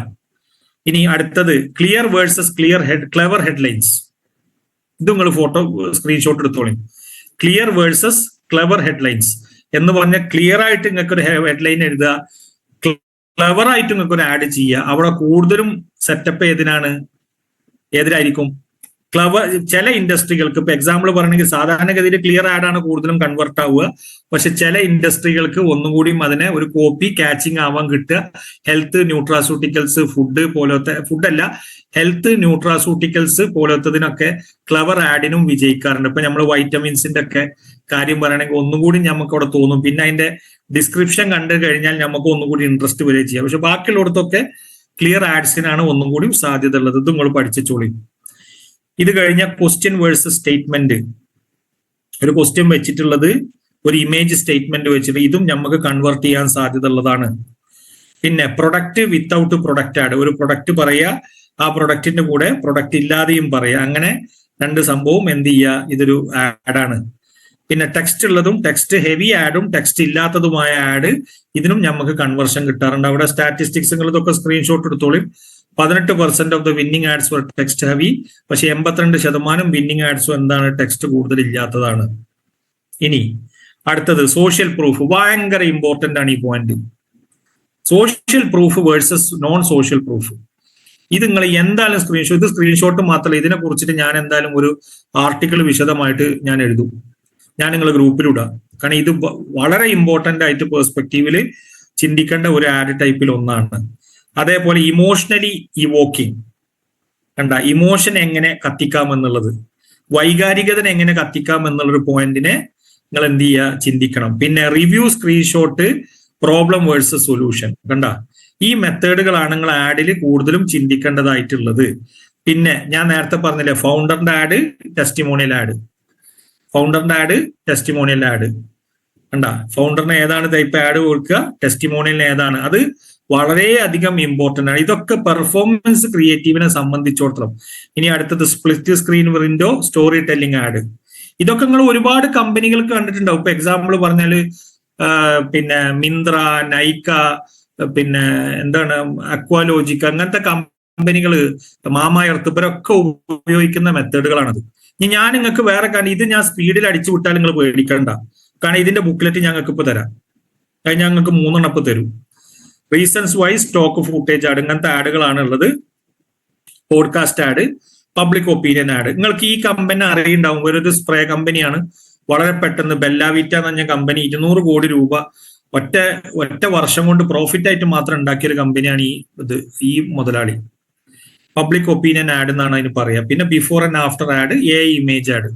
ഇനി അടുത്തത് ക്ലിയർ വേഴ്സസ് ക്ലെവർ ഹെഡ്ലൈൻസ്. ഇത് നിങ്ങൾ ഫോട്ടോ സ്ക്രീൻഷോട്ട് എടുത്തോളൂ. ക്ലിയർ വേഴ്സസ് ക്ലെവർ ഹെഡ്ലൈൻസ് എന്ന് പറഞ്ഞാൽ ക്ലിയർ ആയിട്ട് നിങ്ങൾക്ക് ഒരു ഹെഡ്ലൈൻ എഴുതുക, ക്ലെവർ ആയിട്ട് നിങ്ങൾക്ക് ഒരു ആഡ് ചെയ്യുക. അവിടെ കൂടുതലും സെറ്റപ്പ് ഏതിനായിരിക്കും? ക്ലെവർ. ചില ഇൻഡസ്ട്രികൾക്ക്, ഇപ്പൊ എക്സാമ്പിൾ പറയണമെങ്കിൽ സാധാരണഗതിയിൽ ക്ലിയർ ആഡാണ് കൂടുതലും കൺവേർട്ട് ആവുക. പക്ഷെ ചില ഇൻഡസ്ട്രികൾക്ക് ഒന്നുകൂടിയും അതിനെ ഒരു കോപ്പി കാച്ചിങ് ആവാൻ കിട്ടുക. ഹെൽത്ത്, ന്യൂട്രാസ്യൂട്ടിക്കൽസ്, ഫുഡല്ല ഹെൽത്ത് ന്യൂട്രാസ്യൂട്ടിക്കൽസ് പോലത്തതിനൊക്കെ ക്ലെവർ ആഡിനും വിജയിക്കാറുണ്ട്. ഇപ്പൊ നമ്മൾ വൈറ്റമിൻസിന്റെ ഒക്കെ കാര്യം പറയുകയാണെങ്കിൽ ഒന്നുകൂടി നമുക്ക് അവിടെ തോന്നും. പിന്നെ അതിന്റെ ഡിസ്ക്രിപ്ഷൻ കണ്ടു കഴിഞ്ഞാൽ നമുക്ക് ഒന്നുകൂടി ഇൻട്രസ്റ്റ് വരികയും ചെയ്യാം. പക്ഷെ ബാക്കിയുള്ളിടത്തൊക്കെ ക്ലിയർ ആഡ്സിനാണ് ഒന്നും കൂടി സാധ്യത ഉള്ളത്. ഇത് നിങ്ങൾ പഠിച്ചോളി. ഇത് കഴിഞ്ഞ ക്വസ്റ്റ്യൻ വേഴ്സസ് സ്റ്റേറ്റ്മെന്റ്. ഒരു ക്വസ്റ്റ്യൻ വെച്ചിട്ടുള്ളത് ഒരു ഇമേജ് സ്റ്റേറ്റ്മെന്റ് വെച്ചിട്ട് ഇതും നമുക്ക് കൺവേർട്ട് ചെയ്യാൻ സാധ്യത ഉള്ളതാണ്. പിന്നെ പ്രൊഡക്റ്റ് വിത്തൗട്ട് പ്രൊഡക്റ്റ് ആഡ്. ഒരു പ്രൊഡക്റ്റ് പറയുക, ആ പ്രൊഡക്റ്റിന്റെ കൂടെ പ്രൊഡക്റ്റ് ഇല്ലാതെയും പറയുക. അങ്ങനെ രണ്ട് സംഭവം എന്ത് ചെയ്യുക, ഇതൊരു ആഡാണ്. പിന്നെ ടെക്സ്റ്റ് ഉള്ളതും ടെക്സ്റ്റ് ഹെവി ആഡും ടെക്സ്റ്റ് ഇല്ലാത്തതുമായ ആഡ്, ഇതിനും നമുക്ക് കൺവേർഷൻ കിട്ടാറുണ്ട്. അവിടെ സ്റ്റാറ്റിസ്റ്റിക്സ് ഇതൊക്കെ സ്ക്രീൻഷോട്ട് എടുത്തോളും. 18% of the winning ads for text heavy. പക്ഷെ 82% വിന്നിംഗ് ആഡ്സും എന്താണ്, ടെക്സ്റ്റ് കൂടുതൽ ഇല്ലാത്തതാണ്. ഇനി അടുത്തത് സോഷ്യൽ പ്രൂഫ്. ഭയങ്കര ഇമ്പോർട്ടന്റ് ആണ് ഈ point. Social proof versus non social proof. ഇത് നിങ്ങൾ എന്തായാലും ഇത് സ്ക്രീൻഷോട്ട് മാത്രമല്ല, ഇതിനെ കുറിച്ചിട്ട് ഞാൻ എന്തായാലും ഒരു ആർട്ടിക്കിൾ വിശദമായിട്ട് ഞാൻ എഴുതും. ഞാൻ നിങ്ങൾ ഗ്രൂപ്പിലിടാം. കാരണം ഇത് വളരെ ഇമ്പോർട്ടന്റ് ആയിട്ട് പെർസ്പെക്റ്റീവില് ചിന്തിക്കേണ്ട ഒരു ആഡ് ടൈപ്പിൽ ഒന്നാണ്. അതേപോലെ ഇമോഷണലി ഇവോക്കിംഗ്. കണ്ട, ഇമോഷൻ എങ്ങനെ കത്തിക്കാം എന്നുള്ളത്, വൈകാരികതനെ എങ്ങനെ കത്തിക്കാം എന്നുള്ളൊരു പോയിന്റിനെ നിങ്ങൾ എന്ത് ചെയ്യുക, ചിന്തിക്കണം. പിന്നെ review, screenshot, problem versus solution. കണ്ട, ഈ മെത്തേഡുകളാണ് നിങ്ങൾ ആഡിൽ കൂടുതലും ചിന്തിക്കേണ്ടതായിട്ടുള്ളത്. പിന്നെ ഞാൻ നേരത്തെ പറഞ്ഞില്ലേ, ഫൗണ്ടറിന്റെ ആഡ്, ടെസ്റ്റിമോണിയൽ ആഡ്. ഫൗണ്ടറിന്റെ ആഡ്, ടെസ്റ്റിമോണിയൽ ആഡ്. കണ്ട, ഫൗണ്ടറിന് ഏതാണ് ടൈപ്പ് ആഡ് കൊടുക്കുക, ടെസ്റ്റിമോണിയലിന് ഏതാണ്, അത് വളരെയധികം ഇമ്പോർട്ടന്റ് ആണ്. ഇതൊക്കെ പെർഫോമൻസ് ക്രിയേറ്റീവിനെ സംബന്ധിച്ചിടത്തോളം. ഇനി അടുത്തത് split screen window, story telling add. ഇതൊക്കെ നിങ്ങൾ ഒരുപാട് കമ്പനികൾക്ക് കണ്ടിട്ടുണ്ടാവും. ഇപ്പൊ എക്സാമ്പിൾ പറഞ്ഞാല് പിന്നെ മിന്ത്ര, നൈക്ക, പിന്നെ എന്താണ് അക്വാലോജിക്, അങ്ങനത്തെ കമ്പനികൾ, മാമ-എർത്ത്, ഇവരൊക്കെ ഉപയോഗിക്കുന്ന മെത്തേഡുകളാണത്. ഇനി ഞാൻ നിങ്ങൾക്ക് വേറെ ഇത് ഞാൻ സ്പീഡിൽ അടിച്ചു വിട്ടാൽ നിങ്ങൾ പേടിക്കണ്ട. കാരണം ഇതിന്റെ ബുക്ക്ലെറ്റ് ഞങ്ങൾക്ക് ഇപ്പൊ തരാം. കഴിഞ്ഞാൽ ഞങ്ങൾക്ക് 3 എണ്ണം തരും. Reasons wise, stock footage ad, ഇങ്ങനത്തെ ആഡുകളാണ് ഉള്ളത്. Podcast ad, public opinion ad. നിങ്ങൾക്ക് ഈ കമ്പനി അറിയുണ്ടാവും, ഒരു സ്പ്രേ കമ്പനിയാണ്. വളരെ പെട്ടെന്ന് ബെല്ലാവിറ്റ എന്ന് പറഞ്ഞ കമ്പനി 200 കോടി രൂപ ഒറ്റ വർഷം കൊണ്ട് പ്രോഫിറ്റ് ആയിട്ട് മാത്രം ഉണ്ടാക്കിയൊരു കമ്പനിയാണ് ഈ മുതലാളി. പബ്ലിക് ഒപ്പീനിയൻ ആഡ് എന്നാണ് അതിന് പറയുക. പിന്നെ before and after add, image add.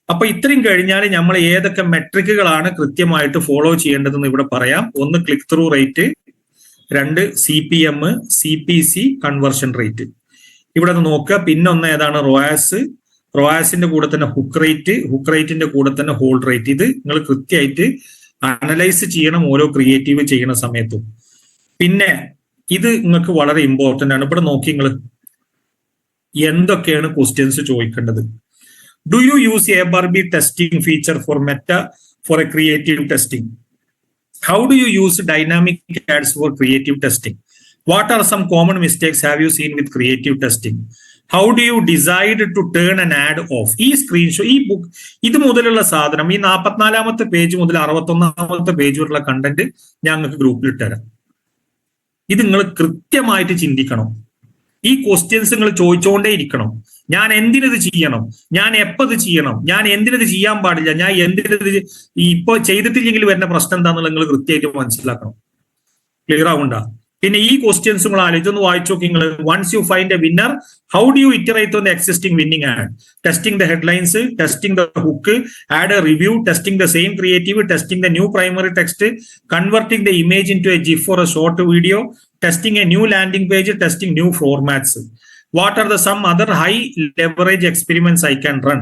അപ്പൊ ഇത്രയും കഴിഞ്ഞാൽ നമ്മൾ ഏതൊക്കെ മെട്രിക്കുകളാണ് കൃത്യമായിട്ട് ഫോളോ ചെയ്യേണ്ടതെന്ന് ഇവിടെ പറയാം. 1 click through rate, 2 CPM, CPC, conversion rate. ഇവിടെ നോക്കുക. പിന്നെ ഒന്ന് ഏതാണ്, റോയാസിന്റെ കൂടെ തന്നെ ഹുക്ക് റേറ്റിന്റെ കൂടെ തന്നെ ഹോൾഡ് റേറ്റ്. ഇത് നിങ്ങൾ കൃത്യമായിട്ട് അനലൈസ് ചെയ്യണം ഓരോ ക്രിയേറ്റീവ് ചെയ്യുന്ന സമയത്തും. പിന്നെ ഇത് നിങ്ങൾക്ക് വളരെ ഇമ്പോർട്ടന്റ് ആണ്. ഇവിടെ നോക്കി നിങ്ങൾ എന്തൊക്കെയാണ് ക്വസ്റ്റ്യൻസ് ചോദിക്കേണ്ടത്. Do you use A/B testing feature for Meta for a creative testing? How do you use dynamic ads for creative testing? What are some common mistakes have you seen with creative testing? How do you decide to turn an ad off? ഈ സ്ക്രീൻഷോട്ട്, ഈ ബുക്ക്, ഇത് മുതലുള്ള സാധനം, ഈ 44-ാമത്തെ പേജ് മുതൽ 61-ാമത്തെ പേജ് വരെയുള്ള കണ്ടന്റ് ഞങ്ങൾക്ക് ഗ്രൂപ്പിൽ ഇട്ടുതരാം. ഇത് നിങ്ങൾ കൃത്യമായിട്ട് ചിന്തിക്കണം. ഈ ക്വസ്റ്റ്യൻസ് നിങ്ങൾ ചോദിച്ചുകൊണ്ടേ ഇരിക്കണം. ഞാൻ എന്തിനത് ചെയ്യണം, ഞാൻ എപ്പത് ചെയ്യണം, ഞാൻ എന്തിനത് ചെയ്യാൻ പാടില്ല, ഞാൻ എന്തിനത് ഇപ്പൊ ചെയ്തിട്ടില്ലെങ്കിൽ വരുന്ന പ്രശ്നം എന്താണെന്നുള്ള നിങ്ങൾ കൃത്യമായിട്ട് മനസ്സിലാക്കണം. ക്ലിയർ ആവണ്ട. പിന്നെ ഈ ക്വസ്റ്റ്യൻസ് നിങ്ങൾ ആലോചിച്ചൊന്ന് വായിച്ചു നോക്കി നിങ്ങൾ. Once you find a winner, how do you iterate on the existing winning ad? Testing the headlines, testing the hook, add a review, testing the same creative, testing the new primary text, converting the image into a gif or a short video, testing a new landing page, testing new formats. What are the some other high leverage experiments I can run?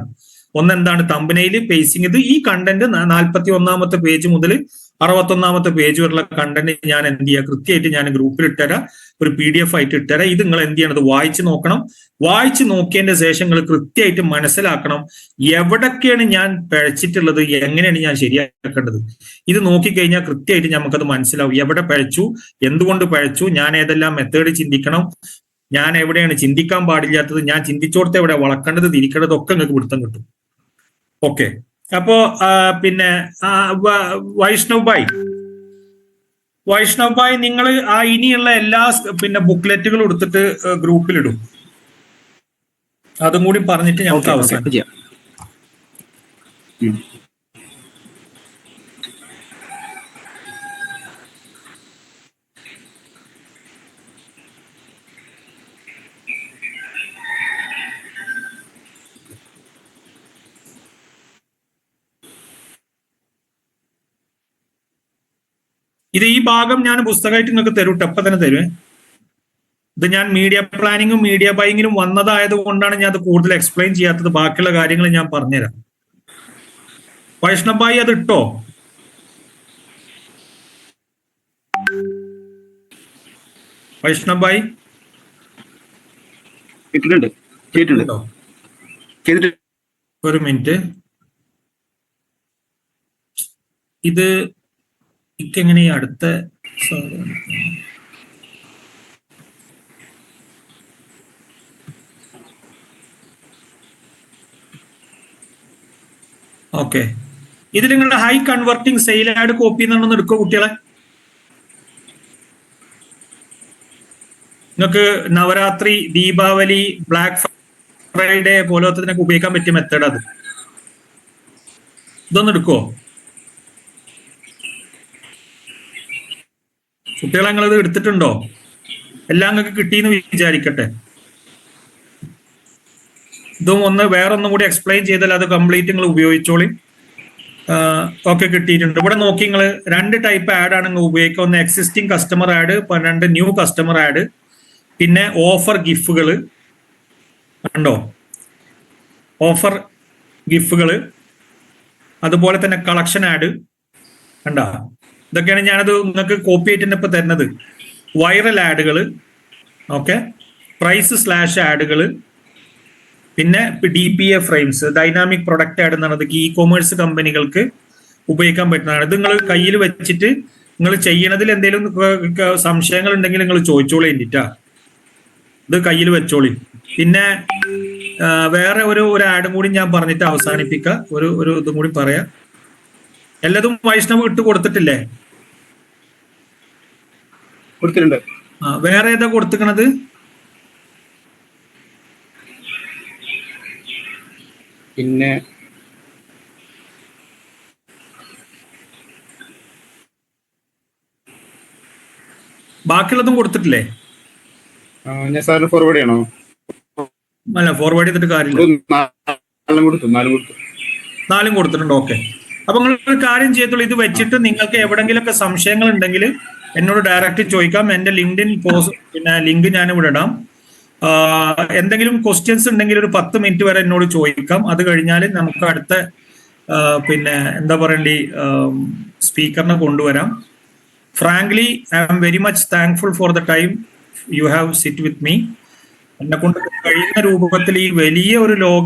ഒന്നെന്താണ് തമ്പനയിൽ, പേസിംഗ്. ഇത് ഈ കണ്ടന്റ് 41 പേജ് മുതൽ 61 പേജ് വരെയുള്ള കണ്ടന്റ് ഞാൻ എന്ത് ചെയ്യുക, കൃത്യമായിട്ട് ഞാൻ ഗ്രൂപ്പിൽ ഇട്ടുതരാം, ഒരു PDF ആയിട്ട് ഇട്ടുതരാം. ഇത് നിങ്ങൾ എന്ത് ചെയ്യണം, വായിച്ച് നോക്കണം. വായിച്ച് നോക്കിയതിന്റെ ശേഷം നിങ്ങൾ കൃത്യമായിട്ട് മനസ്സിലാക്കണം എവിടൊക്കെയാണ് ഞാൻ പഴച്ചിട്ടുള്ളത്, എങ്ങനെയാണ് ഞാൻ ശരിയാക്കേണ്ടത്. ഇത് നോക്കിക്കഴിഞ്ഞാൽ കൃത്യമായിട്ട് നമുക്കത് മനസ്സിലാവും, എവിടെ പഴച്ചു, എന്തുകൊണ്ട് പഴച്ചു, ഞാൻ ഏതെല്ലാം മെത്തേഡ് ചിന്തിക്കണം, ഞാൻ എവിടെയാണ് ചിന്തിക്കാൻ പാടില്ലാത്തത്, ഞാൻ ചിന്തിച്ചോടത്ത് എവിടെ വളക്കേണ്ടത്, തിരിക്കേണ്ടത് ഒക്കെ നിങ്ങൾക്ക് പിടുത്തം കിട്ടും. ഓക്കെ, അപ്പോ പിന്നെ വൈഷ്ണവ് ഭായ് നിങ്ങൾ ഇനിയുള്ള എല്ലാ പിന്നെ ബുക്ക്ലെറ്റുകളും എടുത്തിട്ട് ഗ്രൂപ്പിലിടും. അതും കൂടി പറഞ്ഞിട്ട് നമുക്ക് അവസാനം ചെയ്യാം. ഇത് ഈ ഭാഗം ഞാൻ പുസ്തകമായിട്ട് നിങ്ങൾക്ക് തരും, എപ്പ തന്നെ തരുവേ. ഇത് ഞാൻ മീഡിയ പ്ലാനിങ്ങും മീഡിയ ബൈങ്ങിനും വന്നതായത് കൊണ്ടാണ് ഞാൻ അത് കൂടുതൽ എക്സ്പ്ലെയിൻ ചെയ്യാത്തത്. ബാക്കിയുള്ള കാര്യങ്ങൾ ഞാൻ പറഞ്ഞുതരാം. വൈഷ്ണവ് ഭായി അത് ഇട്ടോ? വൈഷ്ണവ് ഭായി ഒരു മിനിറ്റ്. ഇത് എങ്ങനെ അടുത്ത ഓക്കെ, ഇത് നിങ്ങളുടെ ഹൈ കൺവെർട്ടിംഗ് സെയിൽ ആഡ് കോപ്പി എന്നാണെന്ന് എടുക്കുക കുട്ടികളെ. നിങ്ങൾക്ക് നവരാത്രി, ദീപാവലി, ബ്ലാക്ക് ഫ്രൈഡേ പോലത്തതിനൊക്കെ ഉപയോഗിക്കാൻ പറ്റിയ മെത്തേഡ് അത്. ഇതൊന്ന് എടുക്കുവോ കുട്ടികളെ? നിങ്ങളത് എടുത്തിട്ടുണ്ടോ? എല്ലാം നിങ്ങൾക്ക് കിട്ടിയെന്ന് വിചാരിക്കട്ടെ. ഇതും വേറൊന്നും കൂടി എക്സ്പ്ലെയിൻ ചെയ്താൽ അത് കംപ്ലീറ്റ് നിങ്ങൾ ഉപയോഗിച്ചോളി. ഓക്കെ, കിട്ടിയിട്ടുണ്ട്. ഇവിടെ നോക്കി നിങ്ങൾ 2 ടൈപ്പ് ആഡ് ആണ് നിങ്ങൾ ഉപയോഗിക്കുക. ഒന്ന് existing customer add, 2 new customer add, പിന്നെ ഓഫർ ഗിഫ്റ്റുകൾ ഉണ്ടോ, ഓഫർ ഗിഫ്റ്റുകൾ, അതുപോലെ തന്നെ കളക്ഷൻ ആഡ് കണ്ടോ. ഇതൊക്കെയാണ് ഞാനത് നിങ്ങൾക്ക് കോപ്പി ആയിട്ട് തന്നെ ഇപ്പൊ തരുന്നത്. വൈറൽ ആഡുകൾ, ഓക്കെ, പ്രൈസ് സ്ലാഷ് ആഡുകൾ, പിന്നെ DPA frames, dynamic product add എന്നാണ്. ഇ കൊമേഴ്സ് കമ്പനികൾക്ക് ഉപയോഗിക്കാൻ പറ്റുന്നതാണ്. ഇത് നിങ്ങൾ കയ്യിൽ വെച്ചിട്ട് നിങ്ങൾ ചെയ്യണതിൽ എന്തെങ്കിലും സംശയങ്ങൾ ഉണ്ടെങ്കിൽ നിങ്ങൾ ചോദിച്ചോളി വേണ്ടിട്ടാ. ഇത് കയ്യിൽ വെച്ചോളി. പിന്നെ വേറെ ഒരു ആഡും കൂടി ഞാൻ പറഞ്ഞിട്ട് അവസാനിപ്പിക്കാം. ഒരു ഇതും കൂടി പറയാം. എല്ലാതും വൈഷ്ണവ് ഇട്ട് കൊടുത്തിട്ടില്ലേ? കൊടുത്തിട്ടുണ്ട്. വേറെ ഏതാ കൊടുത്തിക്കണത്? പിന്നെ ബാക്കിയുള്ളതും കൊടുത്തിട്ടില്ലേ? ഞാൻ സാറിന് ഫോർവേഡ് ചെയ്യണോ? അല്ല, ഫോർവേഡ് ചെയ്തിട്ട് കാര്യമില്ല. 4 കൊടുത്തിട്ടുണ്ട്. ഓക്കെ, അപ്പൊ നിങ്ങൾ ഒരു കാര്യം ചെയ്തോളൂ. ഇത് വെച്ചിട്ട് നിങ്ങൾക്ക് എവിടെങ്കിലൊക്കെ സംശയങ്ങൾ ഉണ്ടെങ്കിൽ എന്നോട് ഡയറക്റ്റ് ചോദിക്കാം. എന്റെ ലിങ്ക്ഡിൻ പോസ്റ്റ് പിന്നെ ലിങ്ക് ഞാൻ ഇവിടെ ഇടാം. എന്തെങ്കിലും ക്വസ്റ്റ്യൻസ് ഉണ്ടെങ്കിൽ ഒരു 10 മിനിറ്റ് വരെ എന്നോട് ചോദിക്കാം. അത് കഴിഞ്ഞാൽ നമുക്ക് അടുത്ത പിന്നെ എന്താ പറയണ്ടേ സ്പീക്കറിനെ കൊണ്ടുവരാം. Frankly I am very much thankful for the time you have sit with me. എന്നെ കൊണ്ട് കഴിയുന്ന രൂപത്തിൽ ഈ വലിയ ഒരു ലോകം